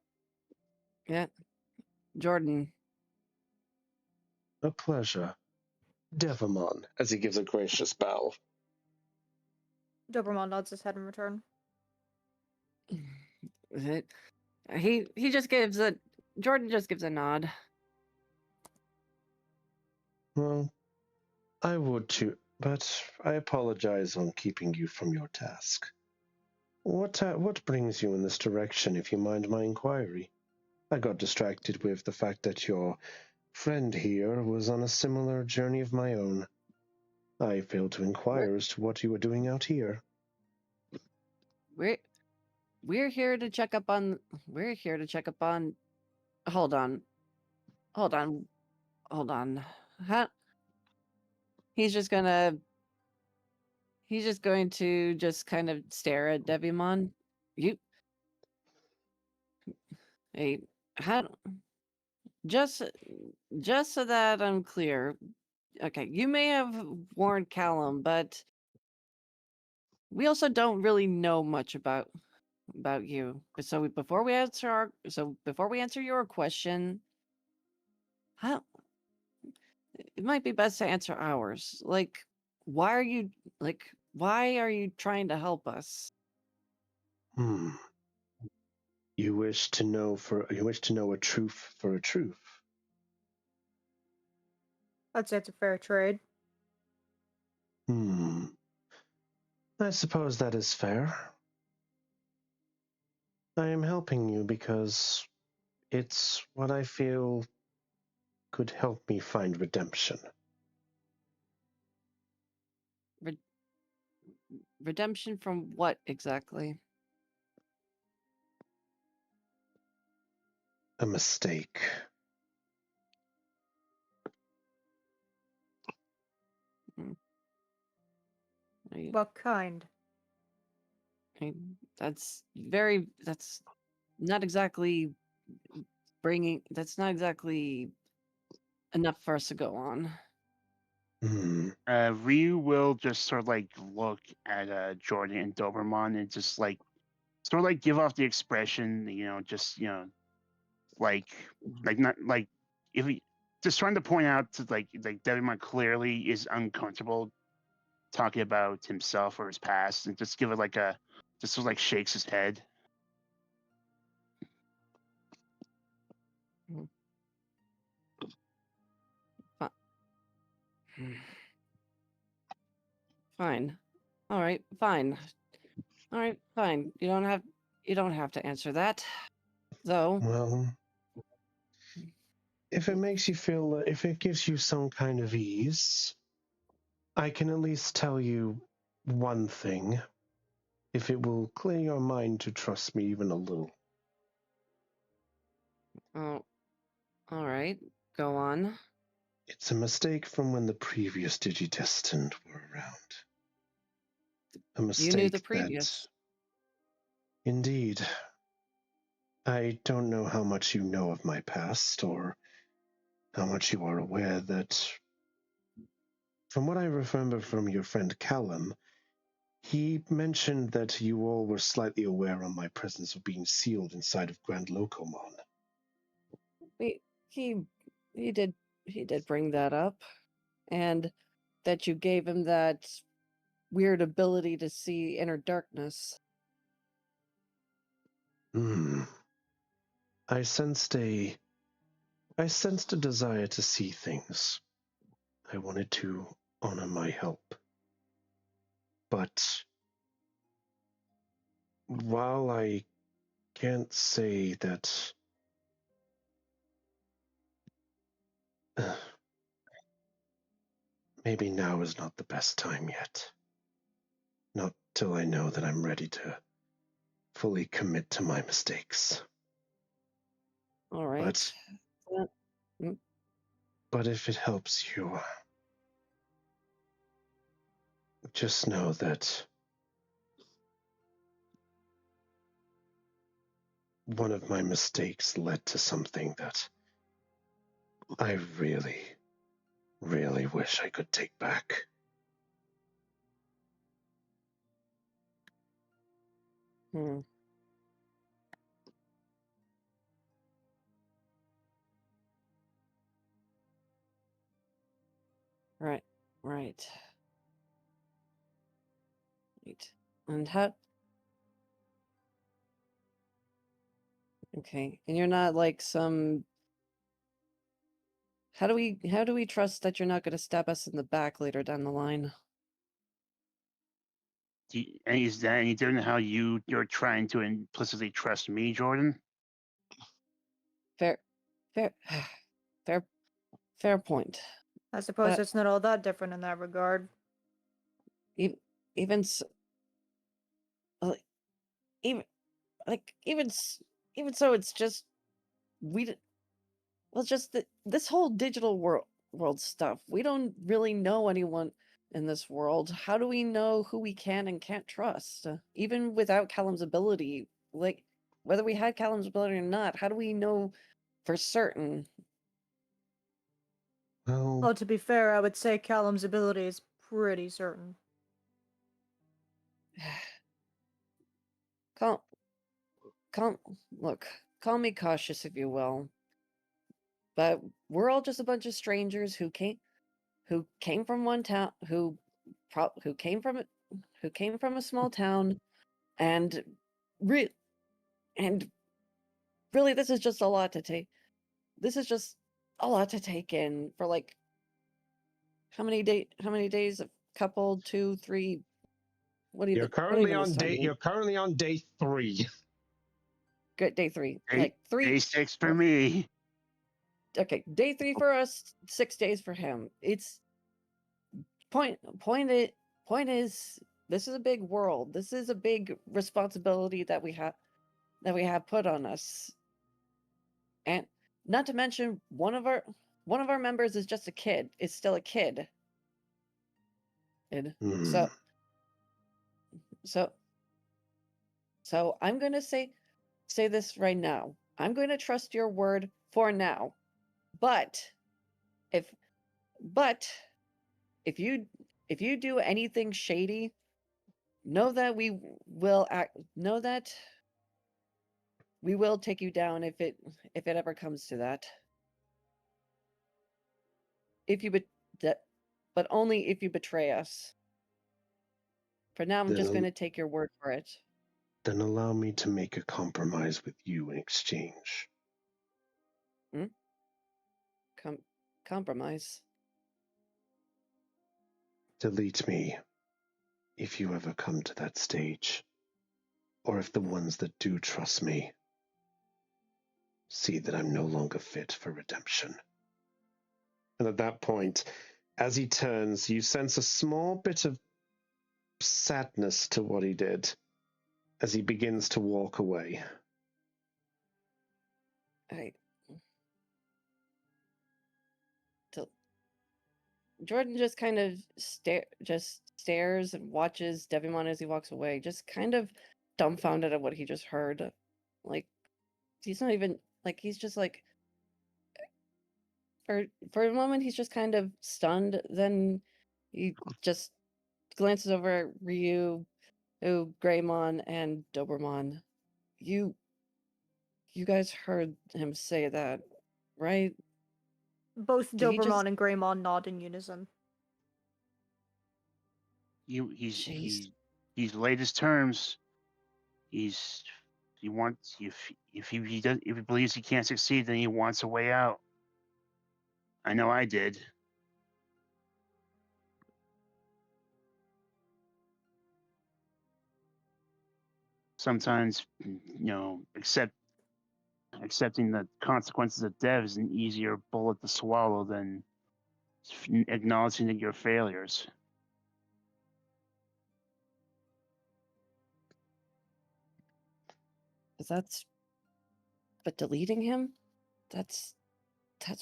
Yeah, Jordan. A pleasure. Devimon, as he gives a gracious bow. Doberman nods his head in return. He just gives a Jordan just gives a nod. Well, I would too, but I apologize on keeping you from your task. What brings you in this direction, if you mind my inquiry? I got distracted with the fact that your friend here was on a similar journey of my own. I failed to inquire as to what you were doing out here. We're here to check up on. We're here to check up on. Hold on. Huh? He's just going to just kind of stare at Devimon. Hey, how? Just so that I'm clear. Okay, you may have warned Callum, but we also don't really know much about you. So before we answer your question, how it might be best to answer ours. Like, why are you trying to help us? You wish to know a truth for a truth. I'd say it's a fair trade. I suppose that is fair. I am helping you because it's what I feel could help me find redemption. Redemption from what exactly? A mistake. What kind? That's not exactly enough for us to go on. Ryu will just sort of like look at Jordan and Doberman and just like sort of like give off the expression, like not like if he just trying to point out to like Doberman clearly is uncomfortable talking about himself or his past, and just give it like just sort of like shakes his head. Fine. All right, fine. All right, fine. You don't have to answer that. Though. Well, if it makes you feel, if it gives you some kind of ease, I can at least tell you one thing, if it will clear your mind to trust me even a little. Oh, all right. Go on. It's a mistake from when the previous Digidestined were around. A mistake. You knew the previous. Indeed. I don't know how much you know of my past, or how much you are aware that from what I remember from your friend Callum, he mentioned that you all were slightly aware of my presence of being sealed inside of Grand Locomon. He did bring that up, and that you gave him that weird ability to see inner darkness. I sensed a desire to see things. I wanted to honor my help. But while I can't say that maybe now is not the best time yet. Not till I know that I'm ready to fully commit to my mistakes. All right. But if it helps you, just know that one of my mistakes led to something that I really, really wish I could take back. Right. Right. And how? Okay. And you're not like some. How do we trust that you're not going to stab us in the back later down the line? Is that any different than how you're trying to implicitly trust me, Jordan? Fair, fair, fair point. I suppose But it's not all that different in that regard. Even so, even even so, it's just this whole digital world stuff. We don't really know anyone in this world. How do we know who we can and can't trust? Even without Callum's ability, like whether we had Callum's ability or not, how do we know for certain? Well, to be fair, I would say Callum's ability is pretty certain. Look, call me cautious if you will, but we're all just a bunch of strangers who came from one town, who came from a small town, and and really this is just a lot to take. This is just a lot to take in for like how many days? A couple, 2, 3. What do you? You're currently on day 3. Good, day 3. Day, Like 3. Day 6 for me. Okay, day 3 for us, 6 days for him. It's point is this is a big world. This is a big responsibility that we have put on us. And not to mention one of our members is just a kid. Is still a kid. And so I'm going to say this right now. I'm going to trust your word for now. But if you do anything shady, know that we will take you down if it ever comes to that. But only if you betray us. For now, I'm just going to take your word for it. Then allow me to make a compromise with you in exchange. Compromise? Delete me if you ever come to that stage, or if the ones that do trust me see that I'm no longer fit for redemption. And at that point, as he turns, you sense a small bit of sadness to what he did as he begins to walk away. Jordan just kind of stares and watches Devimon as he walks away, just kind of dumbfounded at what he just heard. Like he's not even like he's just like for a moment he's just kind of stunned. Then He just glances over at Ryu, Greymon, and Dobermon. You guys heard him say that, right? Both Did he Dobermon just- and Greymon nod in unison. Jeez. He's laid his terms. He wants if he believes he can't succeed, then he wants a way out. I know I did. Sometimes, accepting the consequences of death is an easier bullet to swallow than acknowledging that your failures. But deleting him? That's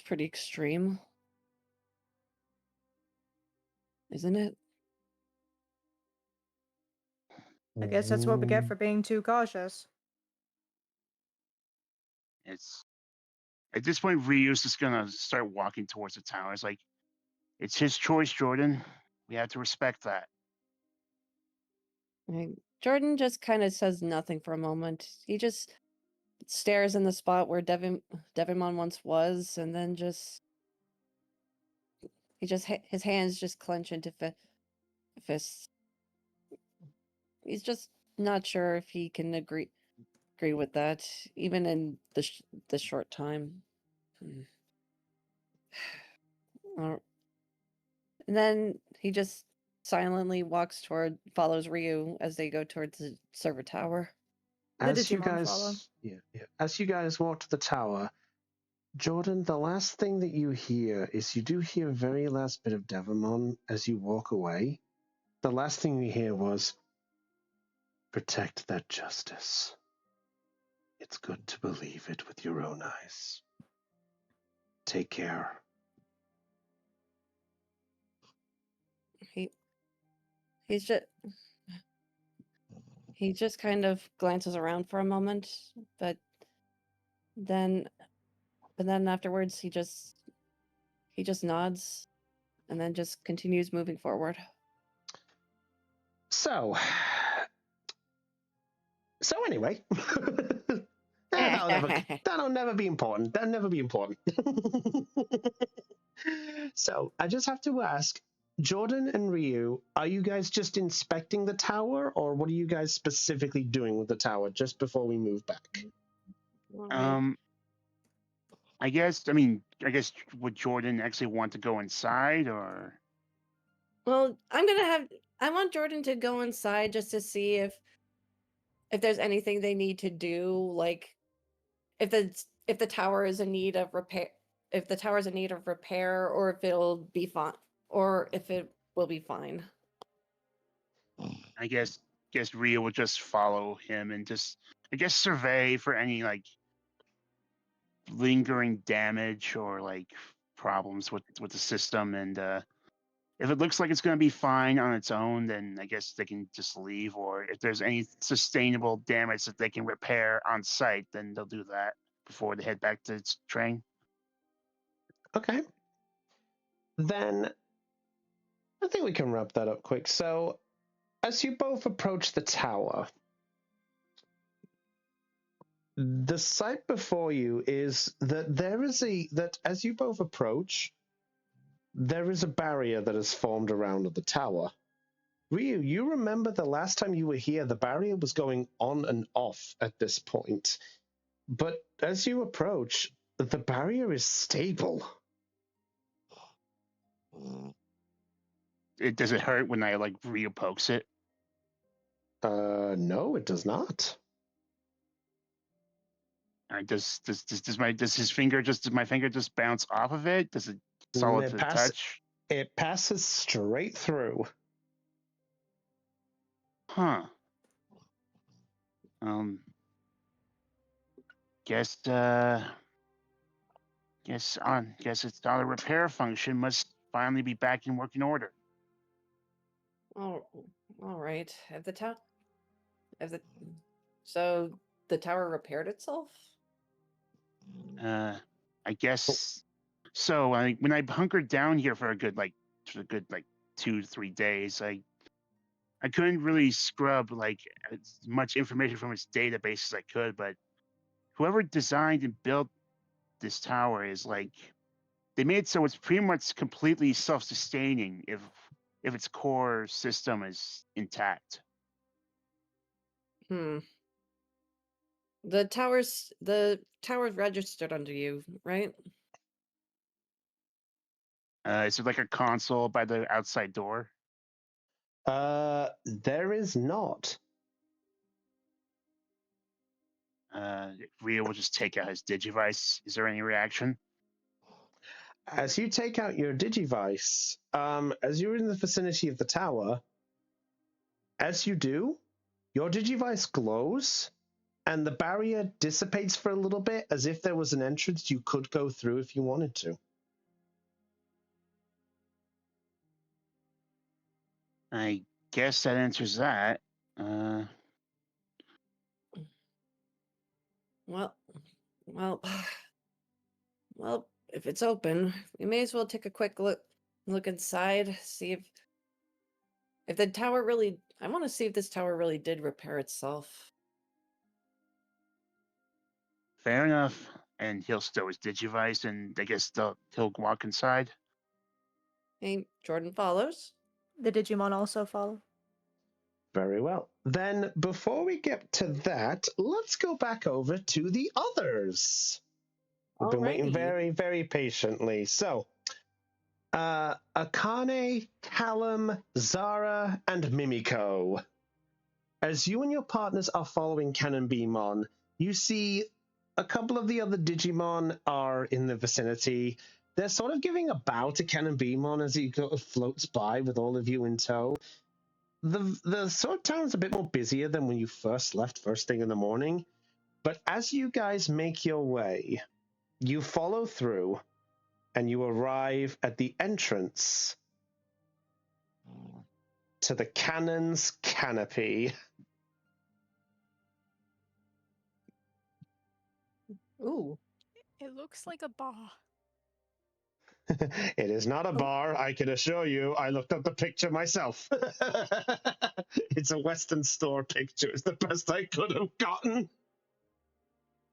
pretty extreme. Isn't it? I guess that's what we get for being too cautious. It's at this point, Ryu's just gonna start walking towards the tower. It's like, it's his choice, Jordan. We have to respect that. Jordan just kind of says nothing for a moment. He just stares in the spot where Devimon once was, and then his hands just clench into fists. He's just not sure if he can agree with that, even in the short time. And then he just silently follows Ryu as they go towards the server tower. As you guys walk to the tower, Jordan, the last thing that you hear is you do hear a very last bit of Devimon as you walk away. The last thing you hear was, "Protect that justice. It's good to believe it with your own eyes. Take care." He just kind of glances around for a moment, but then afterwards he just nods and then just continues moving forward. So anyway, that'll never be important. That'll never be important. So I just have to ask, Jordan and Ryu, are you guys just inspecting the tower, or what are you guys specifically doing with the tower just before we move back? I guess would Jordan actually want to go inside, or? Well, I want Jordan to go inside just to see if there's anything they need to do, like if the tower is in need of repair, or if it'll be fine, or if it will be fine. I guess Ryu would just follow him and just, I guess, survey for any like lingering damage or like problems with the system, and if it looks like it's going to be fine on its own, then I guess they can just leave. Or if there's any sustainable damage that they can repair on site, then they'll do that before they head back to its train. Okay. Then I think we can wrap that up quick. So as you both approach the tower, the sight before you is that as you both approach, there is a barrier that has formed around the tower. Ryu, you remember the last time you were here, the barrier was going on and off at this point. But as you approach, the barrier is stable. Does it hurt when I like Ryu pokes it? No, it does not. All right, does my finger just bounce off of it? Does it solid to the touch? It passes straight through. Huh. Guess its auto repair function must finally be back in working order. Oh, all right. So the tower repaired itself? I guess so. When I hunkered down here for a good 2 to 3 days. I couldn't really scrub like as much information from its database as I could, but whoever designed and built this tower is like they made it so it's pretty much completely self-sustaining if its core system is intact. Hmm. The tower's registered under you, right? Is there like a console by the outside door? There is not. Rio will just take out his Digivice. Is there any reaction? As you take out your Digivice, as you're in the vicinity of the tower, as you do, your Digivice glows, and the barrier dissipates for a little bit, as if there was an entrance you could go through if you wanted to. I guess that answers that. Well, well, well. If it's open, we may as well take a quick look inside. See if the tower really. I want to see if this tower really did repair itself. Fair enough. And he'll stow his Digivice, and I guess he'll walk inside. Hey, Jordan follows. The Digimon also follow. Very well. Then, before we get to that, let's go back over to the others. We've been waiting Alrighty. very, very patiently. So, Akane, Callum, Zara, and Mimiko. As you and your partners are following Cannon Beamon, you see a couple of the other Digimon are in the vicinity. They're sort of giving a bow to Cannon Beamon as he sort of floats by with all of you in tow. The sword town's a bit more busier than when you first left first thing in the morning, but as you guys make your way, you follow through and you arrive at the entrance to the Cannon's Canopy. Ooh. It looks like a bar. It is not a bar, I can assure you. I looked up the picture myself. It's a Western store picture. It's the best I could have gotten.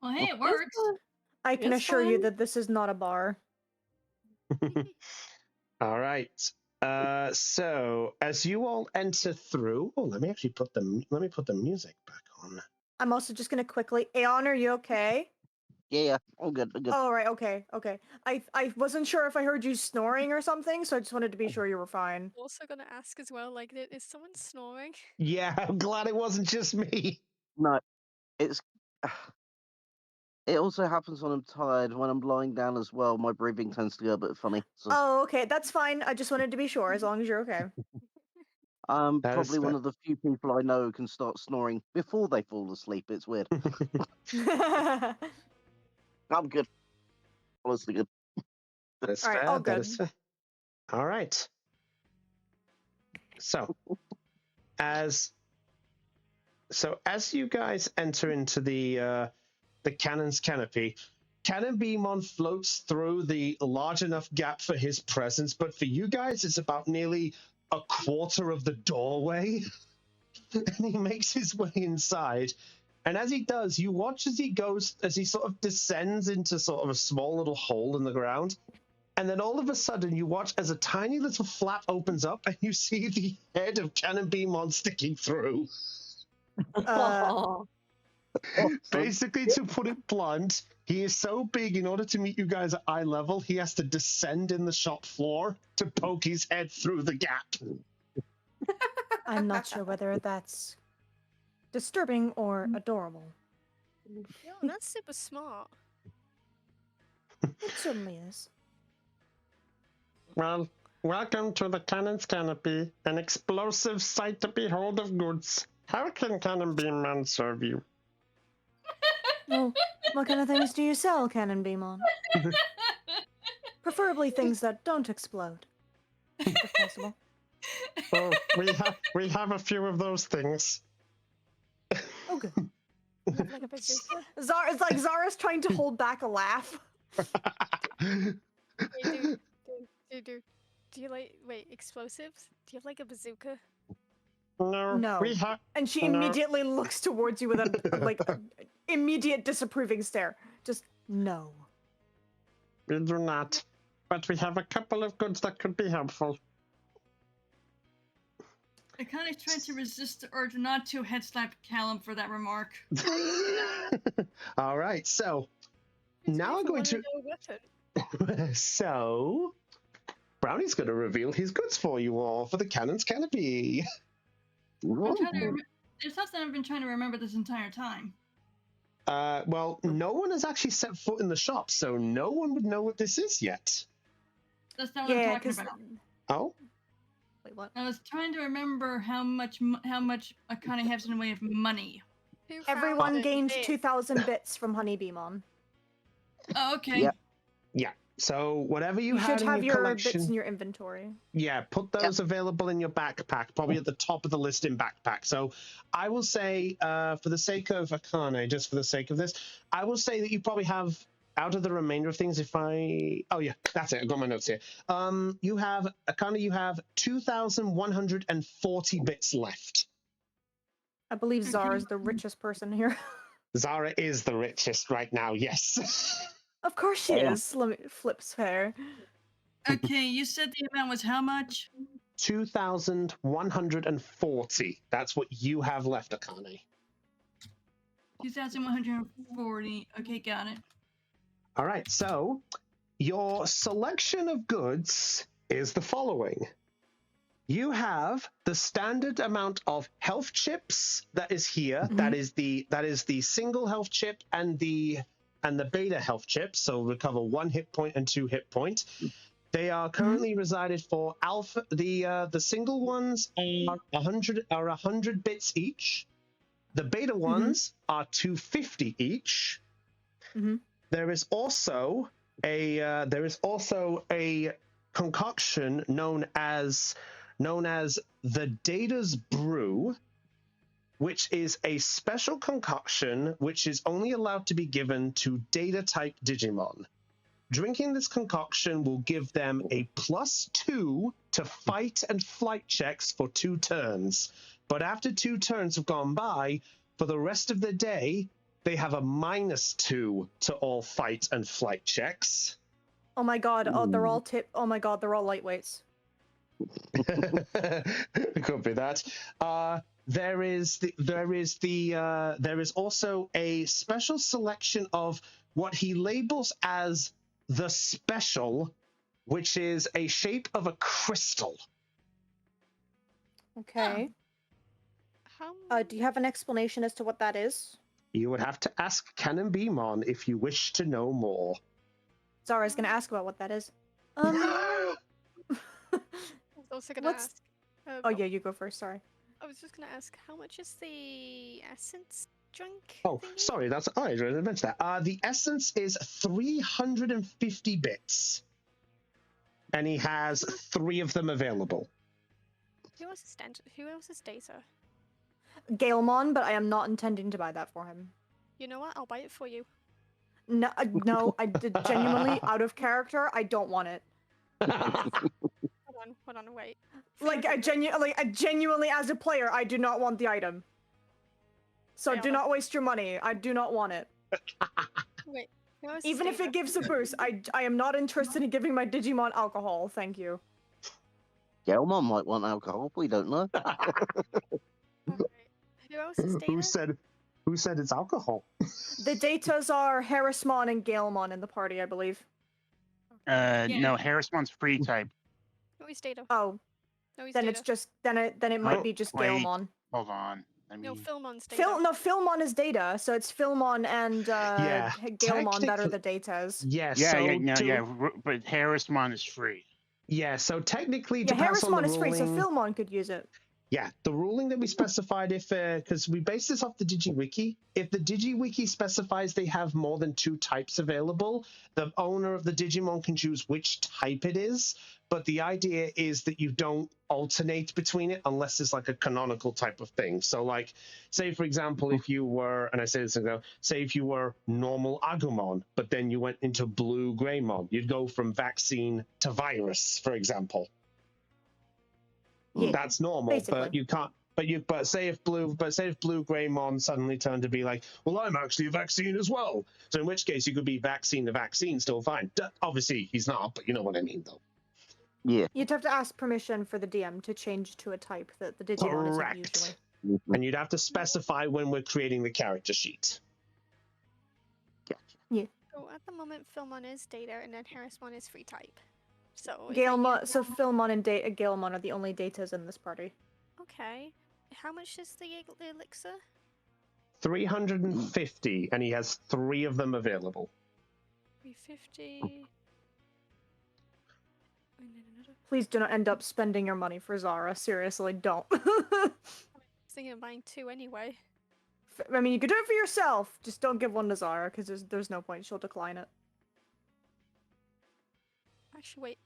Well, hey, it works. I can It's assure you fun. that this is not a bar. All right. So as you all enter through, let me actually put the music back on. I'm also just gonna quickly. Aeon, are you okay? Yeah, all good, all good. Oh, right, okay. I wasn't sure if I heard you snoring or something, so I just wanted to be sure you were fine. Also gonna ask as well, like, is someone snoring? Yeah, I'm glad it wasn't just me. No, it's. It also happens when I'm tired. When I'm lying down as well, my breathing tends to go a bit funny. So Oh, okay, that's fine. I just wanted to be sure, as long as you're okay. I'm That is probably one of the few people I know who can start snoring before they fall asleep. It's weird. I'm good. Honestly good. That's All right, fair. all That good. is fair. All right. So, as you guys enter into the Cannon's Canopy, Cannon Beamon floats through the large enough gap for his presence, but for you guys, it's about nearly a quarter of the doorway. And he makes his way inside. And as he does, you watch as he sort of descends into sort of a small little hole in the ground. And then all of a sudden, you watch as a tiny little flap opens up and you see the head of Cannon Beamon sticking through. Aw. Basically, to put it blunt, he is so big, in order to meet you guys at eye level, he has to descend in the shop floor to poke his head through the gap. I'm not sure whether that's disturbing or adorable. Yo, that's super smart. It certainly is. Well, welcome to the Cannon's Canopy, an explosive sight to behold of goods. How can Cannon Beamon serve you? Well, what kind of things do you sell, Cannon Beamon? Preferably things that don't explode, if possible. Oh, we have a few of those things. Oh, good. Like a bazooka. It's like Zara's trying to hold back a laugh. Hey, dude. Do you like explosives? Do you have like a bazooka? No, No. we have. And she No. immediately looks towards you with a immediate disapproving stare. Just no. We do not. But we have a couple of goods that could be helpful. I kind of tried to resist the urge not to head slap Callum for that remark. All right, so It's now I'm going to. weapon. So Brownie's going to reveal his goods for you all for the Cannon's Canopy. I'm trying to There's something I've been trying to remember this entire time. Well, no one has actually set foot in the shop, so no one would know what this is yet. That's not what I'm talking about. Oh? Wait, what? I was trying to remember how much Akane has in the way of money. Everyone gained 2,000 bits from Honeybeamon. Oh, okay. Yep. Yeah. So whatever you, You had should in have your your collection, bits in your inventory. yeah, put those available in your backpack, probably at the top of the list in backpack. So I will say, for the sake of Akane, just for the sake of this, I will say that you probably have, out of the remainder of things, oh yeah, that's it, I got my notes here. You have, Akane, you have 2,140 bits left. I believe Zara is the richest person here. Zara is the richest right now, yes. Of course she is. Let me flips hair. Okay, you said the amount was how much? 2,140. That's what you have left, Akane. 2,140. Okay, got it. All right, so your selection of goods is the following. You have the standard amount of health chips that is here. Mm-hmm. That is the single health chip and the beta health chip. So recover 1 hit point and 2 hit point. They are currently resided for alpha. The single ones are 100 bits each. The beta ones are 250 each. There is also a concoction known as the Data's Brew, which is a special concoction which is only allowed to be given to Data-type Digimon. Drinking this concoction will give them a +2 to fight and flight checks for 2 turns. But after 2 turns have gone by, for the rest of the day, they have a -2 to all fight and flight checks. Oh my god! Oh, they're all oh my god! They're all lightweights. It could be that. There is also a special selection of what he labels as the special, which is a shape of a crystal. Okay. Do you have an explanation as to what that is? You would have to ask Canon Beamon if you wish to know more. Zara's gonna ask about what that is. I was also gonna ask. Oh yeah, you go first. Sorry. I was just gonna ask, how much is the essence drink? Oh, sorry, I didn't mention that. The essence is 350 bits, and he has 3 of them available. Who else is Data? Galemon, but I am not intending to buy that for him. You know what? I'll buy it for you. No, no, I did genuinely out of character. I don't want it. Hold on, wait. Like I genuinely, as a player, I do not want the item. So do not waste your money. I do not want it. Wait. Even if it gives a boost, I am not interested in giving my Digimon alcohol. Thank you. Gelmon might want alcohol. We don't know. Who else is Data? Who said it's alcohol? The Datas are Harrismon and Galemon in the party, I believe. No, Harrismon's free type. No, he's Data. Oh. No, he's then Data. it's just then it might be just wait. Galemon. Hold on. No, Philmon's Data. Philmon is Data, so it's Philmon and Galemon that are the Datas. Yes. But Harrismon is free. Yeah, so technically, yeah, Harrismon is free, so Philmon could use it. Yeah, the ruling that we specified, because we base this off the DigiWiki, if the DigiWiki specifies they have more than 2 types available, the owner of the Digimon can choose which type it is, but the idea is that you don't alternate between it unless it's like a canonical type of thing. So like, say for example, if you were, and I say this ago, say if you were normal Agumon, but then you went into blue Greymon, you'd go from vaccine to virus, for example. Yeah, That's normal, basically. but you can't. But say if blue Greymon suddenly turned to be like, well, I'm actually a vaccine as well. So in which case you could be vaccine to vaccine, still fine. Obviously he's not, but you know what I mean, though. Yeah. You'd have to ask permission for the DM to change to a type that the Digimon isn't Correct. usually. Mhm. And you'd have to specify when we're creating the character sheet. Yeah. So at the moment, Philmon is data, and then Harrismon is free type. So if I Galemon, use- so Philmon and Galemon are the only datas in this party. Okay. How much is the elixir? 350, and he has 3 of them available. 350. And then another. Please do not end up spending your money for Zara. Seriously, don't. I was thinking of buying 2 anyway. I mean, you could do it for yourself. Just don't give one to Zara, because there's no point. She'll decline it. Actually, wait.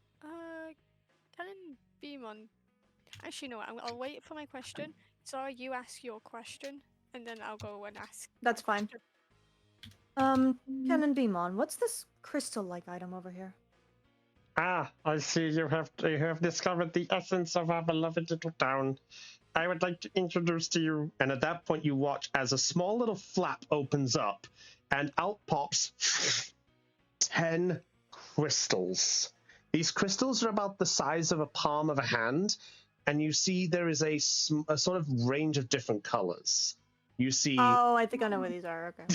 Canon Beamon. Actually, no. I'll wait for my question. Zara, you ask your question, and then I'll go and ask. That's fine. Ken and Beamon, what's this crystal-like item over here? Ah, I see you have discovered the essence of our beloved little town. I would like to introduce to you, and at that point you watch as a small little flap opens up, and out pops 10 crystals. These crystals are about the size of a palm of a hand, and you see there is a sort of range of different colors. You see... Oh, I think I know what these are. Okay.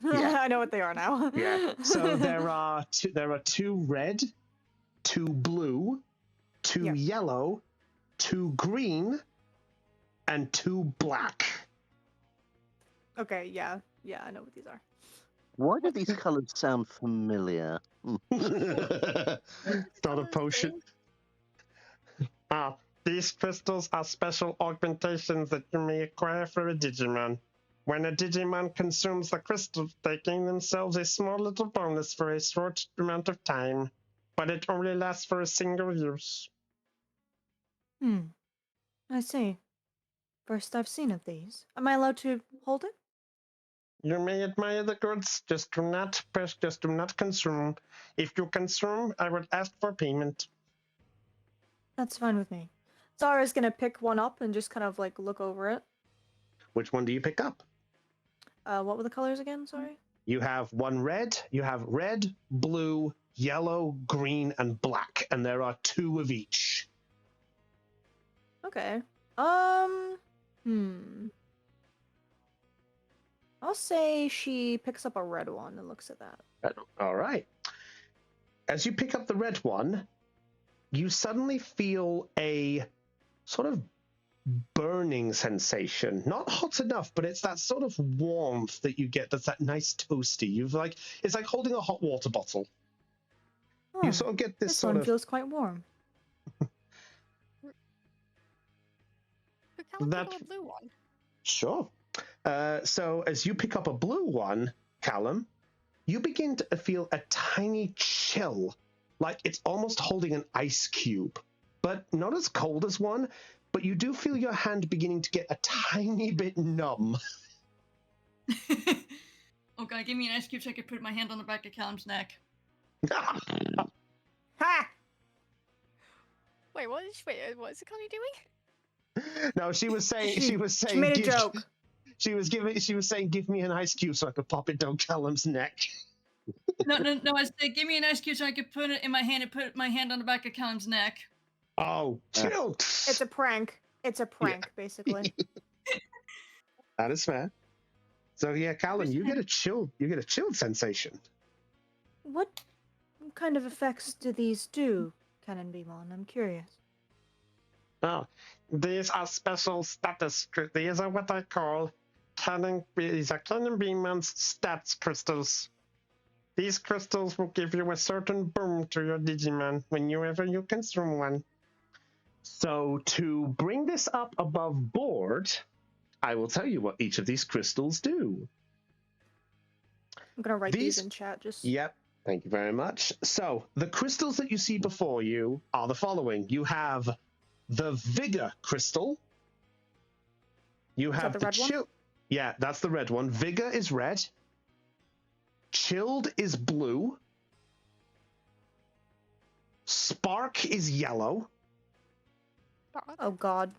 Yeah. I know what they are now. Yeah. So there are 2 red, 2 blue, 2 Yeah. yellow, 2 green, and 2 black. Okay, yeah. Yeah, I know what these are. Why do these colours sound familiar? It's not a potion. These crystals are special augmentations that you may acquire for a Digimon. When a Digimon consumes the crystals, they gain themselves a small little bonus for a short amount of time, but it only lasts for a single use. I see. First I've seen of these. Am I allowed to hold it? You may admire the goods, just do not consume. If you consume, I would ask for payment. That's fine with me. Zara's gonna pick one up and just kind of like look over it. Which one do you pick up? What were the colors again? Sorry. You have red, blue, yellow, green, and black, and there are 2 of each. Okay. I'll say she picks up a red one and looks at that. All right. As you pick up the red one, you suddenly feel a sort of burning sensation. Not hot enough, but it's that sort of warmth that you get that's that nice toasty. It's like holding a hot water bottle. Oh, You sort of get this sort one of... feels quite warm. Could Callum pick up a blue one? Sure. So as you pick up a blue one, Callum, you begin to feel a tiny chill, like it's almost holding an ice cube, but not as cold as one, but you do feel your hand beginning to get a tiny bit numb. Oh god, give me an ice cube so I could put my hand on the back of Callum's neck. Ha! Wait, what is Connie doing? No, she was saying, She made a joke. She was saying, give me an ice cube so I could pop it down Callum's neck. No, I said, give me an ice cube so I could put it in my hand and put my hand on the back of Callum's neck. Oh, chill. It's a prank. It's a prank, basically. That is fair. So yeah, Callum, you get a chilled sensation. What kind of effects do these do, Canon Beamon? I'm curious. Oh, these are special status. These are what I call these are Canon Beamon's stats crystals. These crystals will give you a certain boom to your Digimon whenever you consume one. So to bring this up above board, I will tell you what each of these crystals do. I'm gonna write these in chat. Yep. Thank you very much. So the crystals that you see before you are the following. You have the Vigor crystal. You have the red one? Yeah, that's the red one. Vigor is red. Chilled is blue. Spark is yellow. Spark. Oh God.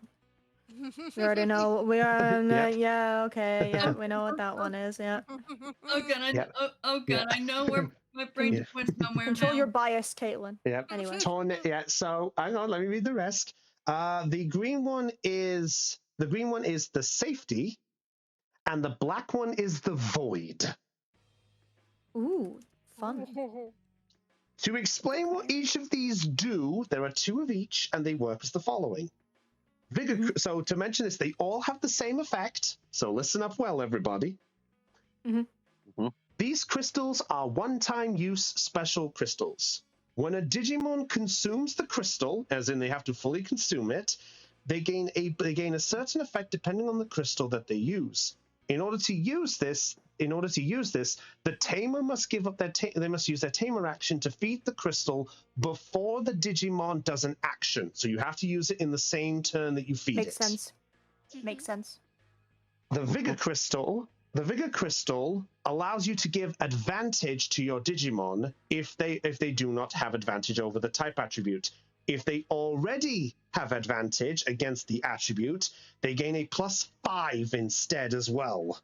We already know. We are. Yep. Yeah. Okay. Yeah. We know what that one is. Yeah. Oh god, Yep. oh Yeah. god, I know where my brain Yeah. went somewhere Control now. your bias, Caitlin. Yep. Anyway. Yeah. So hang on, let me read the rest. The green one is the safety, and the black one is the void. Ooh, fun. To explain what each of these do, there are 2 of each, and they work as the following. So to mention this, they all have the same effect. So listen up well, everybody. These crystals are one-time use special crystals. When a Digimon consumes the crystal, as in they have to fully consume it, they gain a certain effect depending on the crystal that they use. In order to use this, the tamer must give up they must use their tamer action to feed the crystal before the Digimon does an action. So you have to use it in the same turn that you feed it. Makes sense. Makes sense. The Vigor Crystal allows you to give advantage to your Digimon if they do not have advantage over the type attribute. If they already have advantage against the attribute, they gain a +5 instead as well.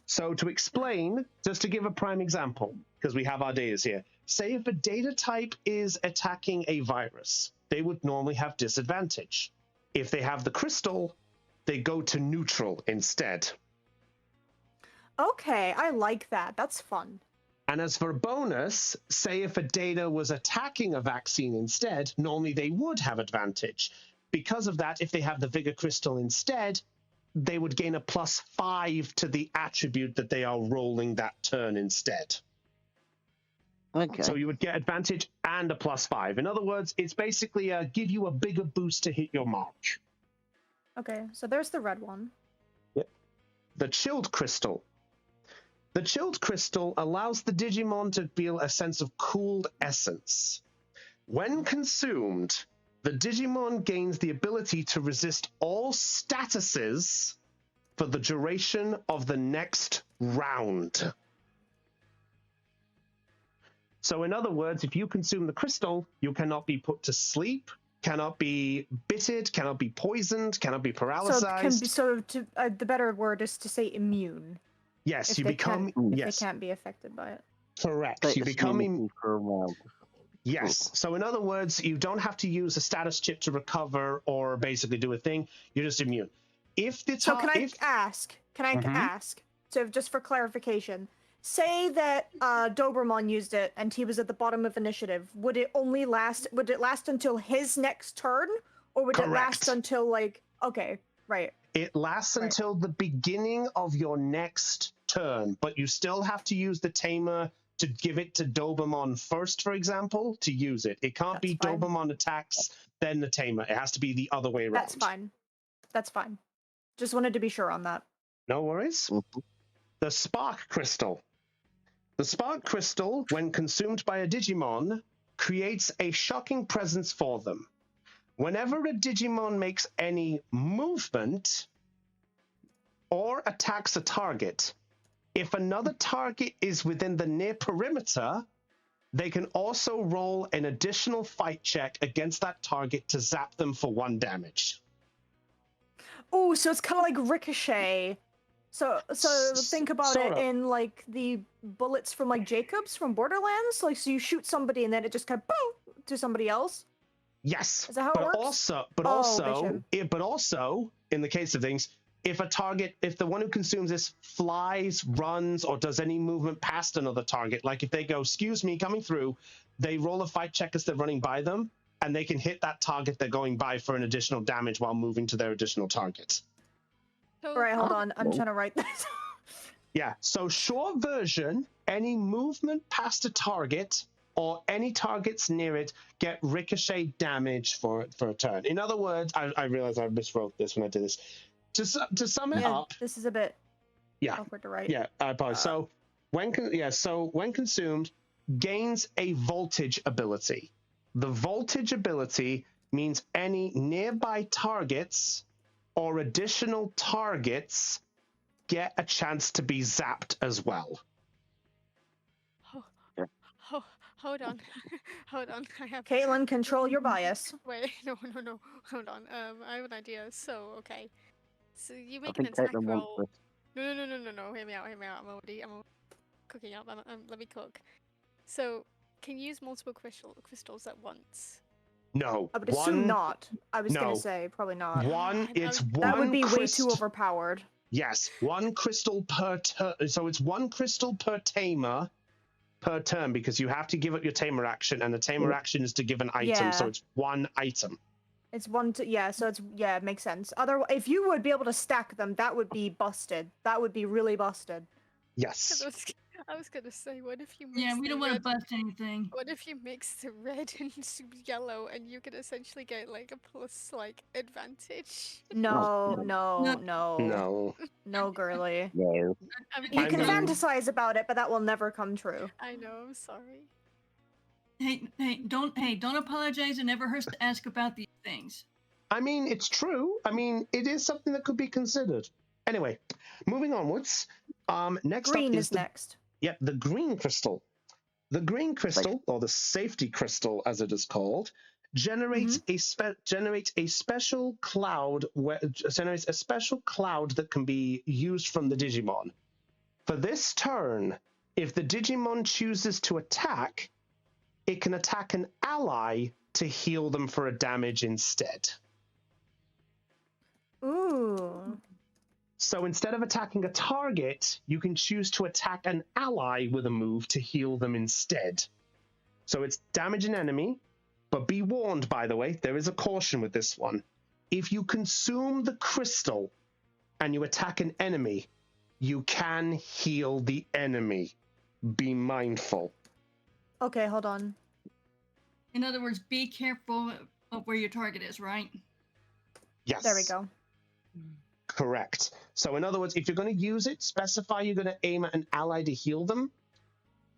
So to explain, just to give a prime example, because we have our datas here, say if a data type is attacking a virus, they would normally have disadvantage. If they have the crystal, they go to neutral instead. Okay, I like that. That's fun. And as for a bonus, say if a data was attacking a vaccine instead, normally they would have advantage. Because of that, if they have the Vigor Crystal instead, they would gain a +5 to the attribute that they are rolling that turn instead. Okay. So you would get advantage and a +5. In other words, it's basically give you a bigger boost to hit your mark. Okay, so there's the red one. Yep. The Chilled Crystal. The Chilled Crystal allows the Digimon to feel a sense of cooled essence. When consumed, the Digimon gains the ability to resist all statuses for the duration of the next round. So in other words, if you consume the crystal, you cannot be put to sleep, cannot be bitted, cannot be poisoned, cannot be paralyzed. The better word is to say immune. Yes, If you they become... If yes, they can't be affected by it. correct. Take You this become... immunity for a round. Yes. So in other words, you don't have to use a status chip to recover or basically do a thing. You're just immune. If the So can I ask? Mhm. So just for clarification, say that Doberman used it and he was at the bottom of initiative. Would it last until his next turn, or would it last Correct. until okay, right? It lasts Right. until the beginning of your next turn, but you still have to use the tamer to give it to Doberman first, for example, to use it. It can't be That's fine. Doberman attacks, then the tamer. It has to be the other way around. That's fine. That's fine. Just wanted to be sure on that. No worries. The Spark Crystal. The Spark Crystal, when consumed by a Digimon, creates a shocking presence for them. Whenever a Digimon makes any movement or attacks a target, if another target is within the near perimeter, they can also roll an additional fight check against that target to zap them for 1 damage. Oh, so it's kind of like Ricochet. So think about Sort it of. in like the bullets from like Jacobs from Borderlands. Like, so you shoot somebody and then it just kind of boom to somebody else. Yes, Is that how it works? but Oh, also, in the case of things, if the one who consumes this flies, runs, or does any movement past another target, like if they go, "Excuse me, coming through," they roll a fight check as they're running by them, and they can hit that target they're going by for an additional damage while moving to their additional target. So, All right, hold on. I'm trying to write this. Yeah, so short version, any movement past a target or any targets near it get ricochet damage for a turn. In other words, I realized I miswrote this when I did this. To sum it up, This is a bit yeah, awkward to write. yeah, I apologize. So when consumed, gains a voltage ability. The voltage ability means any nearby targets or additional targets get a chance to be zapped as well. hold on, hold on. I have. Caitlin, control your bias. Wait, no. Hold on. I have an idea. So, okay. So you I make an think attack Caitlin wants roll. this. No. Hear me out. I'm already cooking up. Let me cook. So, can you use multiple crystals at once? No. I would assume not. I was gonna No. say probably not. It's one. That would be way too overpowered. Yes, one crystal per turn. So it's one crystal per tamer per turn because you have to give up your tamer action, and the tamer action is to give an item. So Yeah. it's one item. It's one to so it's it makes sense. Otherwise, if you would be able to stack them, that would be busted. That would be really busted. Yes. I was gonna say, what if you mix Yeah, we don't want to red- bust anything. What if you mix the red and yellow, and you could essentially get like a plus advantage? No, No. no, girly. No. You can I mean- fantasize about it, but that will never come true. I know. I'm sorry. Hey, don't apologize. It never hurts to ask about these things. I mean, it's true. I mean, it is something that could be considered. Anyway, moving onwards. Next Green up is next. Yep, the green crystal. The green crystal, or the safety crystal, as it is called, generates a special cloud that can be used from the Digimon. For this turn, if the Digimon chooses to attack, it can attack an ally to heal them for a damage instead. Ooh. So instead of attacking a target, you can choose to attack an ally with a move to heal them instead. So it's damage an enemy, but be warned, by the way, there is a caution with this one. If you consume the crystal and you attack an enemy, you can heal the enemy. Be mindful. Okay, hold on. In other words, be careful of where your target is, right? Yes. There we go. Correct. So in other words, if you're going to use it, specify you're going to aim at an ally to heal them.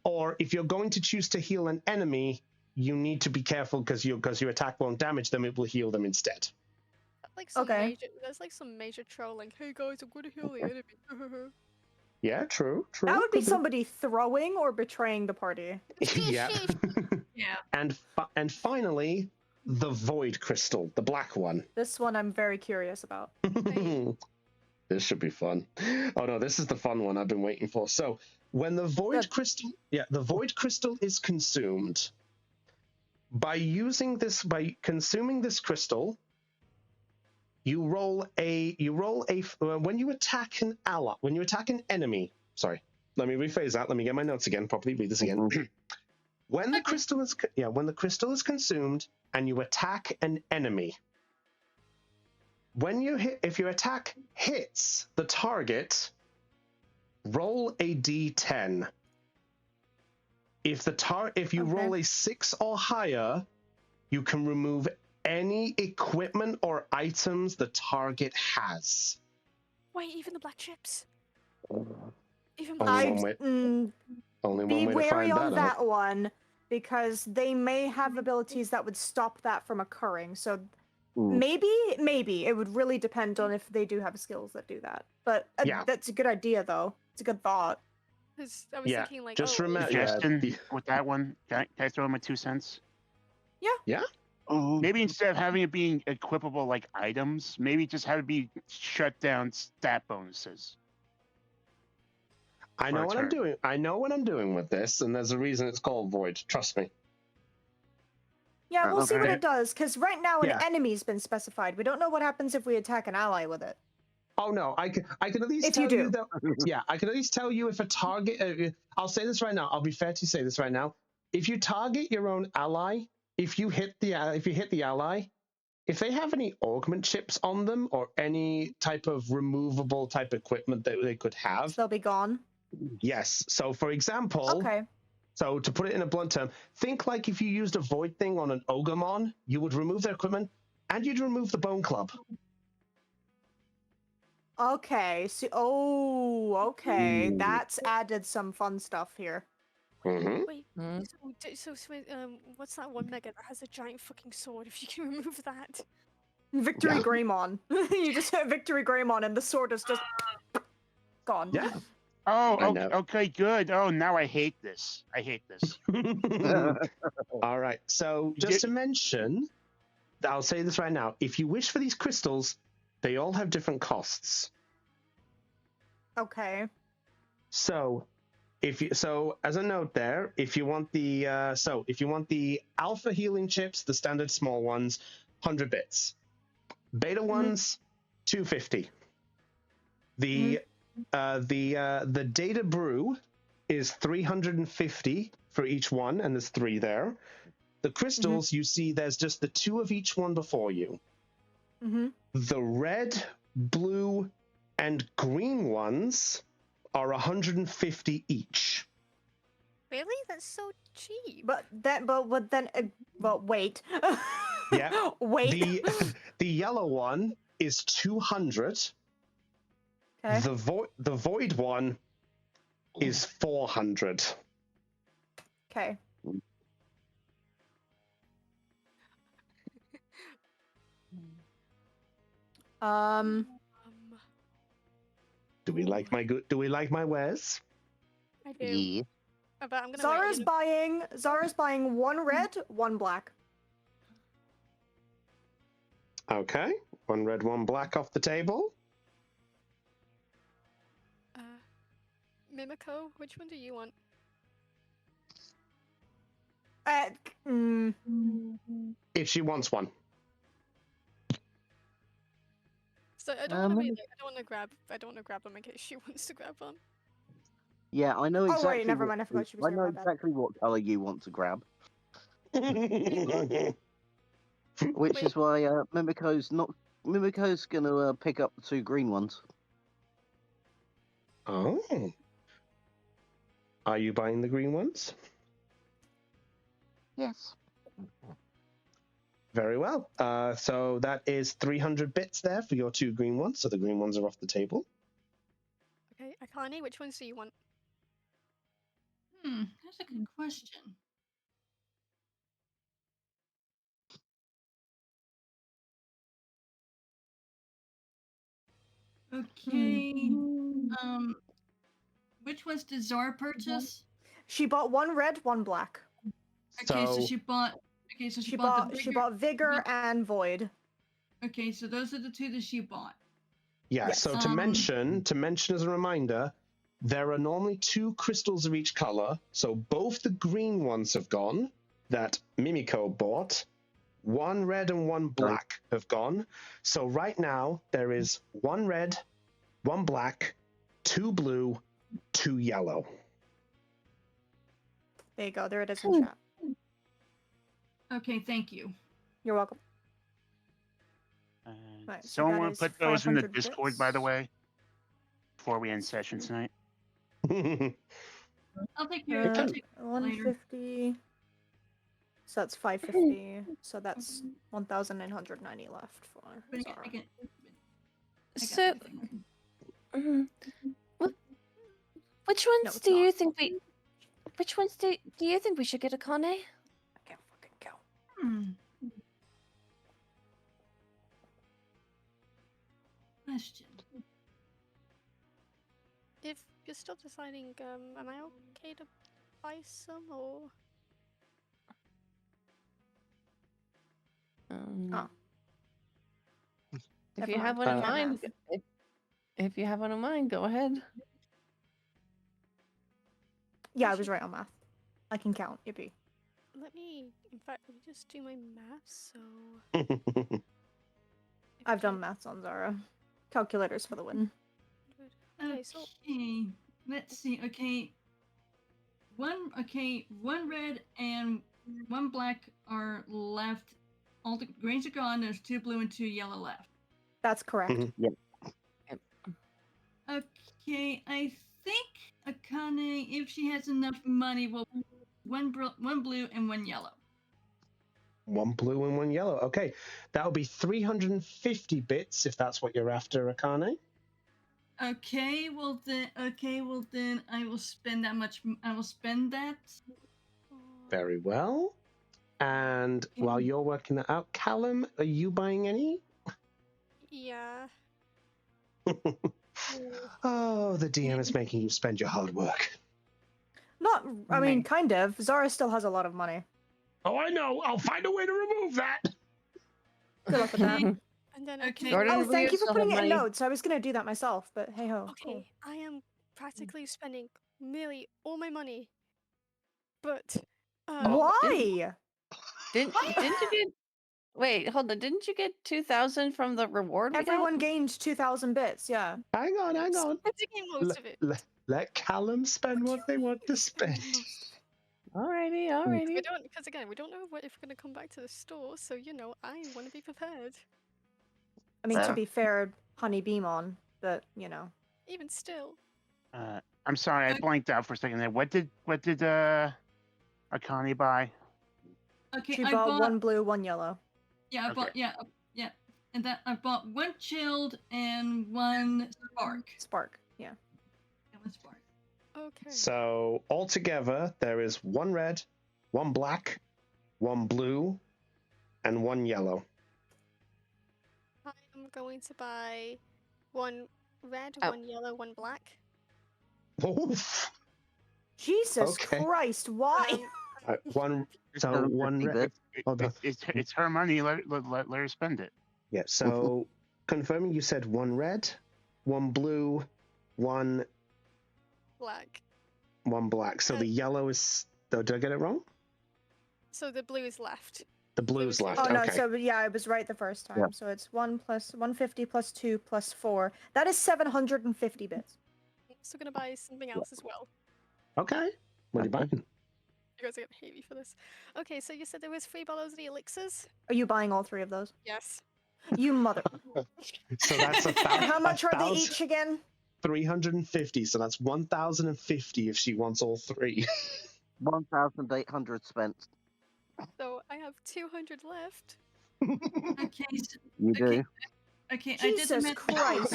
Or if you're going to choose to heal an enemy, you need to be careful because your attack won't damage them, it will heal them instead. There's like some major trolling. Hey guys, I'm gonna heal the enemy. Yeah, true. That would be somebody throwing or betraying the party. Yeah. Yeah. And finally, the void crystal, the black one. This one I'm very curious about. This should be fun. Oh no, this is the fun one I've been waiting for. So when the void crystal, the void crystal is consumed, by consuming this crystal, you roll a when you attack an ally, when you attack an enemy. Sorry, let me rephrase that. Let me get my notes again. Properly read this again. When the crystal is consumed and you attack an enemy, if your attack hits the target, roll a d10. If you roll a 6 or higher, you can remove any equipment or items the target has. Wait, even the black chips. Even Only be one way to wary find on that out. that one because they may have abilities that would stop that from occurring. So maybe it would really depend on if they do have skills that do that. But that's a good idea, though. It's a good thought. I was thinking like, just remember. Suggestion with that one. Can I throw in my 2 cents? Yeah. Yeah. Maybe instead of having it being equipable like items, maybe just have it be shut down stat bonuses. I know what I'm doing. I know what I'm doing with this, and there's a reason it's called void. Trust me. Yeah, we'll see what it does. Because right now an enemy's been specified. We don't know what happens if we attack an ally with it. Oh no, I can at least tell you that. Yeah, I can at least tell you if a target. I'll say this right now. I'll be fair to say this right now. If you target your own ally, if you hit the ally, if they have any augment chips on them or any type of removable type equipment that they could have, they'll be gone. Yes. So, for example, so to put it in a blunt term, think like if you used a void thing on an Ogremon, you would remove their equipment and you'd remove the bone club. Okay. So, that's added some fun stuff here. Wait. So, what's that one mega that has a giant fucking sword? If you can remove that. Victory Greymon. You just hit Victory Greymon and the sword is just gone. Yeah. Oh, I okay, know. okay, good. Oh, now I hate this. I hate this. All right. So just to mention, I'll say this right now. If you wish for these crystals, they all have different costs. Okay. So as a note there, if you want the alpha healing chips, the standard small ones, 100 bits. Beta ones, 250. The data brew is 350 for each one, and there's 3 there. The crystals, you see there's just the 2 of each one before you. The red, blue, and green ones are 150 each. Really? That's so cheap. But wait. Yeah. Wait. The yellow one is 200. Okay. The void one is 400. Okay. Do we like my wares? I do. Yeah. But I'm gonna Zara's buying 1 red, 1 black. Okay. 1 red, 1 black off the table. Mimico, which one do you want? If she wants one. So I don't want to grab them in case she wants to grab them. Yeah, I know exactly. Oh wait, never mind. I forgot she was I here. know My bad. exactly what color you want to grab. Which is why Mimico's gonna pick up the 2 green ones. Oh. Are you buying the green ones? Yes. Very well. So that is 300 bits there for your 2 green ones. So the green ones are off the table. Okay, Akane, which ones do you want? That's a good question. Okay. Which ones did Zara purchase? She bought 1 red, 1 black. Okay, so she bought. Okay, so she bought vigor and void. Okay, so those are the 2 that she bought. Yeah. Yes. So to mention as a reminder, there are normally 2 crystals of each color. So both the green ones have gone that Mimiko bought. 1 red and 1 black have gone. So right now there is 1 red, 1 black, 2 blue, 2 yellow. There you go. There it is in chat. Okay, thank you. You're welcome. Right, so someone that want is to put those in the 500 Discord, by the way, before we end session tonight? I'll take care of it. 150. So that's 550. So that's 1,990 left for Zara. So, which ones do you think we? Which ones do you think we should get, Akane? I can't fucking count. Question. If you're still deciding, am I okay to buy some or? If you have one in mind, if you have one in mind, go ahead. Yeah, I was right on math. I can count. Yippee. In fact, let me just do my math. So. I've done maths on Zara. Calculators for the win. Okay, let's see. Okay, one red and 1 black are left. All the greens are gone. There's 2 blue and 2 yellow left. That's correct. Yep. Okay, I think Akane, if she has enough money, will 1 blue and 1 yellow. 1 blue and 1 yellow. Okay, that'll be 350 bits if that's what you're after, Akane. Okay, well then I will spend that much. I will spend that. Very well. And while you're working that out, Callum, are you buying any? Yeah. Oh, the DM is making you spend your hard work. Not, I mean, Man. kind of. Zara still has a lot of money. Oh, I know. I'll find a way to remove that. Good luck with that. Okay. And then Okay. Jordan, Oh, we thank you for still putting have it in money. notes. I was gonna do that myself, but hey ho. okay, Cool. I am practically spending nearly all my money, but Why? Didn't you get? Wait, hold on. Didn't you get 2,000 from the reward we got? Everyone gained 2,000 bits. Yeah. Hang on. spending most of it. Let Callum spend what they want to spend. Alrighty, We alrighty. don't, because again, we don't know if we're gonna come back to the store, so I want to be prepared. I mean, to Fair. be fair, Honey Beamon, but you know. Even still, I'm sorry, I blanked out for a second there. What did Akane buy? Okay, She I bought bought one blue, one yellow. Yeah, I Okay. bought yeah, and then I bought one chilled and one spark. Spark. Yeah. And one spark. okay. So altogether, there is one red, one black, one blue, and one yellow. I am going to buy one red, Oh. one yellow, one black. Oof. Jesus Okay. Christ, why? One. So 750 one red. bits. Hold on. It's her money. Let her spend it. Yeah. So confirming, you said one red, one blue, one Black. black. So the yellow is. Oh, did I get it wrong? So the blue is left. The blue's is left. Oh no, Okay. so yeah, I was right the first time. Yeah. So it's 1 plus 150 plus 2 plus 4. That is 750 bits. I'm also gonna buy something else as well. Okay. What are you buying? You guys are gonna hate me for this. Okay, so you said there was 3 bottles of the elixirs? Are you buying all 3 of those? Yes. You mother. So that's And how much are they each again? 350. So that's 1,050 if she wants all 3. 1,800 spent. So I have 200 left. Okay, so, You okay, do. okay, I did the Jesus math. Christ.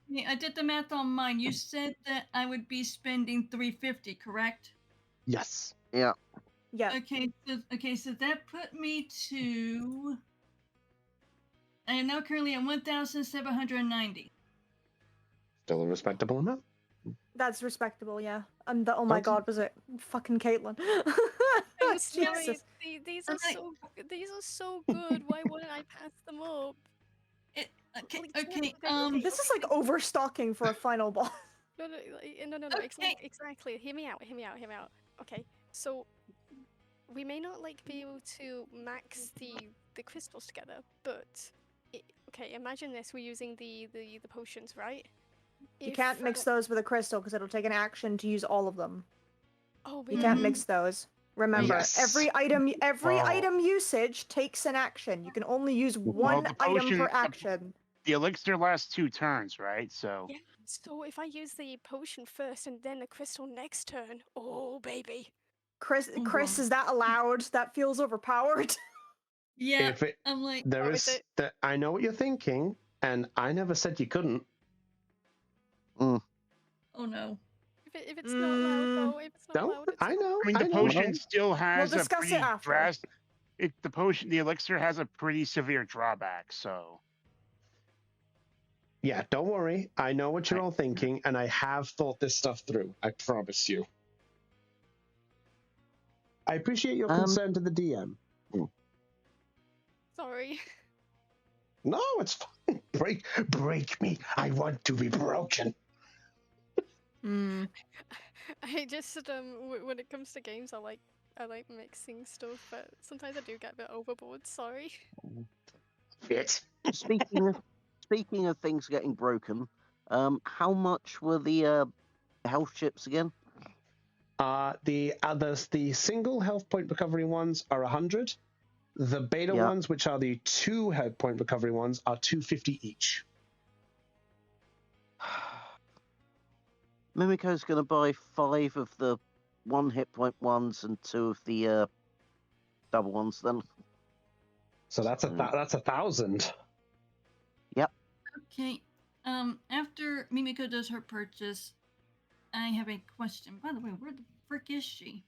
Okay, I did the math on mine. You said that I would be spending 350, correct? Yes. Yeah. Yeah. Okay, so that put me to. I am now currently at 1,790. Still a respectable amount. That's respectable, yeah. Oh my Okay. god, was it fucking Caitlin? I'm sorry. Jesus. These are so good. Why wouldn't I pass them up? Okay, Like, okay, This is like overstocking for a final boss. No. Okay. Exactly. Hear me out. Okay, so we may not be able to max the crystals together, but okay. Imagine this: we're using the potions, right? You can't mix those with a crystal because it'll take an action to use all of them. Oh, You really? can't mix those. Remember, Yes. every item Well- item usage takes an action. You can only use one the item per potion- action. The elixir lasts 2 turns, right? So Yeah. So if I use the potion first and then the crystal next turn, oh baby. Chris, Oh, is that allowed? That feels overpowered. Yeah, If it, I'm like, there Oh, is is it? that I know what you're thinking, and I never said you couldn't. oh no. If it's not allowed, though, if it's not No, allowed, it's I know. I mean, the I know. potion still has a discuss it pretty after. the elixir has a pretty severe drawback. So Yeah, don't worry. I know what you're all thinking, and I have thought this stuff through. I promise you. I appreciate your concern to the DM. Sorry. No, it's fine. Break me. I want to be broken. I just when it comes to games, I like mixing stuff, but sometimes I do get a bit overboard. Sorry. Fit. Speaking of things getting broken, how much were the health chips again? The single health point recovery ones are 100. The beta Yeah. ones, which are the 2 health point recovery ones, are 250 each. Mimiko's going to buy 5 of the 1 hit point ones and 2 of the double ones then. So that's that's 1,000. Okay. After Mimiko does her purchase, I have a question. By the way, where the frick is she?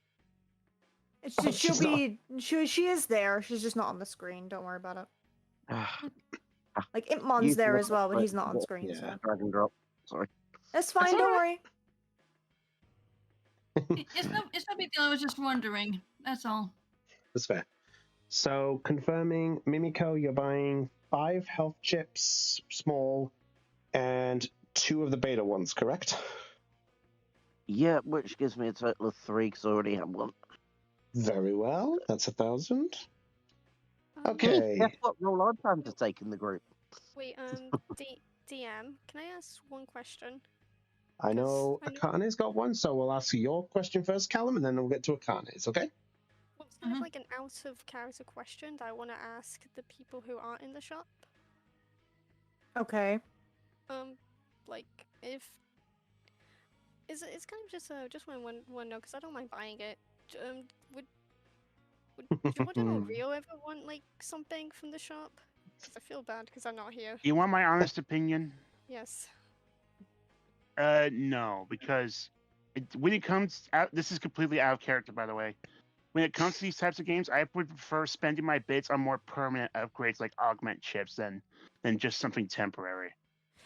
She is there. She's just not on the screen. Don't worry about it. Ah, Like Impmon's You there can as well, but look he's not on at screen. yeah. So. drag and drop. Sorry. That's fine. all Don't right. worry. It's no big deal. I was just wondering. That's all. That's fair. So, confirming, Mimiko, you're buying 5 health chips, small, and 2 of the beta ones, correct? Yeah, which gives me a total of 3 because I already have one. Very well. That's 1,000. Um, Okay. Guess what role I plan to take in the group? Wait, DM, can I ask one question? I know I know- Akane's got one, so we'll ask your question first, Callum, and then we'll get to Akane's, okay? Well, it's kind of like an out of character question that I want to ask the people who aren't in the shop. Okay. Like if it's kind of just want to know because I don't mind buying it. Would Jordan or Rio ever want like something from the shop? Because I feel bad because I'm not here. You want my honest opinion? Yes. No, because when it comes out, this is completely out of character, by the way. When it comes to these types of games, I would prefer spending my bits on more permanent upgrades like augment chips than just something temporary.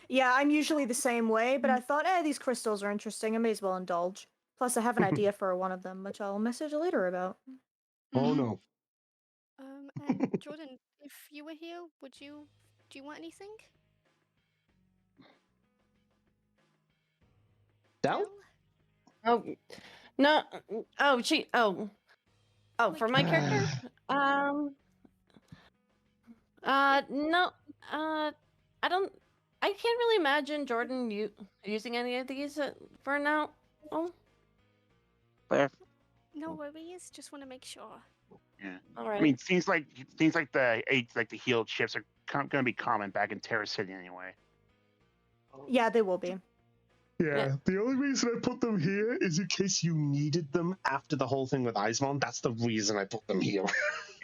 Yeah, I'm usually the same way, but I thought, these crystals are interesting. I may as well indulge. Plus, I have an idea for one of them, which I'll message later about. Oh no. And Jordan, if you were here, do you want anything? Del? Oh, no. Oh, for my character? No. I don't. I can't really imagine Jordan using any of these for now. Oh, Fair. No worries. Just want to make sure. Yeah. all right. I mean, things like the healed chips are going to be common back in Terra City anyway. Yeah, they will be. Yeah, the only reason I put them here is in case you needed them after the whole thing with Eismon. That's the reason I put them here.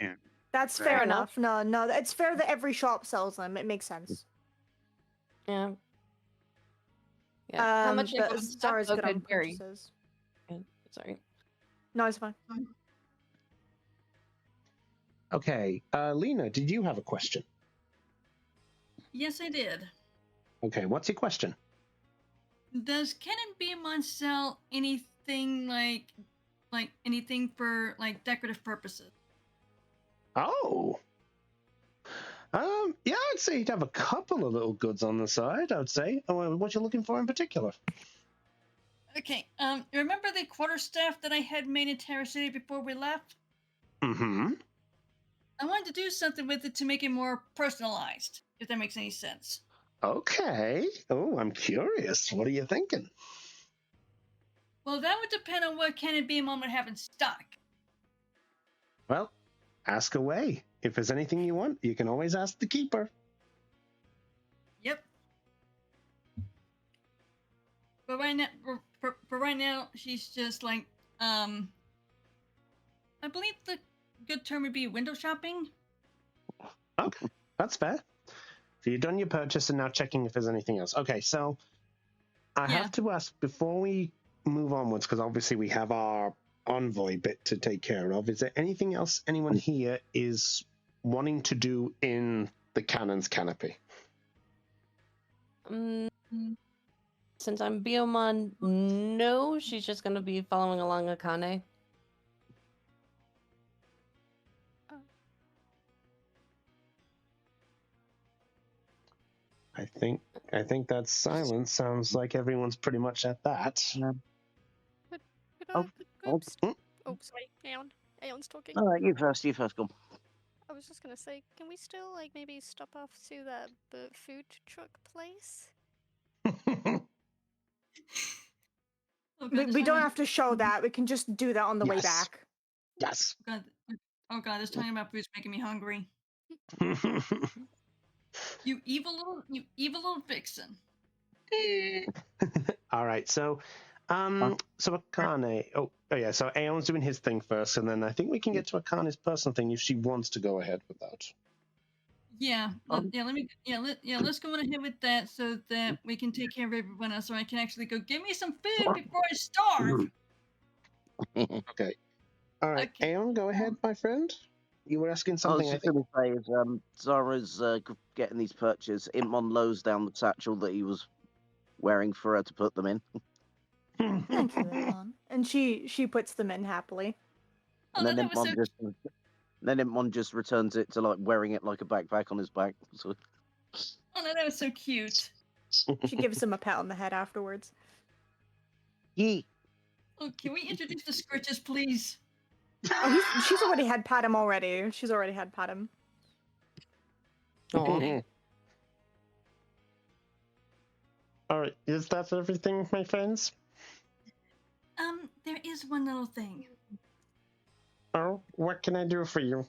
Yeah. That's Fair fair enough. enough. No, it's fair that every shop sells them. It makes sense. Yeah. Yeah. How much but of Zara's good on vary? purchases. Sorry. No, it's fine. Okay, Lena, did you have a question? Yes, I did. Okay, what's your question? Does Canon Beamon sell anything like anything for like decorative purposes? Oh. Yeah, I'd say you'd have a couple of little goods on the side, I would say. What you looking for in particular? Okay. Remember the quarterstaff that I had made in Terra City before we left? Mm-hmm. I wanted to do something with it to make it more personalized, if that makes any sense. Okay. Oh, I'm curious. What are you thinking? Well, that would depend on what Canon Beamon would have in stock. Well, ask away. If there's anything you want, you can always ask the keeper. Yep. But right now, she's just like, I believe the good term would be window shopping. Okay, that's fair. So you've done your purchase and now checking if there's anything else. Okay, so I have to ask before we move onwards, because obviously we have our envoy bit to take care of. Is there anything else anyone here is wanting to do in the Cannon's Canopy? Since I'm Biomon, no, she's just going to be following along Akane. I think that silence sounds like everyone's pretty much at that. Oops. Oh, sorry. Aeon's talking. All right, you first, go. I was just gonna say, can we still like maybe stop off to that food truck place? We don't have to show that. We can just do that on the way back. Yes. Oh god, this talking about food's making me hungry. You evil little vixen. All right, so Akane. Oh yeah, so Aeon's doing his thing first, and then I think we can get to Akane's personal thing if she wants to go ahead with that. Yeah, let's go on ahead with that so that we can take care of everyone else, so I can actually go get me some food before I starve. Okay. All right, Aeon, go ahead, my friend. You were asking something. I was just going to say, Zara's getting these purchases. Imon lows down the satchel that he was wearing for her to put them in. Thank you, Imon. And she puts them in happily. Oh, And then that was so. Imon just returns it to like wearing it like a backpack on his back. So Oh no, that was so cute. She gives him a pat on the head afterwards. yeah. Oh, can we introduce the Scritches, please? Oh, she's already had pat him already. She's already had pat him. Aw. All right, is that everything, my friends? There is one little thing. Oh, what can I do for you?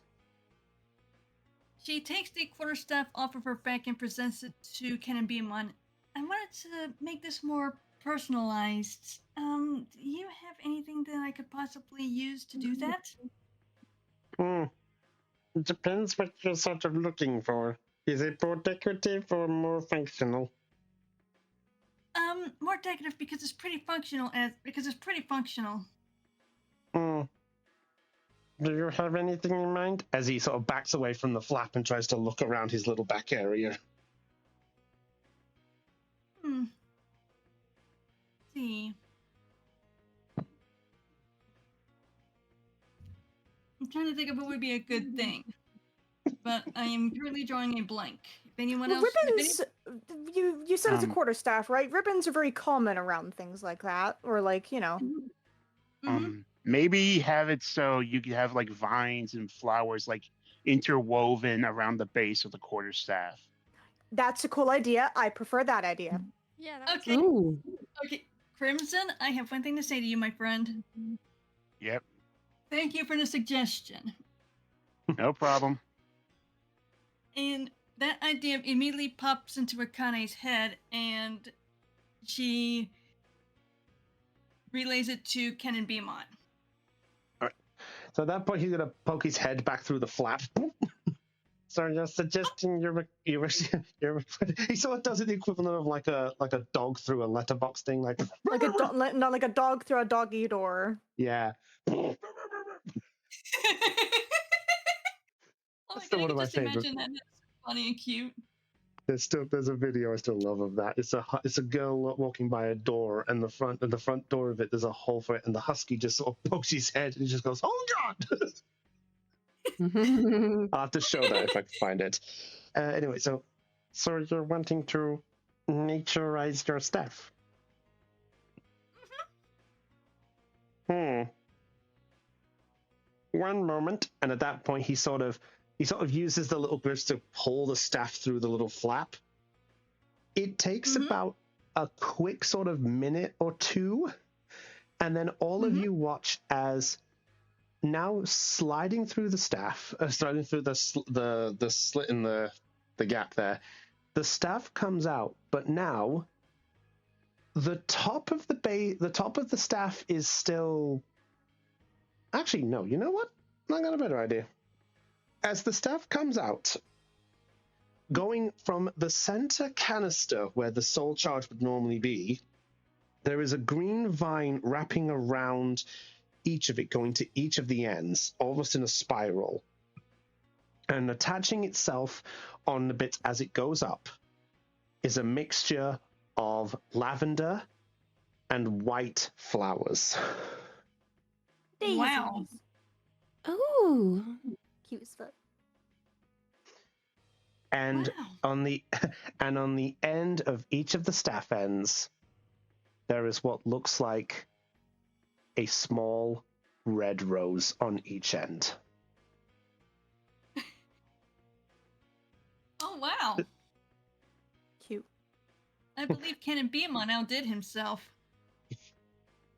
She takes the quarterstaff off of her back and presents it to Ken and Beamon. I wanted to make this more personalized. Do you have anything that I could possibly use to do that? It depends what you're sort of looking for. Is it more decorative or more functional? More decorative because it's pretty functional. Do you have anything in mind? As he sort of backs away from the flap and tries to look around his little back area. See. I'm trying to think of what would be a good thing, but I am currently drawing a blank. If anyone else, Ribbons. You said it's a quarterstaff, right? Ribbons are very common around things like that, or like Maybe have it so you could have like vines and flowers like interwoven around the base of the quarterstaff. That's a cool idea. I prefer that idea. Yeah. That Okay. Ooh. Okay, Crimson, I have one thing to say to you, my friend. Yep, Thank you for the suggestion. no problem. And that idea immediately pops into Akane's head, and she relays it to Ken and Beamon. All right. So at that point, he's gonna poke his head back through the flap. So you're suggesting he sort of does the equivalent of like a dog through a letterbox thing, like not like a dog through a doggy door. Yeah. Oh my Still god, I one of can my just favorite. imagine that. That's funny and cute. There's a video I still love of that. It's a girl walking by a door, and the front door of it there's a hole for it, and the husky just sort of pokes his head and he just goes, "Oh God!" I'll have to show that if I can find it. Anyway, so you're wanting to naturize your staff? One moment, and at that point he sort of uses the little grips to pull the staff through the little flap. It takes about a quick sort of minute or two, and then all of you watch as now sliding through the staff, sliding through the slit in the gap there, the staff comes out, but now the top of the staff is still. Actually, no. You know what? I got a better idea. As the staff comes out, going from the center canister where the soul charge would normally be, there is a green vine wrapping around each of it, going to each of the ends, almost in a spiral, and attaching itself on the bits as it goes up is a mixture of lavender and white flowers. Wow. Ooh. Cute as fuck. And on the end of each of the staff ends, there is what looks like a small red rose on each end. Oh wow. Cute. I believe Ken and Beamon outdid himself.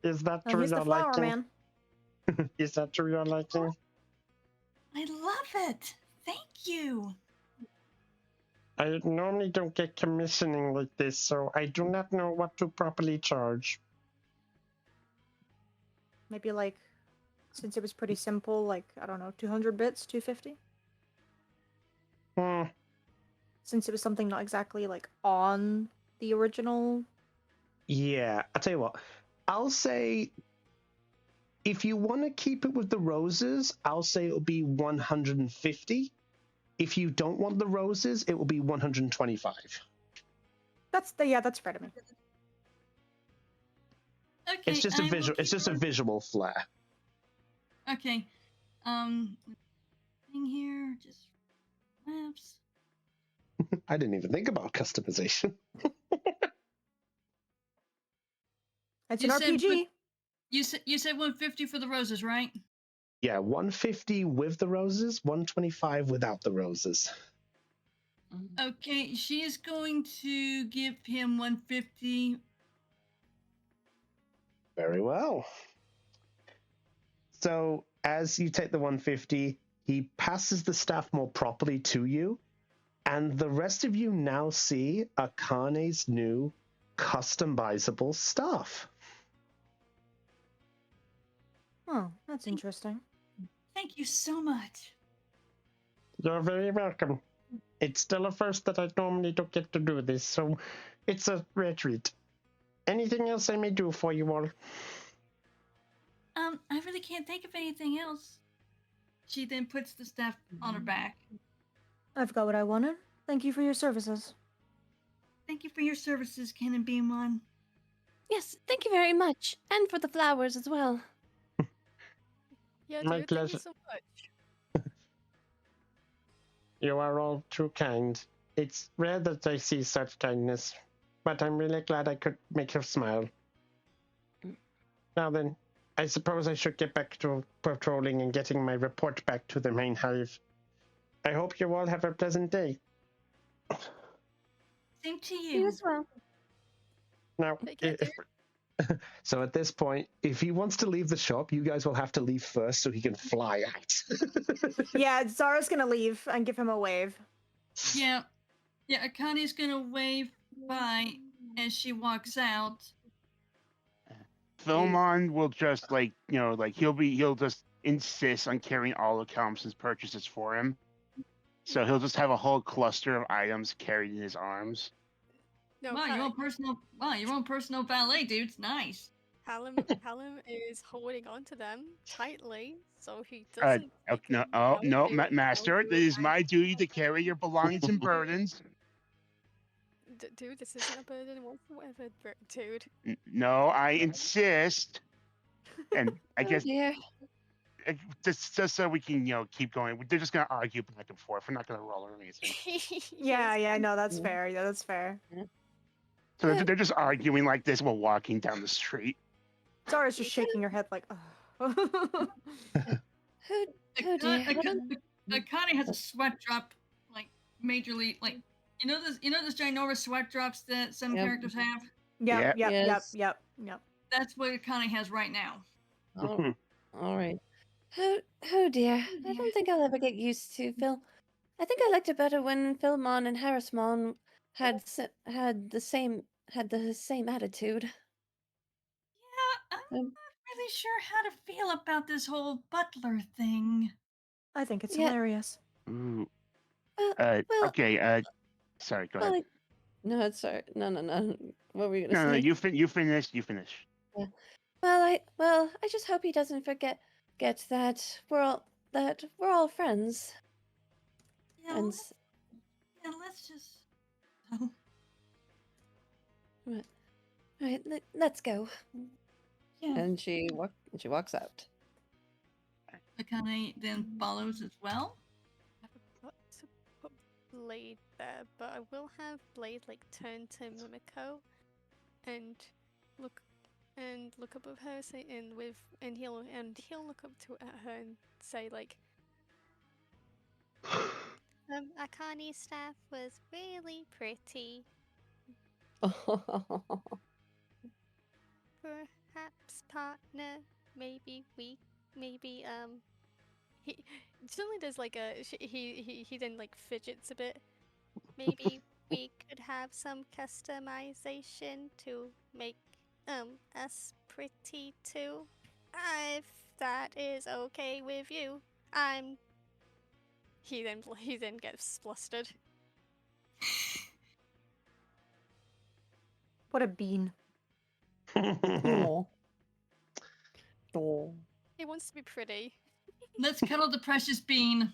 Is that Oh, true? he's the Your flower liking? man. Is that true? Your liking? I love it. Thank you. I normally don't get commissioning like this, so I do not know what to properly charge. Maybe like, since it was pretty simple, like, I don't know, 200 bits, 250? Since it was something not exactly like on the original. Yeah, I'll tell you what. I'll say, if you want to keep it with the roses, I'll say it'll be 150. If you don't want the roses, it will be 125. That's fair to me. Okay, It's just a I will visual. It's keep just a her- visual flair. Okay. Thing here, just maps. I didn't even think about customization. It's You an said RPG. You said 150 for the roses, right? Yeah, 150 with the roses, 125 without the roses. Okay, she is going to give him 150. Very well. So as you take the 150, he passes the staff more properly to you, and the rest of you now see Akane's new customizable staff. Oh, that's interesting. Thank you so much. You're very welcome. It's still a first that I normally don't get to do this, so it's a rare treat. Anything else I may do for you all? I really can't think of anything else. She then puts the staff on her back. I've got what I wanted. Thank you for your services. Thank you for your services, Ken and Beamon. Yes, thank you very much. And for the flowers as well. Yeah, My dude, thank pleasure. you so much. You are all too kind. It's rare that I see such kindness, but I'm really glad I could make her smile. Now then, I suppose I should get back to patrolling and getting my report back to the main hive. I hope you all have a pleasant day. Same to You you. as well. Now, Take care, dude. so at this point, if he wants to leave the shop, you guys will have to leave first so he can fly out. Yeah, Zara's gonna leave and give him a wave. Yeah. Yeah, Akane's gonna wave bye as she walks out. Philmon will just he'll just insist on carrying all of Thompson's purchases for him. So he'll just have a whole cluster of items carried in his arms. No, Wow, your own personal ballet, dude. It's nice. Hallam is holding on to them tightly, so he doesn't. No, Master. It is my duty to carry your belongings and burdens. Dude, this isn't a burden whatsoever, dude. No, I insist. And I guess dear. just so we can keep going. They're just gonna argue back and forth. We're not gonna roll or anything. Yeah, no, that's fair. Yeah, that's fair. So they're just arguing like this while walking down the street. Zara's just shaking her head like, oh. Who dear? Akane has a sweat drop, like majorly, like you know those ginormous sweat drops that some characters have. Yep. Yes. Yep. That's what Akane has right now. Oh, all right. Oh dear. I don't think I'll ever get used to Phil. I think I liked it better when Philmon and Harrismon had the same attitude. Yeah, I'm not really sure how to feel about this whole butler thing. I think it's Yeah. hilarious. Ooh. Well, Okay. Sorry. Go ahead. No, it's sorry. No. What were you gonna No, say? you finish. You finish. Yeah. Well, I just hope he doesn't forget that we're all friends. Yeah, And let's just. Oh. right, let's go. Yeah. And she walks out. Akane then follows as well. I forgot to put Blade there, but I will have Blade turn to Mimiko and look above her, say, and he'll look up to her and say Akane's staff was really pretty. Perhaps, partner, maybe he suddenly there's he then fidgets a bit. Maybe we could have some customization to make us pretty too. If that is okay with you. He then gets flustered. What a bean. Oh. He wants to be pretty. Let's cuddle the precious bean.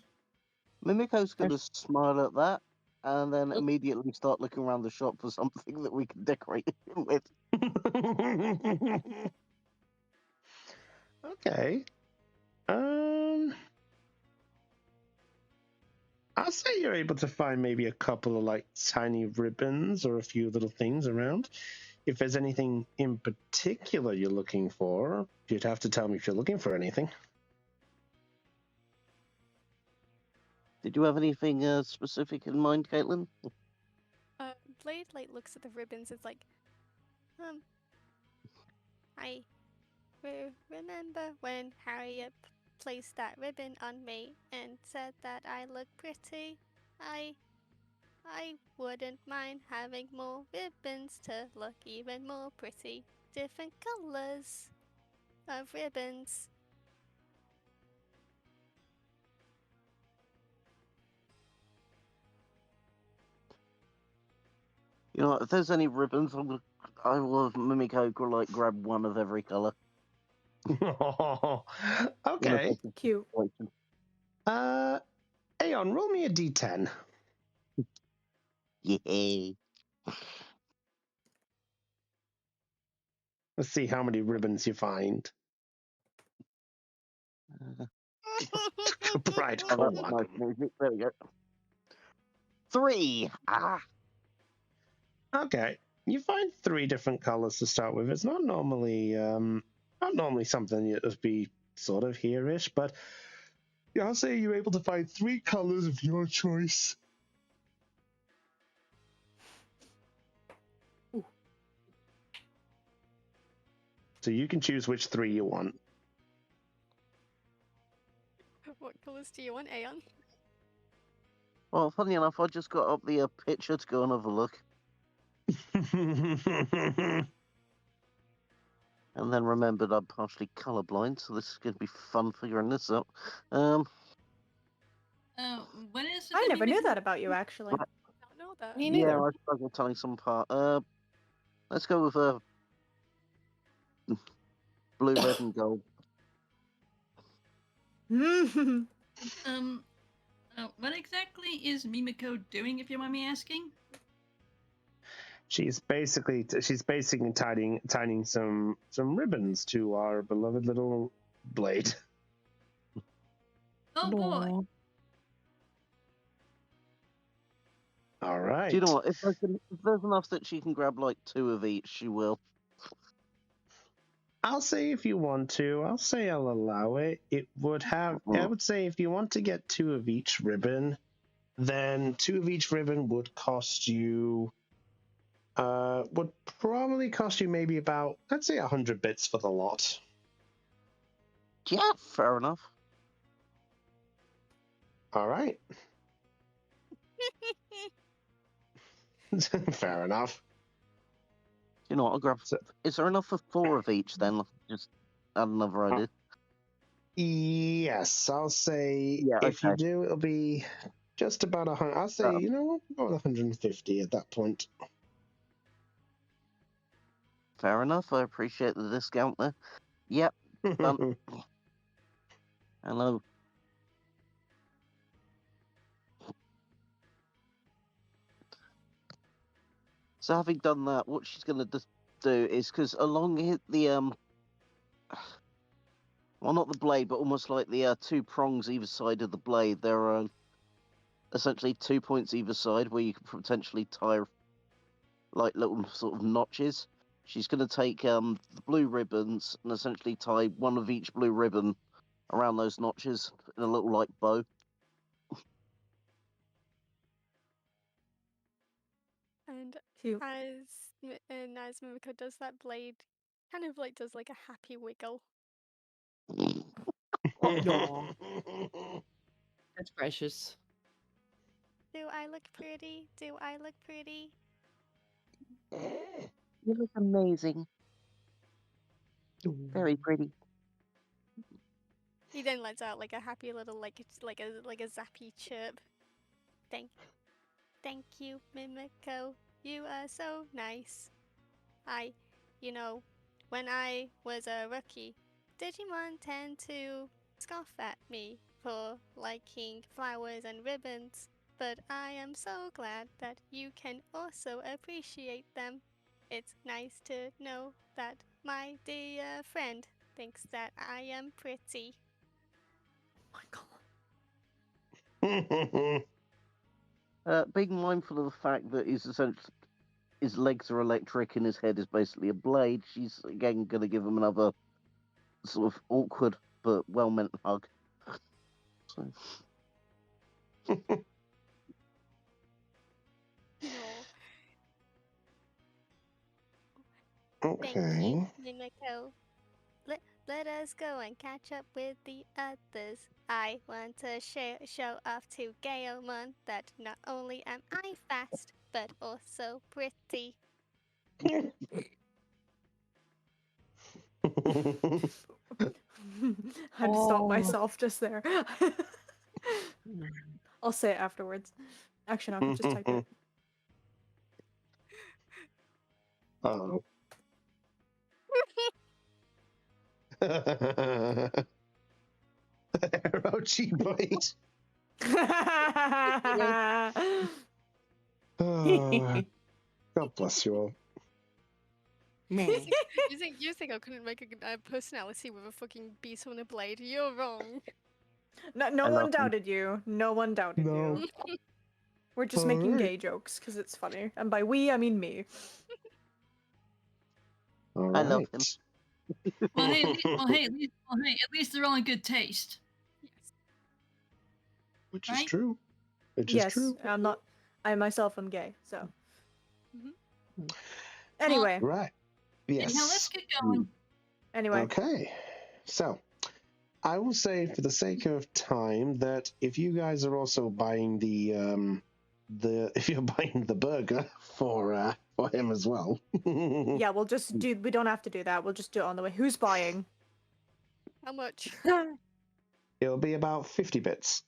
Mimiko's gonna smile at that and then immediately start looking around the shop for something that we can decorate him with. Okay. I'll say you're able to find maybe a couple of like tiny ribbons or a few little things around. If there's anything in particular you're looking for, you'd have to tell me if you're looking for anything. Did you have anything specific in mind, Caitlin? Blade like looks at the ribbons. It's like, I remember when Harriet placed that ribbon on me and said that I look pretty. I wouldn't mind having more ribbons to look even more pretty. Different colors of ribbons. You know, if there's any ribbons, I will have Mimiko like grab one of every color. Okay. Cute. Aeon, roll me a d10. Yeah. Let's see how many ribbons you find. Bright Oh, for that's luck. nice music. There we go. 3. Ah. Okay. You find 3 different colors to start with. It's not normally something that would be sort of here-ish, but yeah, I'll say you're able to find 3 colors of your choice. Ooh. So you can choose which 3 you want. What colors do you want, Aeon? Well, funny enough, I just got up the picture to go and have a look, and then remembered I'm partially colorblind, so this is going to be fun figuring this out. What is it? I that never you knew did- that about you, actually. I don't know that. Me Yeah, neither. I struggle telling some part. Let's go with blue, red, and gold. What exactly is Mimiko doing, if you mind me asking? She's basically tying some ribbons to our beloved little Blade. Oh boy. All right. Do you know what? If there's enough that she can grab like 2 of each, she will. I'll say if you want to. I'll say I'll allow it. It would have. I would say if you want to get 2 of each ribbon, then 2 of each ribbon would cost you. Would probably cost you maybe about, let's say, 100 bits for the lot. Yeah, fair enough. All right. Fair enough. You know what? I'll grab. So, Is there enough for 4 of each then? Just add another idea. yes, I'll say Yeah, if you okay. do, it'll be just about 100. I'll say, you know what, about 150 at that point. Fair enough. I appreciate the discount there. Yep. Done. Hello. So having done that, what she's going to do is, because along the well, not the blade, but almost like the 2 prongs either side of the blade, there are essentially 2 points either side where you can potentially tie like little sort of notches. She's going to take the blue ribbons and essentially tie one of each blue ribbon around those notches in a little like bow. And Cute. as Mimiko does that, Blade kind of like does like a happy wiggle. Aw. That's precious. Do I look pretty? Do I look pretty? You look amazing. Very pretty. He then lets out like a happy little like a zappy chirp. Thank you, Mimiko. You are so nice. When I was a rookie, Digimon tend to scoff at me for liking flowers and ribbons, but I am so glad that you can also appreciate them. It's nice to know that my dear friend thinks that I am pretty. Oh my god. Being mindful of the fact that his legs are electric and his head is basically a blade, she's again going to give him another sort of awkward but well-meant hug. So. No. Thank Okay. you, Mimiko. Let us go and catch up with the others. I want to show off to Gaomon that not only am I fast, but also pretty. I had to stop Oh. myself just there. I'll say it afterwards. Actually, no, I can just type it. Oh. Orochi blade. Oh, God bless you all. You think I couldn't make a personality with a fucking beetle and a blade? You're wrong. No I one love him. doubted you. No one doubted No. you. We're just making Alright. gay jokes because it's funny. And by we, I mean me. All I love right. him. Well, hey, at least they're all in good taste. Yes. Which is Right? true. Which is Yes, true. I myself am gay, so. Mhm. Anyway, Right. Yes. Now let's get going. anyway. Okay. So, I will say, for the sake of time, that if you guys are also buying if you're buying the burger for him as well. Yeah, we'll just do. We don't have to do that. We'll just do it on the way. Who's buying? How much? It'll be about 50 bits.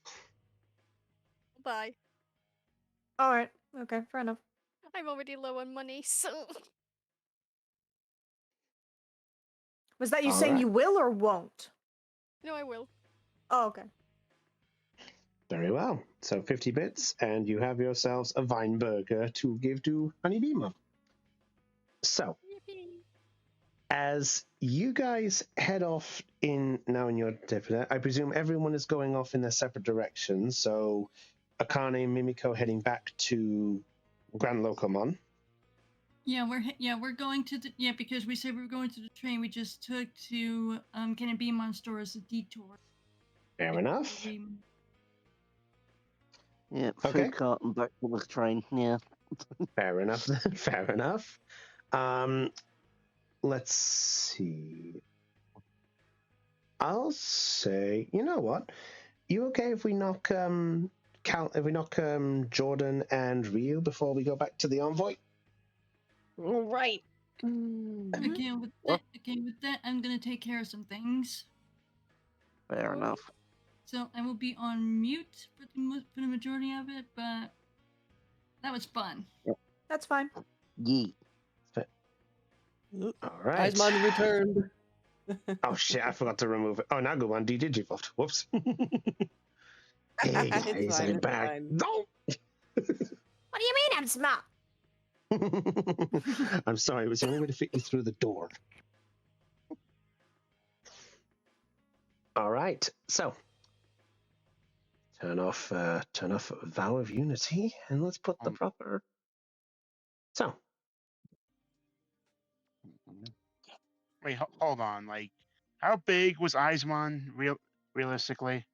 Bye. All right. Okay. Fair enough. I'm already low on money, so. Was that you All saying right. you will or won't? No, I will. Oh, okay. Very well. So 50 bits, and you have yourselves a Vine burger to give to Honeybeamer. So, Yippee. as you guys head off in your different, I presume everyone is going off in their separate directions. So, Akane and Mimiko heading back to Grand Locomon. Yeah, we're going to the because we said we were going to the train. We just took to Beamon store as a detour. Fair enough. Yeah, Okay. food cart and back to the train. Yeah. Fair enough. Fair enough. Let's see. I'll say, you know what? You okay if we knock Jordan and Ryu before we go back to the envoy? All right. Okay, with that, I'm gonna take care of some things. Fair Alright. enough. So I will be on mute for the majority of it, but that was fun. That's fine. Yeet. All right. Aizman returned. Oh shit! I forgot to remove it. Oh, now go on Digivolve. Whoops. Hey guys, It's fine, I'm it's back. fine. No. What do you mean I'm smart? I'm sorry. It was the only way to fit you through the door. All right. So turn off Vow of Unity, and let's put the proper. So. Wait, hold on. Like, how big was Aizman realistically?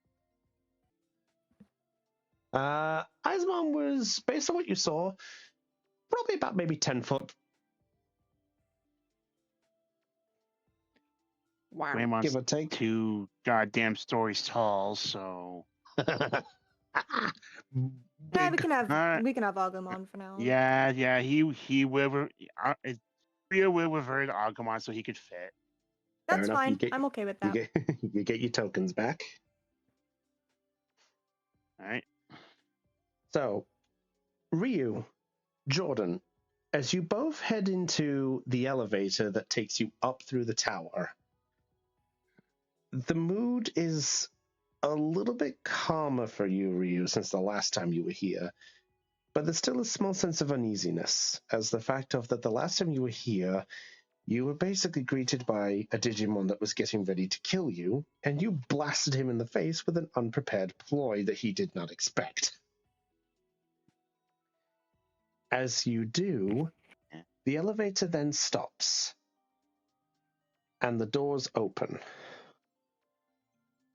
Aizman was, based on what you saw, probably about maybe 10 foot. Wow. Grandma's Give or take. 2 goddamn stories tall, so. Yeah, we can have Agumon for now. Yeah. He will. Rio will revert Agumon so he could fit. That's fine. I'm okay with that. You get your tokens back. All right. So, Ryu, Jordan, as you both head into the elevator that takes you up through the tower, the mood is a little bit calmer for you, Ryu, since the last time you were here. But there's still a small sense of uneasiness, as the fact of that the last time you were here, you were basically greeted by a Digimon that was getting ready to kill you, and you blasted him in the face with an unprepared ploy that he did not expect. As you do, the elevator then stops, and the doors open.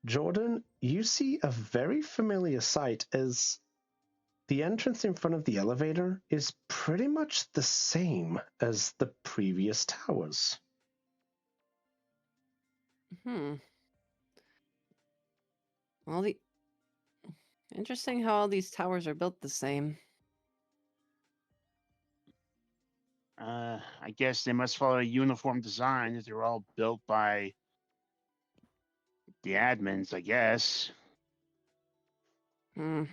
Jordan, you see a very familiar sight as the entrance in front of the elevator is pretty much the same as the previous towers. Well, interesting how all these towers are built the same. I guess they must follow a uniform design if they're all built by the admins, I guess. Even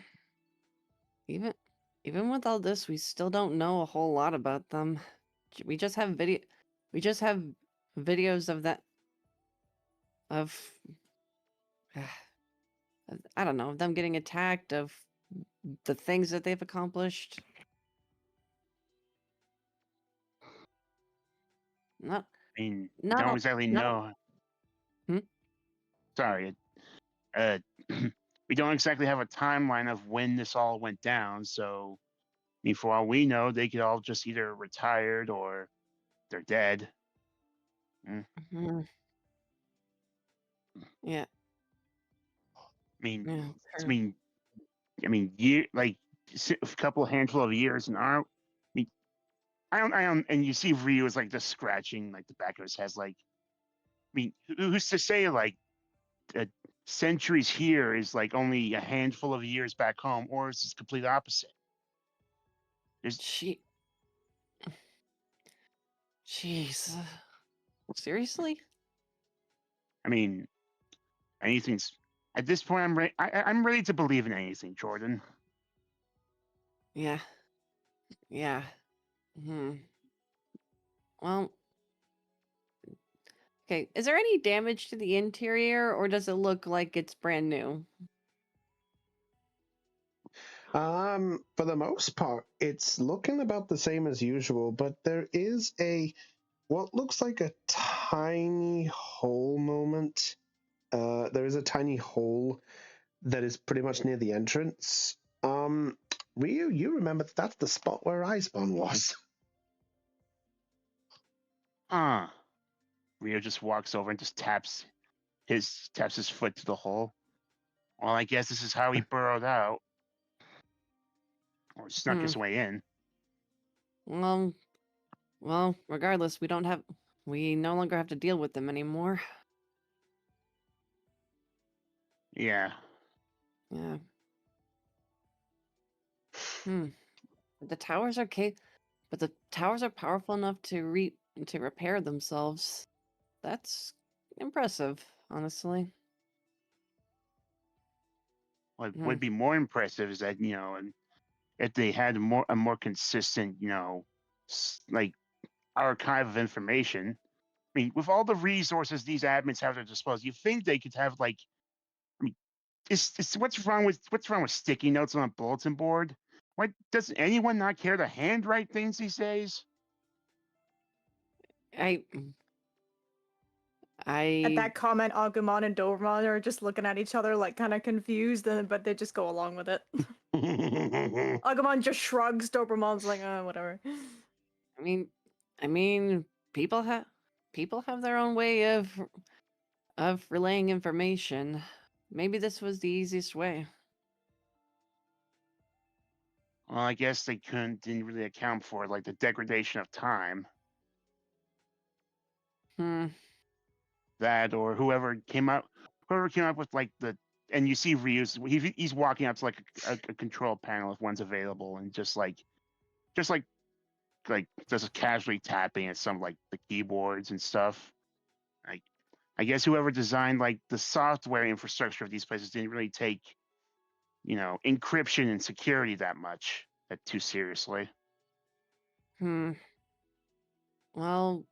with all this, we still don't know a whole lot about them. We just have videos of that I don't know, them getting attacked, of the things that they've accomplished. Not I mean, we not don't a- exactly not know. Sorry. We don't exactly have a timeline of when this all went down, so I mean, for all we know, they could all just either retired or they're dead. Mhm. Yeah. I mean, Yeah. like a couple handful of years in our. I mean, I don't, and you see Ryu is like just scratching like the back of his head. Like, I mean, who's to say like centuries here is like only a handful of years back home, or is it complete opposite? Jeez. Seriously? I mean, anything's at this point. I'm ready to believe in anything, Jordan. Yeah. Well, okay. Is there any damage to the interior, or does it look like it's brand new? For the most part, it's looking about the same as usual, but there is what looks like a tiny hole moment. There is a tiny hole that is pretty much near the entrance. Ryu, you remember that's the spot where Iceborne was. Rio just walks over and just taps his foot to the hole. Well, I guess this is how he burrowed out. Or snuck his way in. Well, regardless, we no longer have to deal with them anymore. Yeah. Yeah. But the towers are powerful enough to repair themselves. That's impressive, honestly. What would be more impressive is that, and if they had a more consistent, like archive of information. I mean, with all the resources these admins have at their disposal, you think they could have like, I mean, what's wrong with sticky notes on a bulletin board? Why does anyone not care to handwrite things these days? I At that comment, Agumon and Dobermon are just looking at each other like kind of confused, but they just go along with it. Agumon just shrugs. Dobermon's like, whatever. I mean, people have their own way of relaying information. Maybe this was the easiest way. Well, I guess they didn't really account for like the degradation of time. That or whoever came up with like and you see Ryu's he's walking out to like a control panel if one's available and just casually tapping at some like the keyboards and stuff. Like I guess whoever designed like the software infrastructure of these places didn't really take encryption and security that too seriously. Well,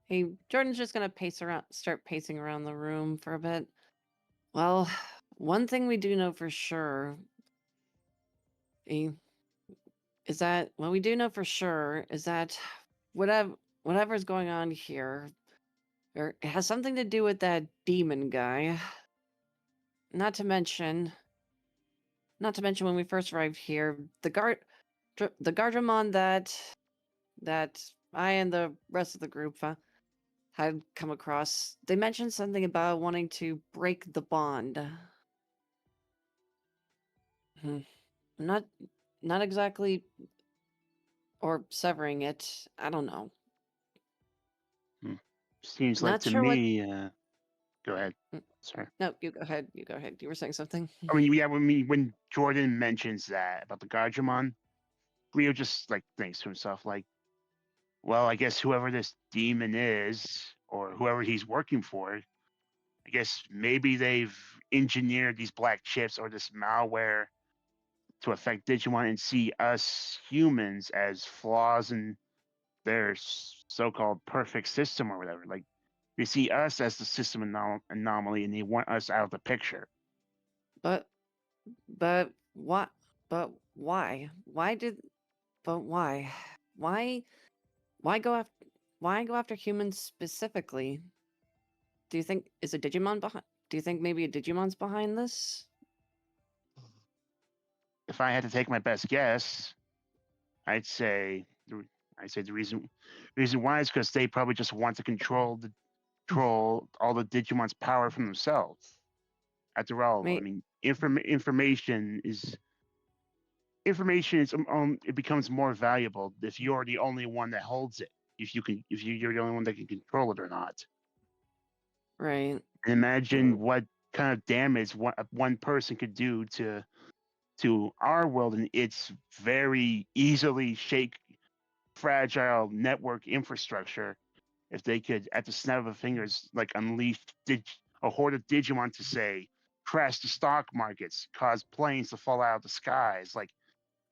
hey, Jordan's just gonna start pacing around the room for a bit. Well, one thing we do know for sure is that whatever's going on here, or it has something to do with that demon guy. Not to mention when we first arrived here, the Guardiamon that I and the rest of the group had come across. They mentioned something about wanting to break the bond. Not exactly, or severing it. I don't know. Seems like Not to sure what. me. Go ahead. Sorry. No, you go ahead. You go ahead. You were saying something. I mean, yeah. When Jordan mentions that about the Guardiamon, Rio just like thinks to himself, like, well, I guess whoever this demon is, or whoever he's working for, I guess maybe they've engineered these black chips or this malware to affect Digimon and see us humans as flaws in their so-called perfect system or whatever. Like they see us as the system anomaly, and they want us out of the picture. But what? But why? Why did? But why? Why? Why go after? Why go after humans specifically? Do you think is a Digimon behind? Do you think maybe a Digimon's behind this? If I had to take my best guess, I'd say the reason why is because they probably just want to control all the Digimon's power from themselves. After all, I mean, information is it becomes more valuable if you're the only one that holds it. If you're the only one that can control it or not. Right. And imagine what kind of damage one person could do to our world and its very easily fragile network infrastructure. If they could, at the snap of a fingers, like unleash a horde of Digimon to say, crash the stock markets, cause planes to fall out of the skies, like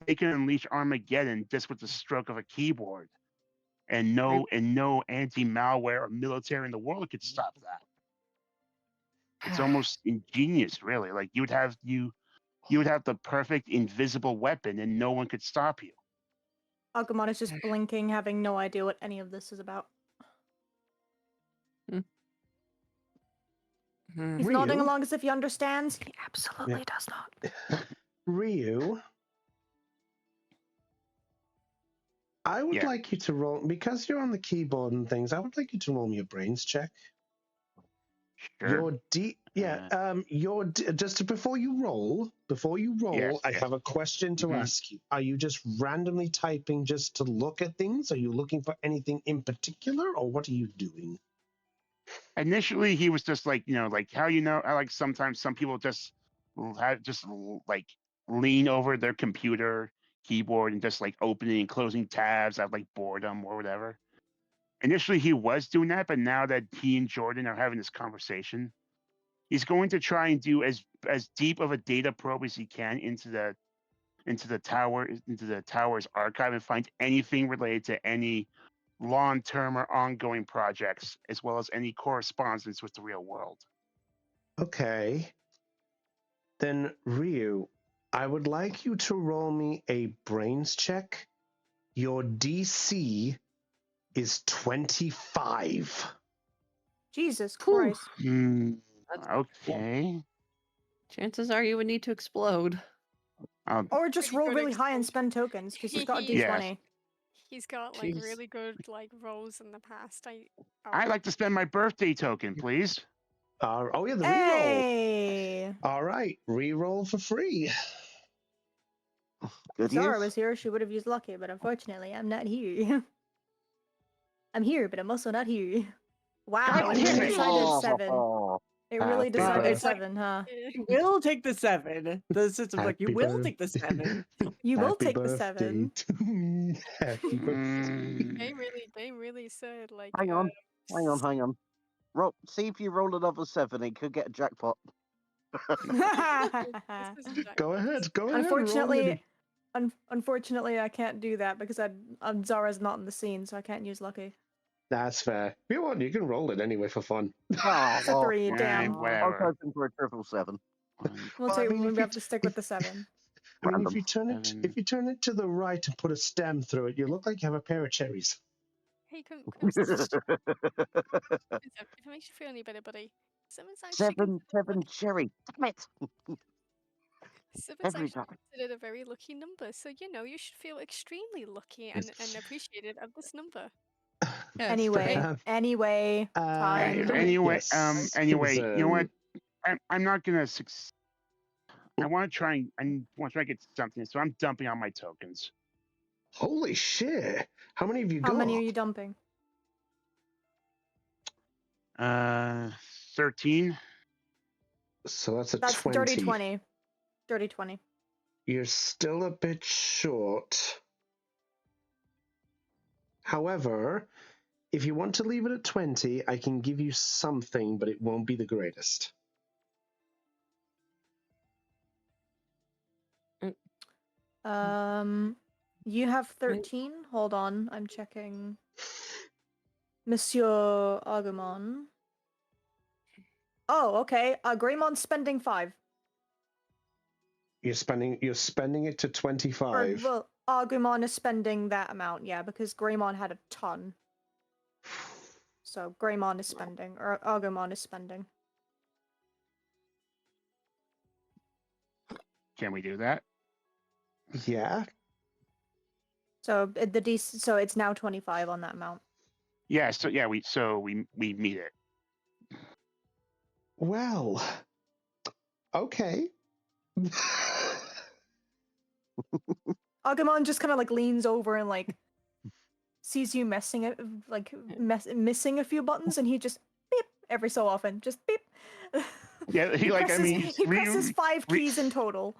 they can unleash Armageddon just with the stroke of a keyboard, and no anti-malware or military in the world could stop that. It's almost ingenious, really. Like you would have the perfect invisible weapon, and no one could stop you. Agumon is just blinking, having no idea what any of this is about. He's Ryu? nodding along as if he understands. He absolutely does not. Ryu, I would like you to roll, because you're on the keyboard and things, I would like you to roll me a brains check. Sure. Before you roll, I have a question to ask you. Are you just randomly typing just to look at things? Are you looking for anything in particular, or what are you doing? Initially, he was just like, like how I like sometimes some people just like lean over their computer keyboard and just like opening and closing tabs out of like boredom or whatever. Initially, he was doing that, but now that he and Jordan are having this conversation, he's going to try and do as deep of a data probe as he can into the tower's archive and find anything related to any long-term or ongoing projects, as well as any correspondence with the real world. Okay. Then, Ryu, I would like you to roll me a brains check. Your DC is 25. Jesus Christ. Okay. Chances are you would need to explode. Or just roll really high and spend tokens, because he's got a D20. He's got like really good like rolls in the past. I'd like to spend my birthday token, please. The reroll. Hey! All right, reroll for free. If Zara was here, she would have used lucky, but unfortunately, I'm not here. I'm here, but I'm also not here. Wow, it really decided 7. It really decided 7, huh? You will take the 7. The system's like, you will take the 7. You will take the 7. Happy birthday. They really said like. Hang on. See if you roll another 7, it could get a jackpot. Go ahead. Unfortunately, I can't do that because Zara's not in the scene, so I can't use lucky. That's fair. You can roll it anyway for fun. It's a 3, damn. I'll go for a triple 7. We have to stick with the 7. I mean, if you turn it to the right and put a stem through it, you look like you have a pair of cherries. come if it makes you feel any better, buddy. Seven's actually Seven cherry. Damn it. Seven's Every actually time. considered a very lucky number, so you should feel extremely lucky and appreciative of this number. Yes. Anyway, time. Anyway, Yes, anyway, you know what? concern. I'm not gonna. I want to try and get something, so I'm dumping on my tokens. Holy shit! How many have you How got? many are you dumping? 13. So that's a That's 20. dirty 20. Dirty 20. You're still a bit short. However, if you want to leave it at 20, I can give you something, but it won't be the greatest. You have 13. Hold on, I'm checking. Monsieur Agumon. Oh, okay. Greymon's spending 5. You're spending it to 25. Or, well, Agumon is spending that amount, yeah, because Greymon had a ton. So Greymon is spending, or Agumon is spending. Can we do that? Yeah. So so it's now 25 on that amount. Yeah. So yeah, we meet it. Well. Okay. Agumon just kind of like leans over and like sees you missing a few buttons, and he just beep every so often, just beep. Yeah, he presses 5 keys in total.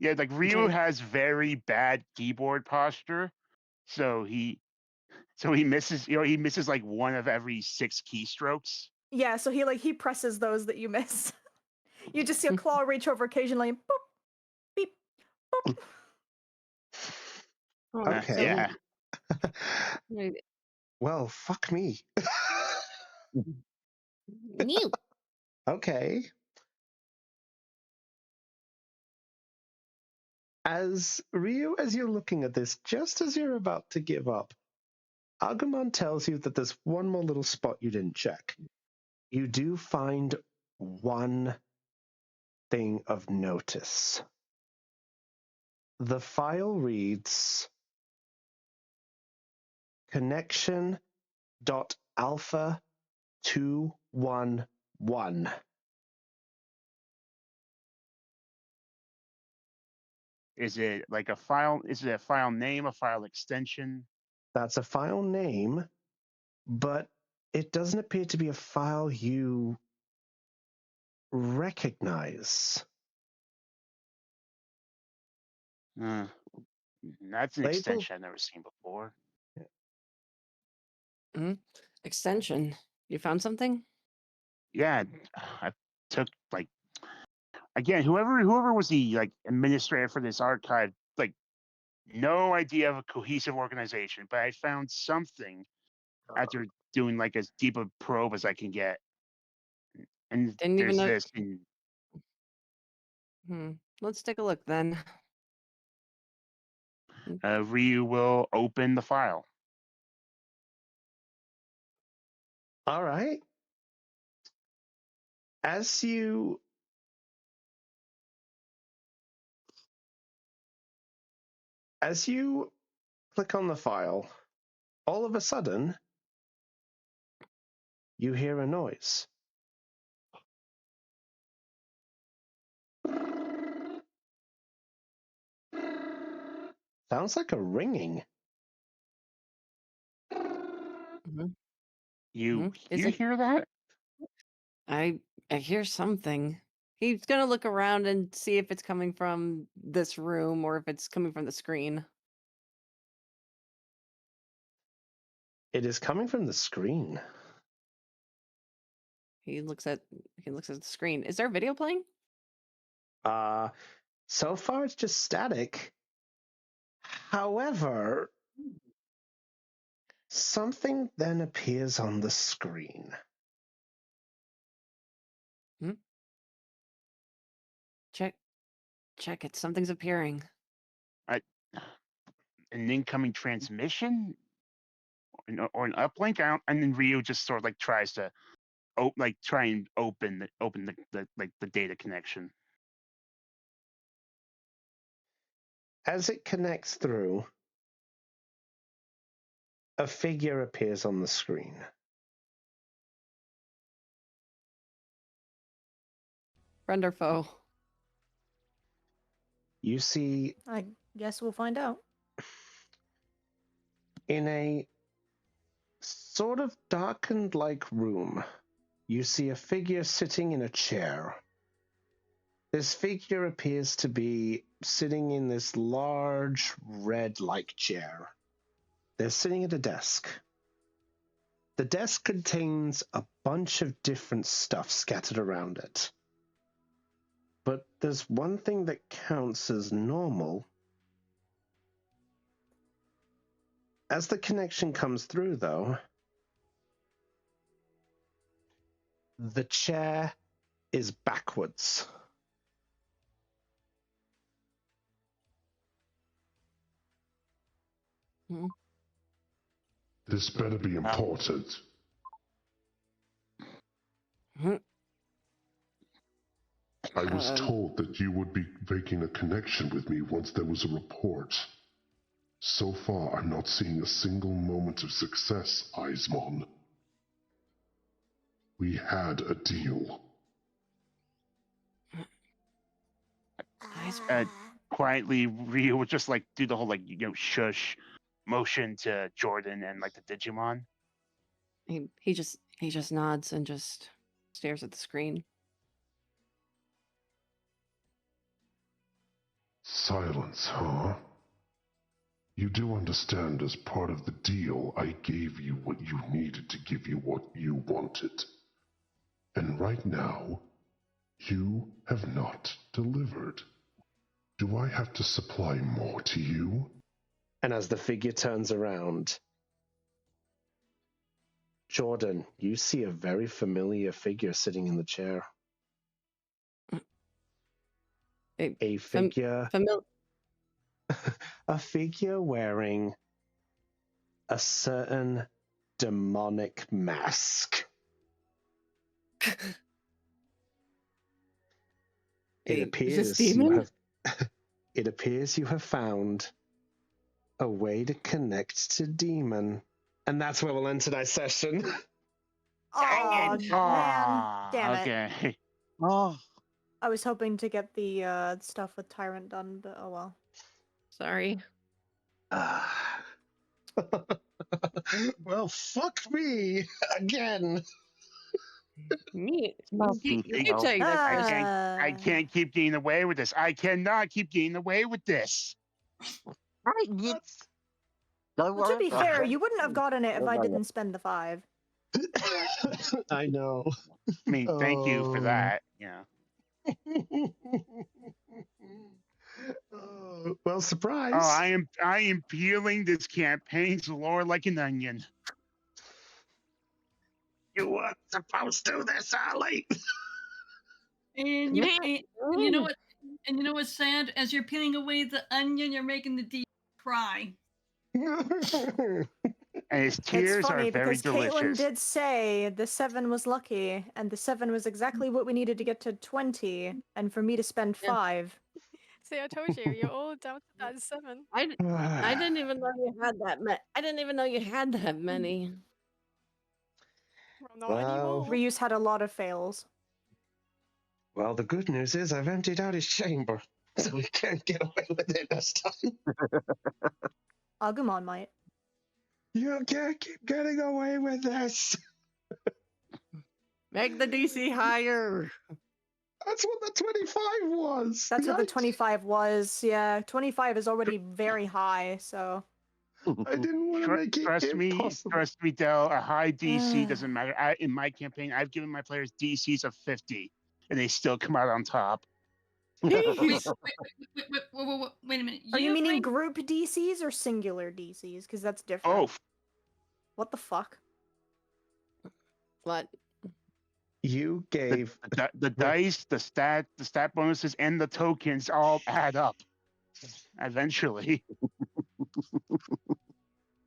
Yeah, like Ryu has very bad keyboard posture, so he misses. He misses like one of every 6 keystrokes. Yeah, so he presses those that you miss. You just see a claw reach over occasionally, and boop, beep, boop. Okay. Yeah. Well, fuck me. New. Okay. As Ryu, as you're looking at this, just as you're about to give up, Agumon tells you that there's one more little spot you didn't check. You do find one thing of notice. The file reads connection.alpha211. Is it like a file? Is it a file name, a file extension? That's a file name, but it doesn't appear to be a file you recognize. That's an extension I've never seen before. Extension. You found something? Yeah, I took again, whoever was the administrator for this archive, no idea of a cohesive organization, but I found something after doing as deep a probe as I can get. And Didn't even there's know. this. Let's take a look then. Ryu will open the file. All right. As you click on the file, all of a sudden, you hear a noise. Sounds like a ringing. You hear that? I hear something. He's gonna look around and see if it's coming from this room or if it's coming from the screen. It is coming from the screen. He looks at the screen. Is there a video playing? So far it's just static. However, something then appears on the screen. Check it. Something's appearing. An incoming transmission? an uplink out, and then Ryu just sort of like tries to try and open the data connection. As it connects through, a figure appears on the screen. Friend or foe? You see, I guess we'll find out. in a sort of darkened like room, you see a figure sitting in a chair. This figure appears to be sitting in this large red-like chair. They're sitting at a desk. The desk contains a bunch of different stuff scattered around it. But there's one thing that counts as normal. As the connection comes through, though, the chair is backwards. This better be important. I was told that you would be making a connection with me once there was a report. So far, I'm not seeing a single moment of success, Eismon. We had a deal. Quietly, Ryu would just like do the whole shush motion to Jordan and like the Digimon. He just nods and just stares at the screen. Silence, huh? You do understand, as part of the deal, I gave you what you needed to give you what you wanted. And right now, you have not delivered. Do I have to supply more to you? And as the figure turns around, Jordan, you see a very familiar figure sitting in the chair. A figure... a figure wearing a certain demonic mask. It appears you have found a way to connect to Demon. And that's where we'll end tonight's session. Oh, man. Damn it. Okay. Oh, I was hoping to get the stuff with Tyrant done, but oh well. Sorry. Well, fuck me again. Me. nothing You keep else. saying that, Chris. I can't keep getting away with this. I cannot keep getting away with this. Don't Well, worry. to be fair, you wouldn't have gotten it if I No. didn't spend the 5. I know. I mean, thank you for that. Yeah. Well, surprise. Oh, I am peeling this campaign's lore like an onion. You weren't supposed to this early. And you know what? And you know what's sad? As you're peeling away the onion, you're making the D cry. And his tears It's funny are very because Caitlin delicious. did say the 7 was lucky, and the 7 was exactly what we needed to get to 20, and for me to spend 5. See, I told you, you're all down to that 7. I didn't even know you had that many. I didn't even know you had that many. Well, not anymore. Ryu's had a lot of fails. Well, the good news is I've emptied out his chamber, so we can't get away with it this time. Agumon might. You can't keep getting away with this. Make the DC higher. That's what the 25 was. That's what the 25 was. Yeah, 25 is already very high, so. I didn't want to make it impossible. Trust me, Del. A high DC doesn't matter. In my campaign, I've given my players DCs of 50, and they still come out on top. Wait a minute. Are you meaning group DCs or singular DCs? Because that's different. Oh. What the fuck? What? You gave the dice, the stat bonuses, and the tokens all add up. Eventually.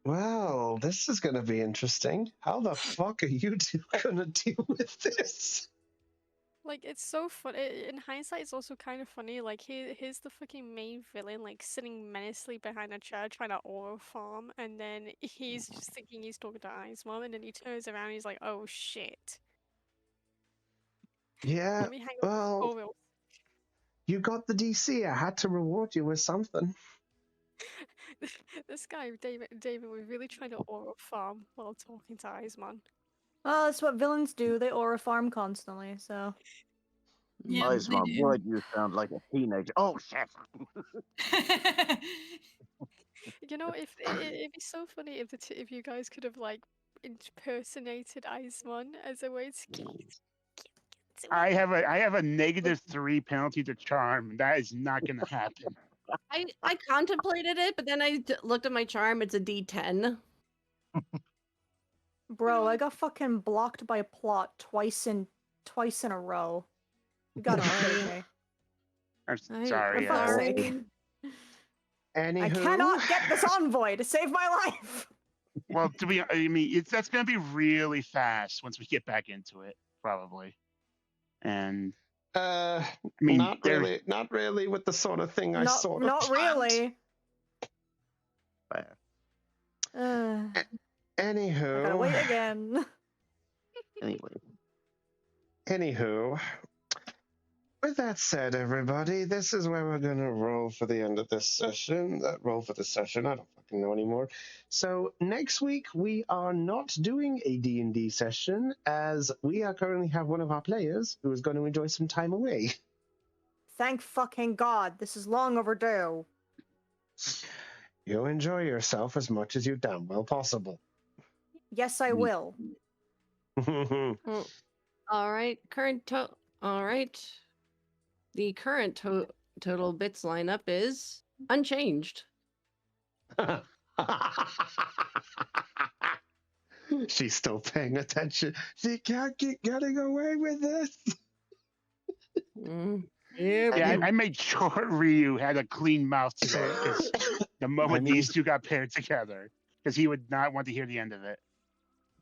Well, this is going to be interesting. How the fuck are you two going to deal with this? Like, it's so funny. In hindsight, it's also kind of funny. Like, here's the fucking main villain, like, sitting menacingly behind a chair trying to aura farm, and then he's just thinking he's talking to Ice Mom, and then he turns around and he's like, oh shit. Yeah, Let me hang up well, Orville. you got the DC. I had to reward you with something. This guy, David, was really trying to aura farm while talking to Ice Man. Well, that's what villains do. They aura farm constantly, so. Yeah, Eyes, they my do. word, you sound like a teenager. Oh, shit. You know, it'd be so funny if if you guys could have like impersonated Iceman as a way to get to I him. have a -3 penalty to charm. That is not going to happen. I contemplated it, but then I looked at my charm. It's a D10. Bro, I got fucking blocked by a plot twice in a row. You gotta be kidding me. I'm I'm sorry. For fuck's sorry. sake. Anywho, I cannot get this envoy to save my life. Well, I mean, that's going to be really fast once we get back into it, probably. And I mean, not really with the sort of thing I sort of Not planned. really. Fair. Anywho, I gotta wait again. Anyway, with that said, everybody, this is where we're gonna roll for the end of this session. Roll for the session. I don't fucking know anymore. So next week we are not doing a D&D session, as we are currently have one of our players who is going to enjoy some time away. Thank fucking God. This is long overdue. You'll enjoy yourself as much as you damn well possible. Yes, I will. All right. All right. The current total bits lineup is unchanged. She's still paying attention. She can't keep getting away with this. Yeah, I made sure Ryu had a clean mouth today, because the moment these two got paired together, because he would not want to hear the end of it.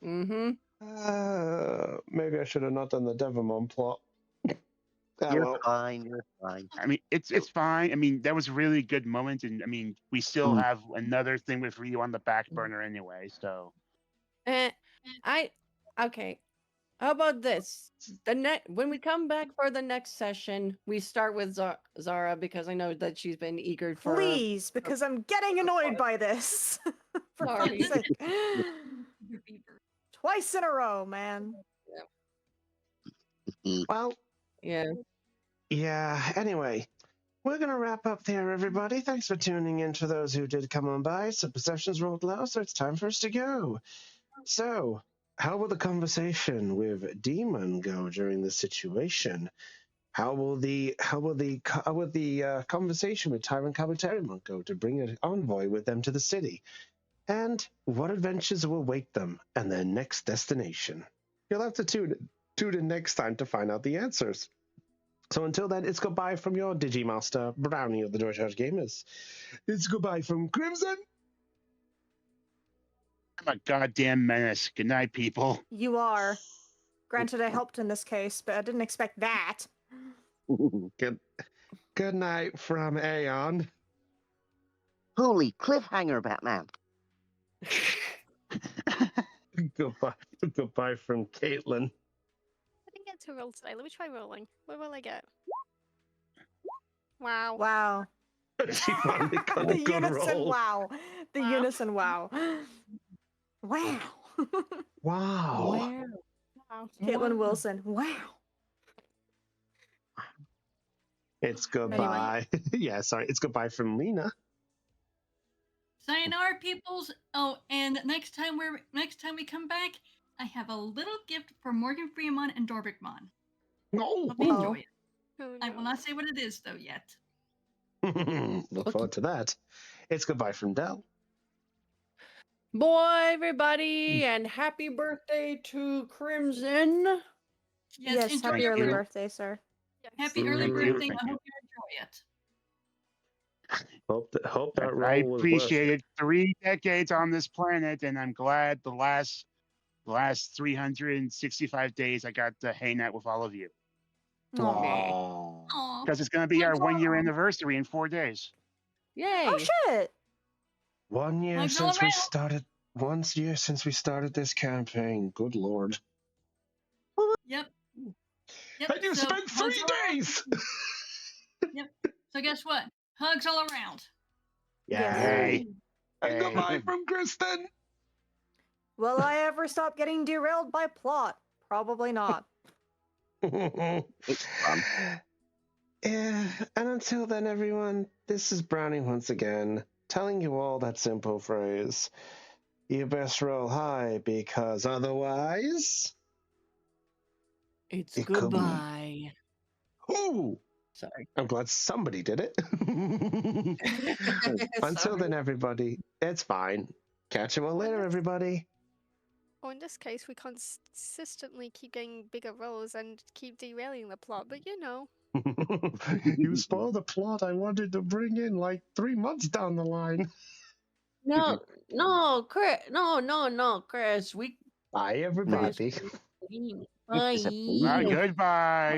Mm-hmm. Maybe I should have not done the Devimon plot. You're fine. You're fine. I mean, it's fine. I mean, that was a really good moment, and I mean, we still have another thing with Ryu on the back burner anyway. So, Okay. How about this? When we come back for the next session, we start with Zara, because I know that she's been eager for. Please, because I'm getting annoyed by this. For Sorry. fuck's sake. Twice in a row, man. Well, yeah. Anyway, we're going to wrap up there, everybody. Thanks for tuning in, for those who did come on by. So perceptions rolled low, so it's time for us to go. So, how will the conversation with Demon go during this situation? How will the conversation with Tyrant Kabuterimon go to bring an envoy with them to the city? And what adventures will await them and their next destination? You'll have to tune in next time to find out the answers. So until then, it's goodbye from your Digimaster, Brownie of the George Gamers. It's goodbye from Crimson. I'm a goddamn menace. Good night, people. You are. Granted, I helped in this case, but I didn't expect that. Good night from Aeon. Holy cliffhanger, Batman. Goodbye from Caitlin. I didn't get to roll today. Let me try rolling. What will I get? Wow. Wow. She finally got The a good unison roll. wow. The unison wow. Wow. Wow. Caitlin Wilson. Wow. It's goodbye. Yeah, sorry. It's goodbye from Lena. Sayonara, peoples. Oh, and next time we come back, I have a little gift for Morgan Freeman and Dorbickmon. No. Hope you enjoy it. Oh, I will not say what it is though yet. Look forward to that. It's goodbye from Dell. Boy, everybody, and happy birthday to Crimson. Yes, enjoy happy your early birthday. birthday, sir. Happy early Thank you, birthday. thank I you. hope you enjoy it. Hope that I roll was worth appreciated 3 decades on this planet, and I'm glad the last 365 days I got to hang out with all of you. it. Aw. Aw. Because it's going to be our Hugs 1 year all around. anniversary in 4 days. Yay! Oh shit! 1 year Hugs all since we around. started. 1 year since we started this campaign. Good lord. Yep. And you so spent hugs 3 all around. days. Yep. So guess what? Hugs all around. Yes. Hey. And Hey. goodbye from Kristen. Will I ever stop getting derailed by plot? Probably not. It's fun. Yeah, and until then, everyone, this is Brownie once again, telling you all that simple phrase. You best roll high, because otherwise... It's It could be- goodbye. Ooh! Sorry. I'm glad somebody did it. Until then, everybody, it's fine. Catch you all later, everybody. Or in this case, we consistently keep getting bigger roles and keep derailing the plot, but you know. You spoiled the plot I wanted to bring in like 3 months down the line. No, Chris. No, Chris. Bye, everybody. Bye. Goodbye. Goodbye.